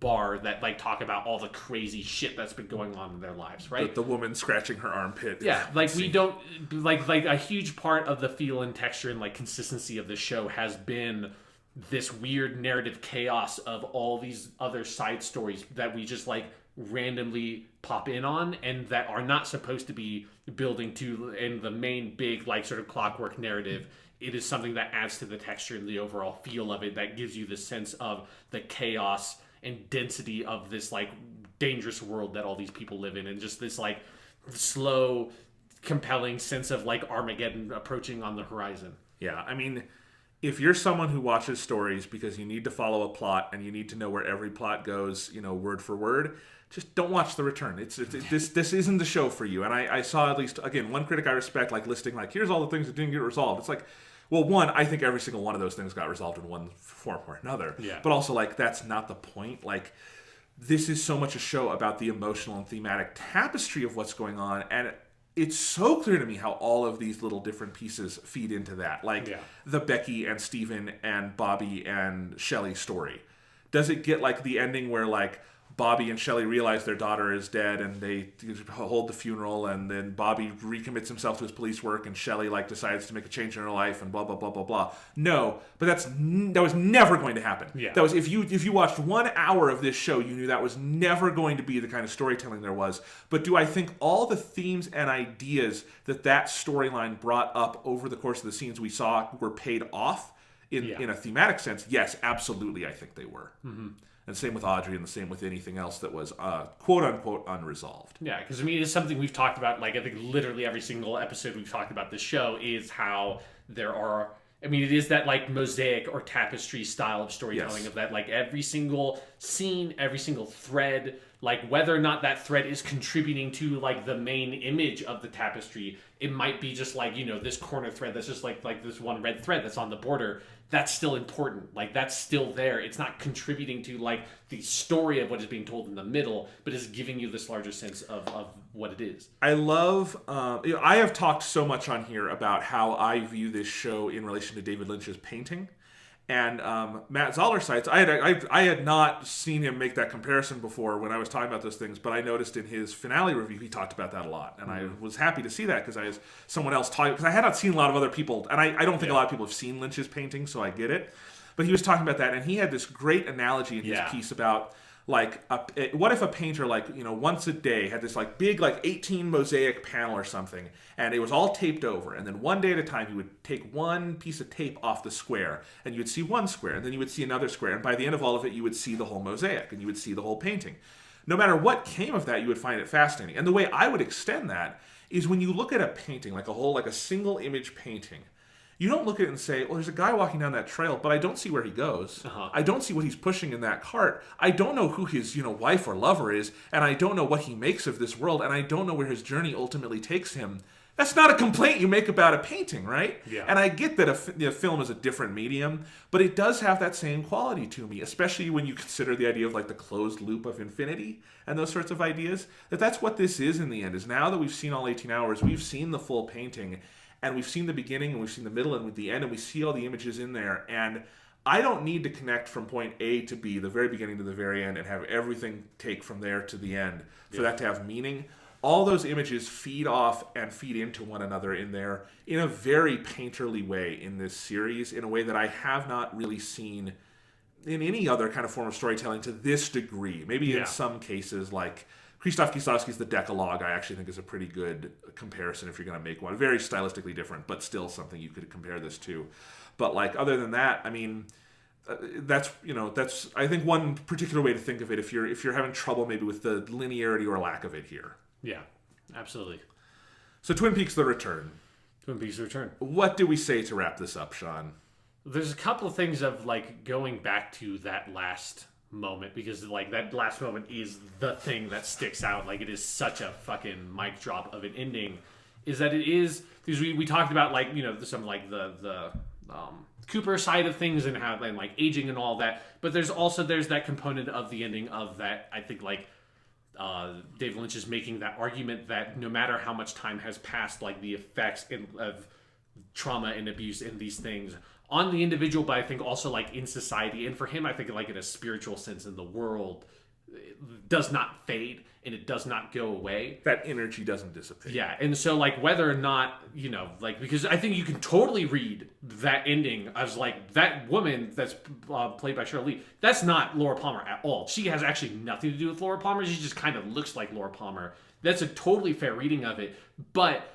bar that like talk about all the crazy shit that's been going on in their lives, right? The woman scratching her armpit. Yeah, like we don't like a huge part of the feel and texture and like consistency of the show has been this weird narrative chaos of all these other side stories that we just like randomly pop in on and that are not supposed to be building to in the main big like sort of clockwork narrative. It is something that adds to the texture and the overall feel of it, that gives you the sense of the chaos and density of this like dangerous world that all these people live in, and just this like slow, compelling sense of like Armageddon approaching on the horizon. Yeah, I mean, if you're someone who watches stories because you need to follow a plot and you need to know where every plot goes, you know, word for word, just don't watch The Return. This isn't the show for you. And I saw at least, again, one critic I respect, like listing, like, here's all the things that didn't get resolved. It's like, well, one, I think every single one of those things got resolved in one form or another. Yeah. But also, like, that's not the point. Like, this is so much a show about the emotional and thematic tapestry of what's going on. And it's so clear to me how all of these little different pieces feed into that. Like, the Becky and Steven and Bobby and Shelley story. Does it get, like, the ending where, like, Bobby and Shelley realize their daughter is dead and they hold the funeral, and then Bobby recommits himself to his police work and Shelley like decides to make a change in her life and blah blah blah blah blah? No, but that was never going to happen. Yeah. That was if you watched 1 hour of this show, you knew that was never going to be the kind of storytelling there was. But do I think all the themes and ideas that storyline brought up over the course of the scenes we saw were paid off in a thematic sense? Yes, absolutely. I think they were. Mm-hmm. And same with Audrey, and the same with anything else that was quote-unquote unresolved. Yeah, because, I mean, it's something we've talked about, like, I think literally every single episode we've talked about this show is how there are... I mean, it is that, like, mosaic or tapestry style of storytelling of that, like, every single scene, every single thread, like, whether or not that thread is contributing to, like, the main image of the tapestry, it might be just, like, you know, this corner thread that's just, like this one red thread that's on the border. That's still important. Like, that's still there. It's not contributing to, like, the story of what is being told in the middle, but is giving you this larger sense of what it is. I love... I have talked so much on here about how I view this show in relation to David Lynch's painting. And Matt Zoller cites... I had not seen him make that comparison before when I was talking about those things, but I noticed in his finale review he talked about that a lot. And I was happy to see that because I was someone else talking... Because I had not seen a lot of other people... And I don't think a lot of people have seen Lynch's painting, so I get it. But he was talking about that, and he had this great analogy in his piece about like what if a painter once a day had this big 18 mosaic panel or something, and it was all taped over, and then one day at a time he would take one piece of tape off the square, and you would see one square, and then you would see another square, and by the end of all of it you would see the whole mosaic, and you would see the whole painting. No matter what came of that, you would find it fascinating. And the way I would extend that is when you look at a painting, like a single image painting, you don't look at it and say, well, there's a guy walking down that trail, but I don't see where he goes. I don't see what he's pushing in that cart. I don't know who his wife or lover is, and I don't know what he makes of this world, and I don't know where his journey ultimately takes him. That's not a complaint you make about a painting, right? Yeah. And I get that a film is a different medium, but it does have that same quality to me, especially when you consider the idea of the closed loop of infinity and those sorts of ideas. That's what this is in the end, is now that we've seen all 18 hours, we've seen the full painting, and we've seen the beginning, and we've seen the middle, and the end, and we see all the images in there. And I don't need to connect from point A to B, the very beginning to the very end, and have everything take from there to the end for that to have meaning. All those images feed off and feed into one another in there in a very painterly way in this series, in a way that I have not really seen in any other kind of form of storytelling to this degree. Maybe in some cases, like Krzysztof Kieslowski's The Decalogue, I actually think is a pretty good comparison if you're going to make one. Very stylistically different, but still something you could compare this to. But other than that, I mean, that's I think one particular way to think of it if you're having trouble maybe with the linearity or lack of it here. Yeah, absolutely. So Twin Peaks: The Return. Twin Peaks: The Return. What do we say to wrap this up, Sean? There's a couple of things of going back to that last moment, because that last moment is the thing that sticks out. It is such a fucking mic drop of an ending. Is that it is, because we talked about some the Cooper side of things and how and aging and all that, but there's that component of the ending of that. I think David Lynch is making that argument that no matter how much time has passed, the effects of trauma and abuse in these things on the individual, but I think also in society, and for him I think in a spiritual sense in the world, it does not fade and it does not go away. That energy doesn't dissipate. Yeah, and so whether or not because I think you can totally read that ending as that woman that's played by Cheryl Lee, that's not Laura Palmer at all. She has actually nothing to do with Laura Palmer. She just kind of looks like Laura Palmer. That's a totally fair reading of it, but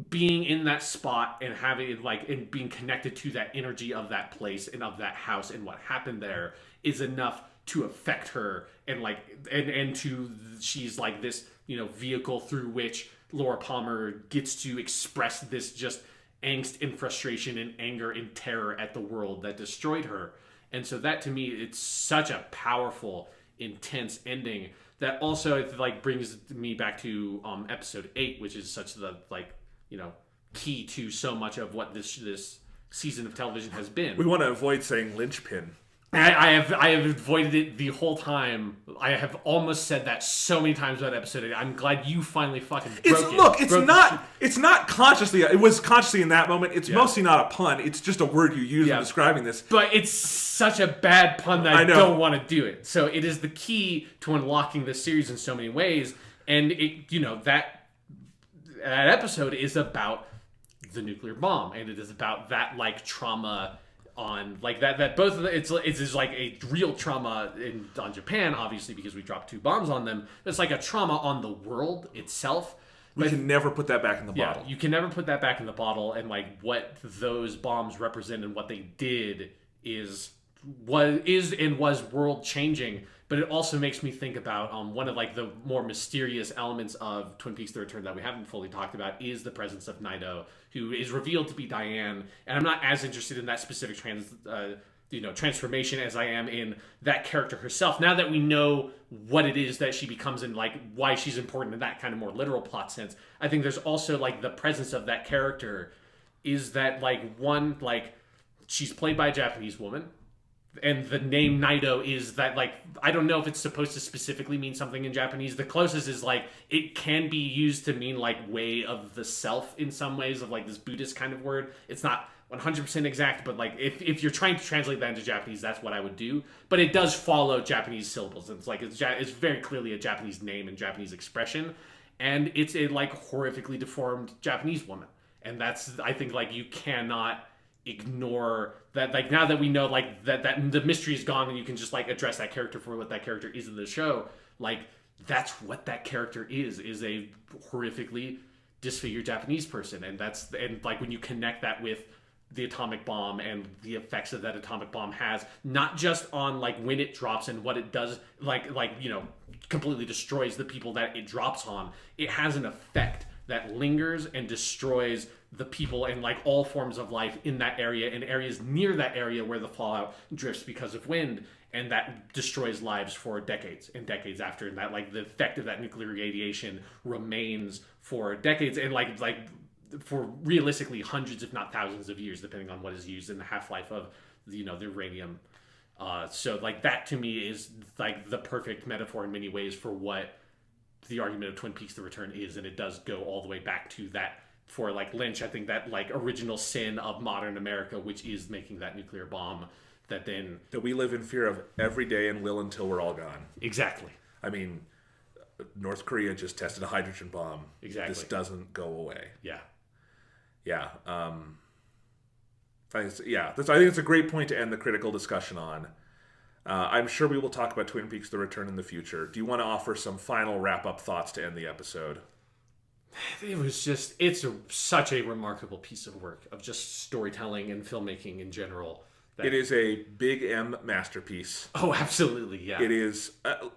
being in that spot and having it and being connected to that energy of that place and of that house and what happened there is enough to affect her, and and to she's this vehicle through which Laura Palmer gets to express this just angst and frustration and anger and terror at the world that destroyed her. And so that to me, it's such a powerful, intense ending that also brings me back to episode 8, which is such the key to so much of what this season of television has been. We want to avoid saying linchpin. I have avoided it the whole time. I have almost said that so many times about episode 8. I'm glad you finally fucking broke it. Look, it's not consciously. It was consciously in that moment. It's mostly not a pun. It's just a word you use in describing this. But it's such a bad pun that I don't want to do it. So it is the key to unlocking this series in so many ways. And it, that episode is about the nuclear bomb, and it is about that trauma on that both of the, it's a real trauma on Japan, obviously, because we dropped 2 bombs on them. It's a trauma on the world itself. We can never put that back in the bottle. You can never put that back in the bottle, and what those bombs represent and what they did was world changing. But it also makes me think about one of the more mysterious elements of Twin Peaks: The Return that we haven't fully talked about is the presence of Naito, who is revealed to be Diane. And I'm not as interested in that specific transformation as I am in that character herself. Now that we know what it is that she becomes and why she's important in that kind of more literal plot sense, I think there's also the presence of that character is that she's played by a Japanese woman. And the name Naito is that I don't know if it's supposed to specifically mean something in Japanese. The closest is it can be used to mean way of the self in some ways, of this Buddhist kind of word. It's not 100% exact, but if you're trying to translate that into Japanese, that's what I would do. But it does follow Japanese syllables. It's it's very clearly a Japanese name and Japanese expression, and it's a horrifically deformed Japanese woman, and that's I think you cannot ignore that. Like, now that we know, like, that the mystery is gone and you can just, like, address that character for what that character is in the show, like, that's what that character is a horrifically disfigured Japanese person. And like, when you connect that with the atomic bomb and the effects that atomic bomb has, not just on, like, when it drops and what it does, like you know, completely destroys the people that it drops on, it has an effect that lingers and destroys the people and, like, all forms of life in that area and areas near that area where the fallout drifts because of wind, and that destroys lives for decades and decades after. And that, like, the effect of that nuclear radiation remains for decades and like for realistically hundreds if not thousands of years, depending on what is used in the half-life of, you know, the uranium. So, like, that to me is, like, the perfect metaphor in many ways for what the argument of Twin Peaks: The Return is. And it does go all the way back to that. For, like, Lynch, I think that, like, original sin of modern America, which is making that nuclear bomb that we live in fear of every day and will until we're all gone. Exactly. I mean, North Korea just tested a hydrogen bomb. Exactly. This doesn't go away. Yeah. Yeah. I think it's a great point to end the critical discussion on. I'm sure we will talk about Twin Peaks: The Return in the future. Do you want to offer some final wrap-up thoughts to end the episode? It was just, such a remarkable piece of work of just storytelling and filmmaking in general. It is a big M masterpiece. Oh, absolutely, yeah. It is.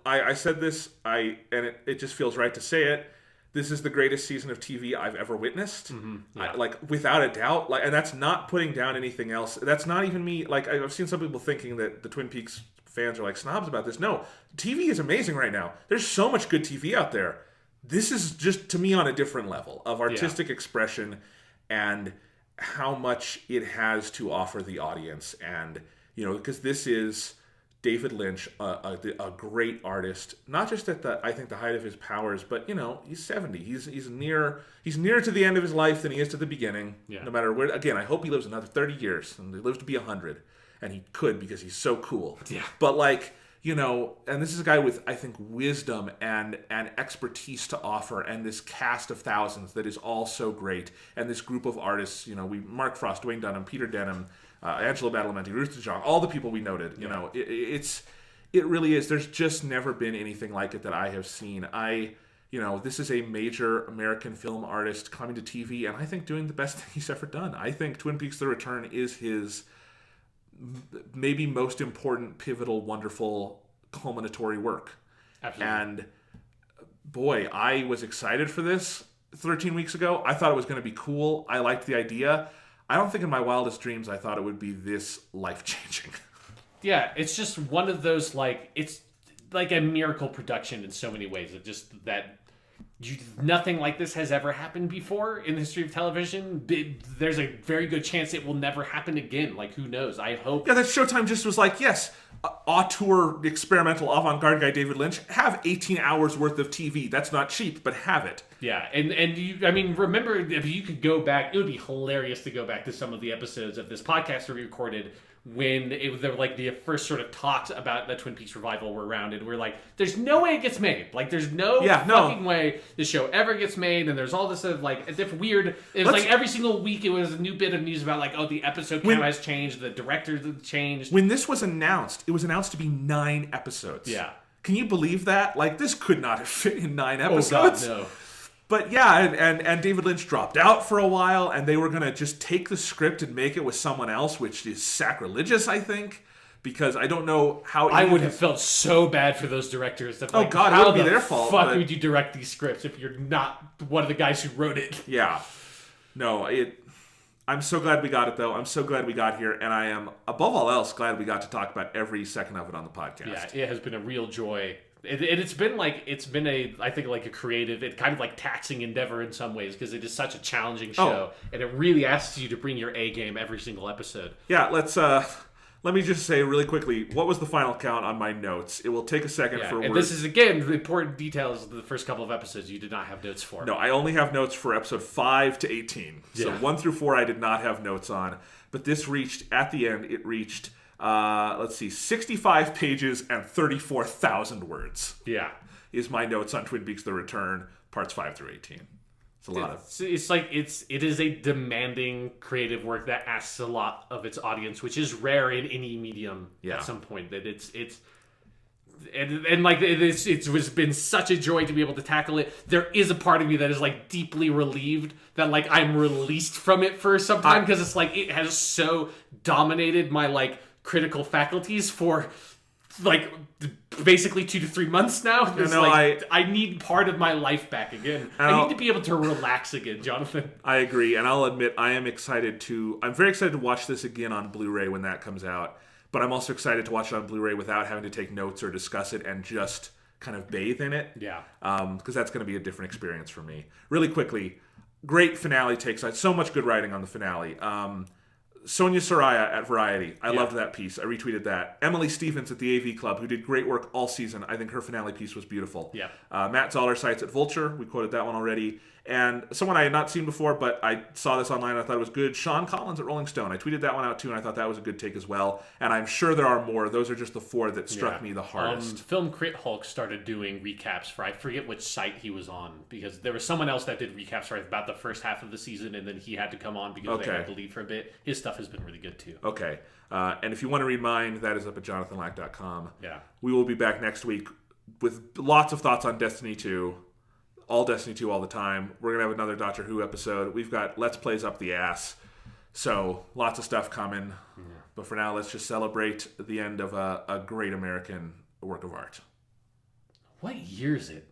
I said this, and it just feels right to say it. This is the greatest season of TV I've ever witnessed. Mm-hmm, yeah. Like, without a doubt. Like, and that's not putting down anything else. That's not even me. Like, I've seen some people thinking that the Twin Peaks fans are, like, snobs about this. No, TV is amazing right now. There's so much good TV out there. This is just, to me, on a different level of artistic expression and how much it has to offer the audience. And, you know, because this is David Lynch, a great artist, not just at I think the height of his powers, but, you know, he's 70. He's nearer to the end of his life than he is to the beginning. Yeah. No matter where. Again, I hope he lives another 30 years and he lives to be 100, and he could, because he's so cool. Yeah. But, like, you know, and this is a guy with, I think, wisdom and expertise to offer, and this cast of thousands that is all so great, and this group of artists, you know, Mark Frost, Dwayne Dunham, Peter Denham, Angelo Badalamenti, Ruth DeJong, all the people we noted. You know, it really is. There's just never been anything like it that I have seen. You know, this is a major American film artist coming to TV, and I think doing the best thing he's ever done. I think Twin Peaks: The Return is his maybe most important, pivotal, wonderful, culminatory work. Absolutely. And boy, I was excited for this 13 weeks ago. I thought it was going to be cool. I liked the idea. I don't think in my wildest dreams I thought it would be this life-changing. Yeah, it's just one of those, like, it's like a miracle production in so many ways. It just that nothing like this has ever happened before in the history of television. There's a very good chance it will never happen again. Like, who knows? I hope. Yeah, that Showtime just was like, yes, auteur, experimental, avant-garde guy David Lynch, have 18 hours worth of TV. That's not cheap, but have it. Yeah, and you, I mean, remember, if you could go back, it would be hilarious to go back to some of the episodes of this podcast we recorded when they were, like, the first sort of talks about the Twin Peaks revival were around, and we're like, there's no way it gets made. Like, there's no fucking way this show ever gets made, and there's all this sort of, like, a different weird, it was like every single week it was a new bit of news about, like, oh, the episode count has changed, the director changed. When this was announced, it was announced to be 9 episodes. Yeah. Can you believe that? Like, this could not have fit in 9 episodes. Oh, God, no. But yeah, and David Lynch dropped out for a while, and they were going to just take the script and make it with someone else, which is sacrilegious, I think, because I don't know how... I would have felt so bad for those directors. That, like, oh, God, it would be their fault. How the fuck would you direct these scripts if you're not one of the guys who wrote it? Yeah. No, I'm so glad we got it, though. I'm so glad we got here, and I am, above all else, glad we got to talk about every second of it on the podcast. Yeah, it has been a real joy. It's been I think, like, a creative, it's kind of like taxing endeavor in some ways, because it is such a challenging show, and it really asks you to bring your A game every single episode. Yeah, let me just say really quickly, what was the final count on my notes? It will take a second for and this is, again, the important details of the first couple of episodes you did not have notes for. No, I only have notes for episode 5 to 18. So 1 through 4 I did not have notes on, but this reached, at the end, it reached... 65 pages and 34,000 words. Yeah. Is my notes on Twin Peaks: The Return, parts 5 through 18. It's a lot of... It is a demanding creative work that asks a lot of its audience, which is rare in any medium at some point. That it's been such a joy to be able to tackle it. There is a part of me that is like deeply relieved that like I'm released from it for some time, because it's like it has so dominated my like critical faculties for like basically 2 to 3 months now. I need part of my life back again. I need to be able to relax again, Jonathan. I agree, and I'll admit I'm very excited to watch this again on Blu-ray when that comes out. But I'm also excited to watch it on Blu-ray without having to take notes or discuss it and just kind of bathe in it. Yeah. Because that's going to be a different experience for me. Really quickly, great finale takes. So much good writing on the finale. Sonia Soraya at Variety. I loved that piece. I retweeted that. Emily Stevens at the AV Club, who did great work all season. I think her finale piece was beautiful. Yeah. Matt Zoller Sites at Vulture. We quoted that one already. And someone I had not seen before, but I saw this online and I thought it was good. Sean Collins at Rolling Stone. I tweeted that one out too, and I thought that was a good take as well. And I'm sure there are more. Those are just the 4 that struck me the hardest. Film Crit Hulk started doing recaps for, I forget which site he was on, because there was someone else that did recaps for about the first half of the season, and then he had to come on because they had to leave for a bit. His stuff has been really good too. Okay. And if you want to read mine, that is up at jonathanlack.com. Yeah. We will be back next week with lots of thoughts on Destiny 2. All Destiny 2 all the time. We're going to have another Doctor Who episode. We've got Let's Plays up the ass. So, lots of stuff coming. Yeah. But for now, let's just celebrate the end of a great American work of art. What year is it?